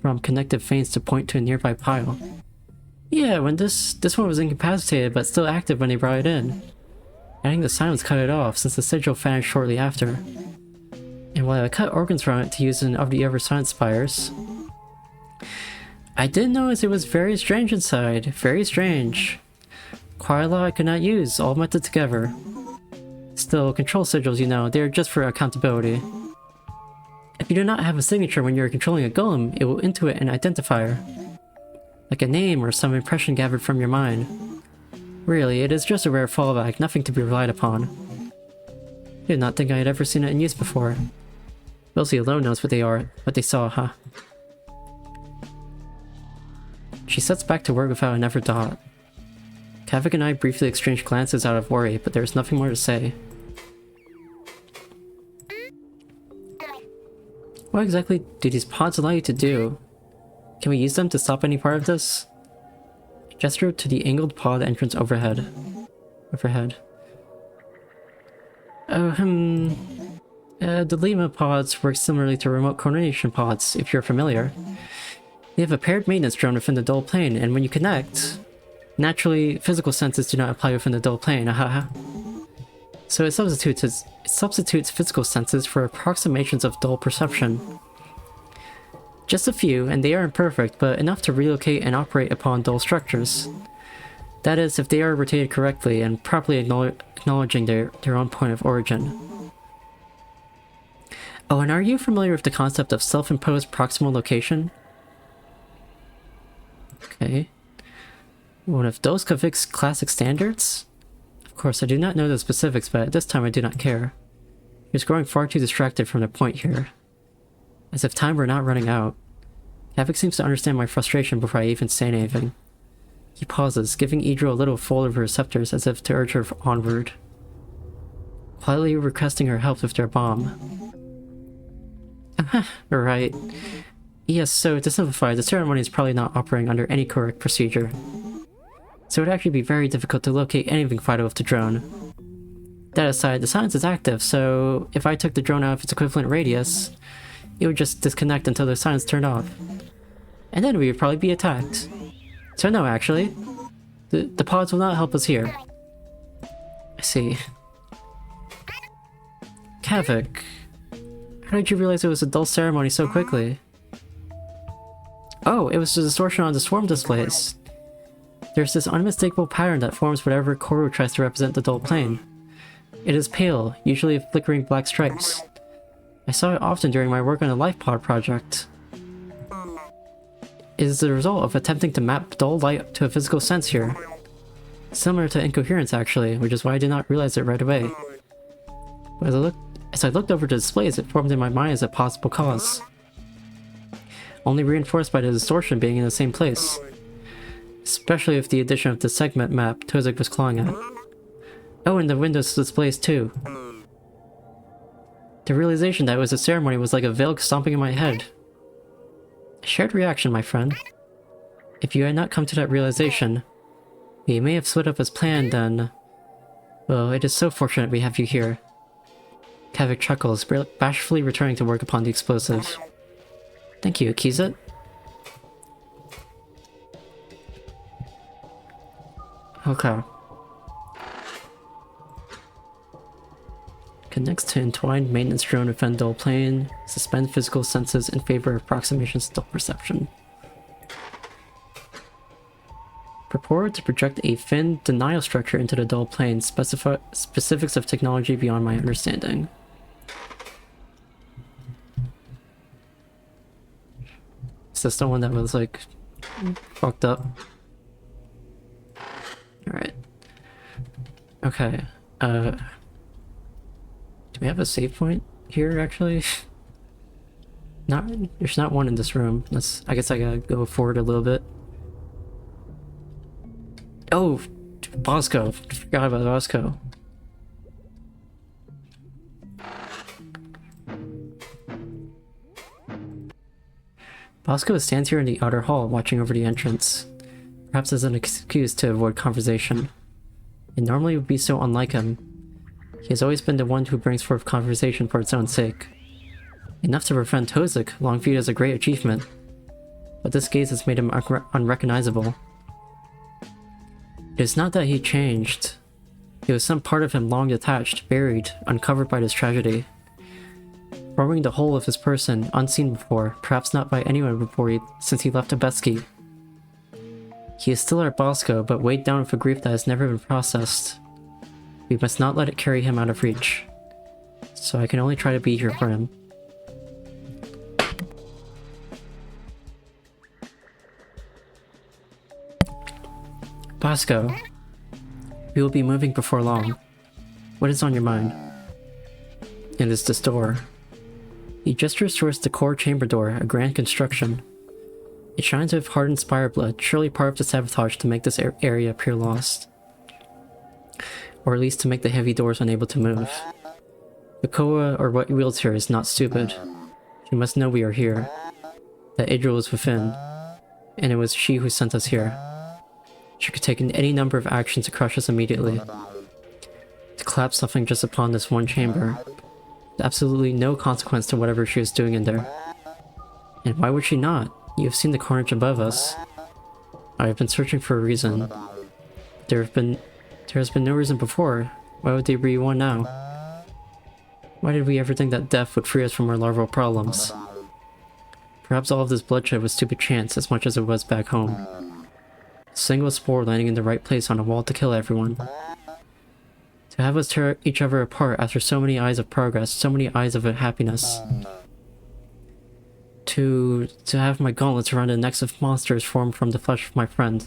from connective veins to point to a nearby pile. Yeah, when this one was incapacitated but still active when they brought it in. Adding the silence cut it off since the sigil vanished shortly after. And while I cut organs from it to use in of the other silence spires, I did notice it was very strange inside. Very strange. Quite a lot I could not use, all melted together. Still, control sigils, you know, they're just for accountability. If you do not have a signature when you're controlling a golem, it will intuit an identifier. Like a name or some impression gathered from your mind. Really, it is just a rare fallback, nothing to be relied upon. I did not think I had ever seen it in use before. Wilsey alone knows what they saw, huh? She sets back to work without another thought. Kavik and I briefly exchanged glances out of worry, but there was nothing more to say. What exactly do these pods allow you to do? Can we use them to stop any part of this? I gestured to the angled pod entrance overhead. The Lima pods work similarly to remote coordination pods, if you're familiar. They have a paired maintenance drone within the dual plane, and when you connect, naturally, physical senses do not apply within the dual plane, ahaha. So it substitutes physical senses for approximations of dual perception. Just a few, and they are imperfect, but enough to relocate and operate upon dual structures. That is, if they are rotated correctly and properly acknowledging their own point of origin. Oh, and are you familiar with the concept of self-imposed proximal location? Okay. One of those Kavik's classic standards? Of course, I do not know the specifics, but at this time I do not care. He was growing far too distracted from the point here. As if time were not running out. Kavik seems to understand my frustration before I even say anything. He pauses, giving Idro a little fold of her receptors as if to urge her onward. Quietly requesting her help with their bomb. Right. Yes, so to simplify, the ceremony is probably not operating under any correct procedure. So it would actually be very difficult to locate anything vital with the drone. That aside, the silence is active, so if I took the drone out of its equivalent radius, it would just disconnect until the silence turned off. And then we would probably be attacked. So no, actually. The pods will not help us here. I see. Kavik, how did you realize it was a dull ceremony so quickly? Oh, it was the distortion on the swarm displays. There's this unmistakable pattern that forms whenever Corru tries to represent the dull plane. It is pale, usually flickering black stripes. I saw it often during my work on the Life Pod project. It is the result of attempting to map dull light to a physical sense here. Similar to incoherence actually, which is why I did not realize it right away. But as I looked over the displays, it formed in my mind as a possible cause. Only reinforced by the distortion being in the same place. Especially with the addition of the segment map Tozik was clawing at. Oh, and the Windows displays too. The realization that it was a ceremony was like a veil stomping in my head. A shared reaction, my friend. If you had not come to that realization, we may have split up as planned then. Well, it is so fortunate we have you here. Kavik chuckles, bashfully returning to work upon the explosive. Thank you, Kizet. Okay. Connects to entwined maintenance drone within dual plane. Suspend physical senses in favor of approximations to dull perception. Purport to project a thin denial structure into the dull plane. Specifics of technology beyond my understanding. Is this the one that was like fucked up? Alright. Okay. we have a save point here, actually? There's not one in this room. I guess I gotta go forward a little bit. Oh! Bosco! Forgot about Bosco. Bosco stands here in the outer hall, watching over the entrance. Perhaps as an excuse to avoid conversation. It normally would be so unlike him. He has always been the one who brings forth conversation for its own sake. Enough to befriend Tozik, long viewed as a great achievement. But this gaze has made him unrecognizable. It is not that he changed. It was some part of him long detached, buried, uncovered by this tragedy. Forming the whole of his person, unseen before, perhaps not by anyone before since he left Abeski. He is still our Bosco, but weighed down with a grief that has never been processed. We must not let it carry him out of reach. So I can only try to be here for him. Bosco, we will be moving before long. What is on your mind? It is this door. He gestures towards the core chamber door, a grand construction. It shines with hardened spire blood, surely part of the sabotage to make this area appear lost. Or at least to make the heavy doors unable to move. The Koa, or what wields her, is not stupid. She must know we are here. That Idril is within. And it was she who sent us here. She could take any number of actions to crush us immediately. To collapse something just upon this one chamber. With absolutely no consequence to whatever she was doing in there. And why would she not? You have seen the carnage above us. I have been searching for a reason. There has been no reason before. Why would there be one now? Why did we ever think that death would free us from our larval problems? Perhaps all of this bloodshed was stupid chance as much as it was back home. A single spore landing in the right place on a wall to kill everyone. To have us tear each other apart after so many eyes of progress, so many eyes of happiness. To have my gauntlets around the necks of monsters formed from the flesh of my friend.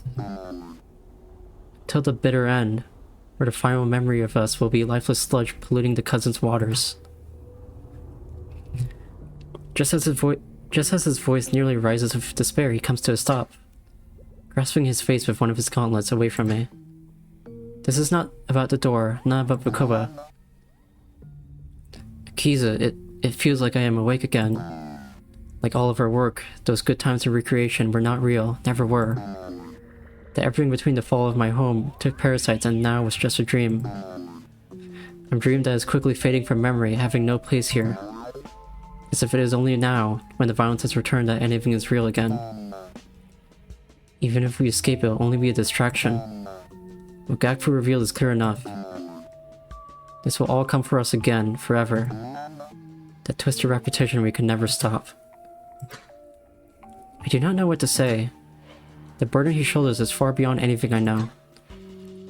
Till the bitter end, where the final memory of us will be lifeless sludge polluting the cousin's waters. Just as his voice nearly rises with despair, he comes to a stop, grasping his face with one of his gauntlets away from me. This is not about the door, not about Bukoba. Akiza, it feels like I am awake again. Like all of our work, those good times of recreation were not real, never were. That everything between the fall of my home took parasites and now was just a dream. A dream that is quickly fading from memory, having no place here. As if it is only now, when the violence has returned, that anything is real again. Even if we escape, it will only be a distraction. What Gakfu revealed is clear enough. This will all come for us again, forever. That twisted repetition we can never stop. I do not know what to say. The burden he shoulders is far beyond anything I know.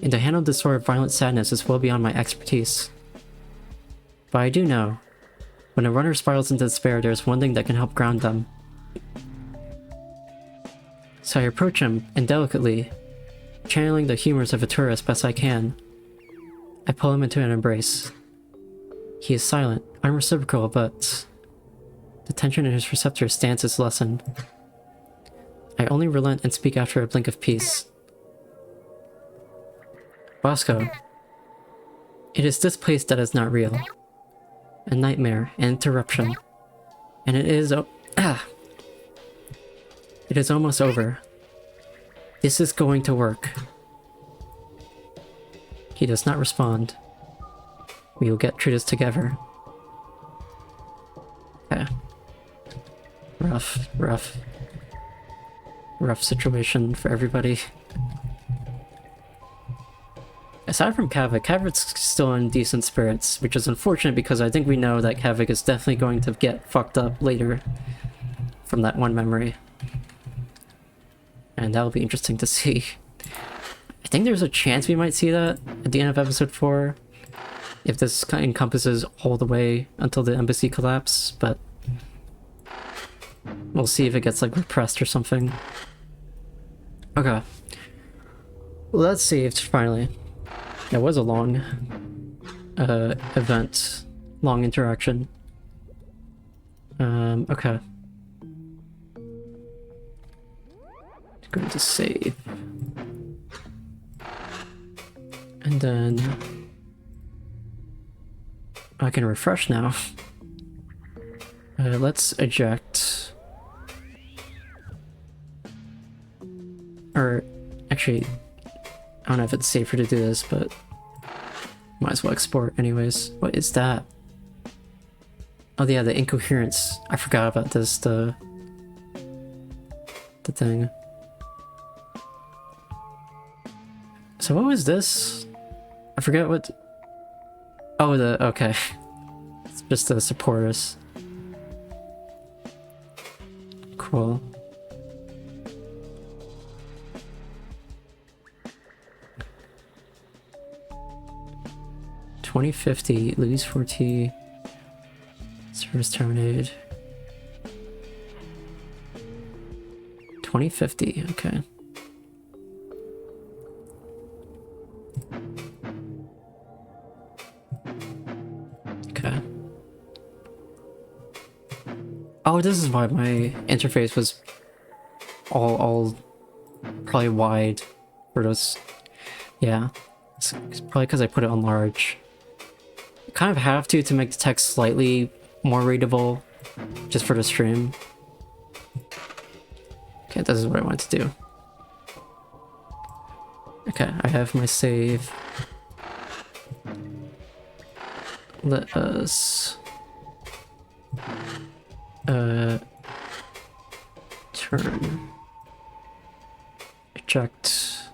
And to handle this sort of violent sadness is well beyond my expertise. But I do know, when a runner spirals into despair, there is one thing that can help ground them. So I approach him, and delicately, channeling the humors of a tourist best I can, I pull him into an embrace. He is silent, unreciprocal, but the tension in his receptor's stance is lessened. I only relent and speak after a blink of peace. Bosco, it is this place that is not real. A nightmare, an interruption. And it is it is almost over. This is going to work. He does not respond. We will get through this together. Okay. Rough situation for everybody. Aside from Kavik's still in decent spirits, which is unfortunate because I think we know that Kavik is definitely going to get fucked up later from that one memory. And that'll be interesting to see. I think there's a chance we might see that at the end of episode 4, if this encompasses all the way until the embassy collapse, but we'll see if it gets like repressed or something. Okay. Well, let's see if finally. That was a long event long interaction. Okay. Going to save. And then I can refresh now. Let's eject. Or actually, I don't know if it's safer to do this, but might as well export anyways. What is that? Oh yeah, the incoherence. I forgot about this, the thing. So what was this? I forget what... Oh, okay. It's just the supporters. Cool. $20.50, lose 4T. Service terminated. $20.50, okay. Okay. Oh, this is why my interface was all probably wide for those. Yeah, it's probably because I put it on large. I kind of have to make the text slightly more readable, just for the stream. Okay, this is what I want to do. Okay, I have my save. Let us turn eject.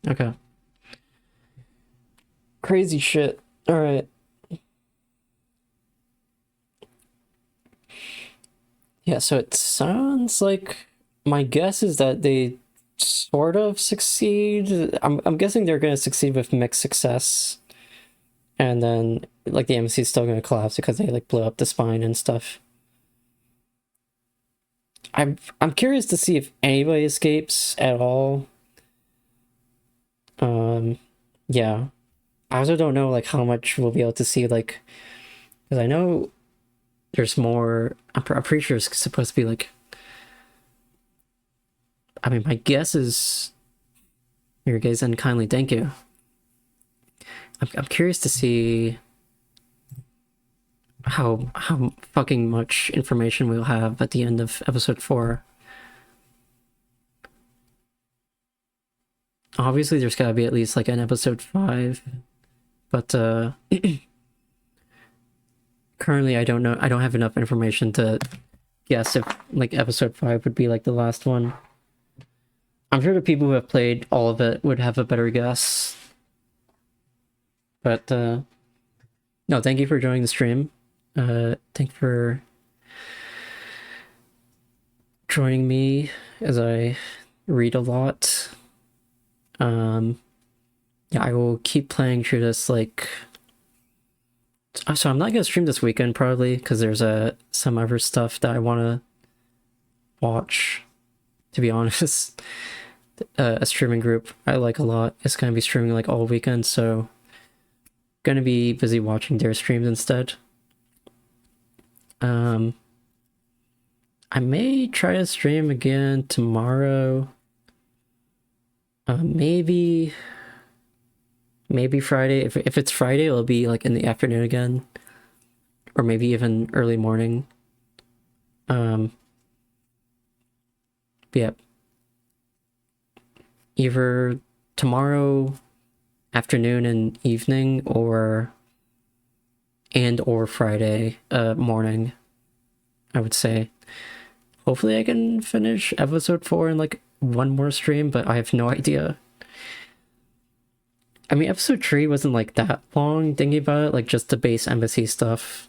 Okay. Crazy shit. All right. Yeah, so it sounds like my guess is that they sort of succeed. I'm guessing they're going to succeed with mixed success. And then like the MC is still going to collapse because they like blew up the spine and stuff. I'm curious to see if anybody escapes at all. Yeah. I also don't know like how much we'll be able to see, like, because I know there's more. I'm pretty sure it's supposed to be like. I mean, my guess is. Here, guys, and kindly thank you. I'm curious to see how fucking much information we'll have at the end of episode 4. Obviously, there's gotta be at least like an episode 5, but currently I don't know. I don't have enough information to guess if like episode 5 would be like the last one. I'm sure the people who have played all of it would have a better guess. But no, thank you for joining the stream. Thank you for joining me as I read a lot. Yeah, I will keep playing through this, like... So I'm not gonna stream this weekend, probably, because there's some other stuff that I want to watch, to be honest. A streaming group I like a lot is gonna be streaming, like, all weekend, so... Gonna be busy watching their streams instead. I may try to stream again tomorrow. Maybe Friday. If it's Friday, it'll be like in the afternoon again, or maybe even early morning. Yeah, either tomorrow afternoon and evening, or Friday morning, I would say. Hopefully I can finish episode 4 in like one more stream, but I have no idea. I mean, episode 3 wasn't like that long, thinking about it, like just the base embassy stuff.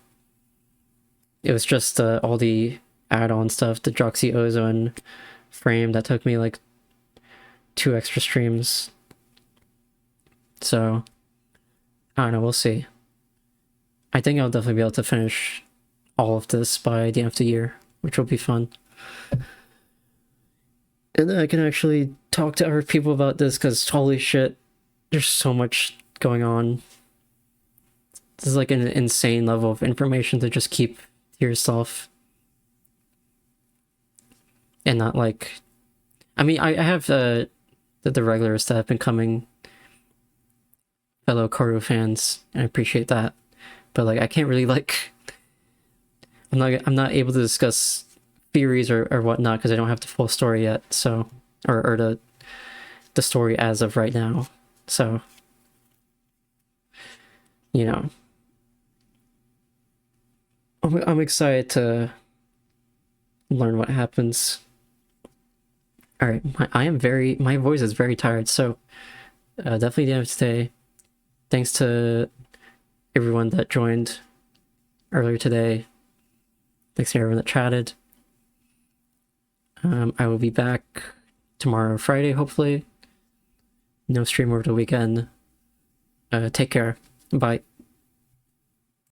It was just all the add-on stuff, the Droxy Ozone frame that took me like 2 extra streams. So, I don't know, we'll see. I think I'll definitely be able to finish all of this by the end of the year, which will be fun. And then I can actually talk to other people about this, because holy shit, there's so much going on. This is like an insane level of information to just keep to yourself. And not like... I mean, I have the regulars that have been coming, fellow Corru fans, and I appreciate that. But like, I can't really like... I'm not able to discuss theories or whatnot because I don't have the full story yet, so... Or the story as of right now, so... You know... I'm excited to learn what happens. Alright, my voice is very tired, so definitely the end of today. Thanks to everyone that joined earlier today. Thanks to everyone that chatted. I will be back tomorrow, Friday, hopefully. No stream over the weekend. Take care. Bye.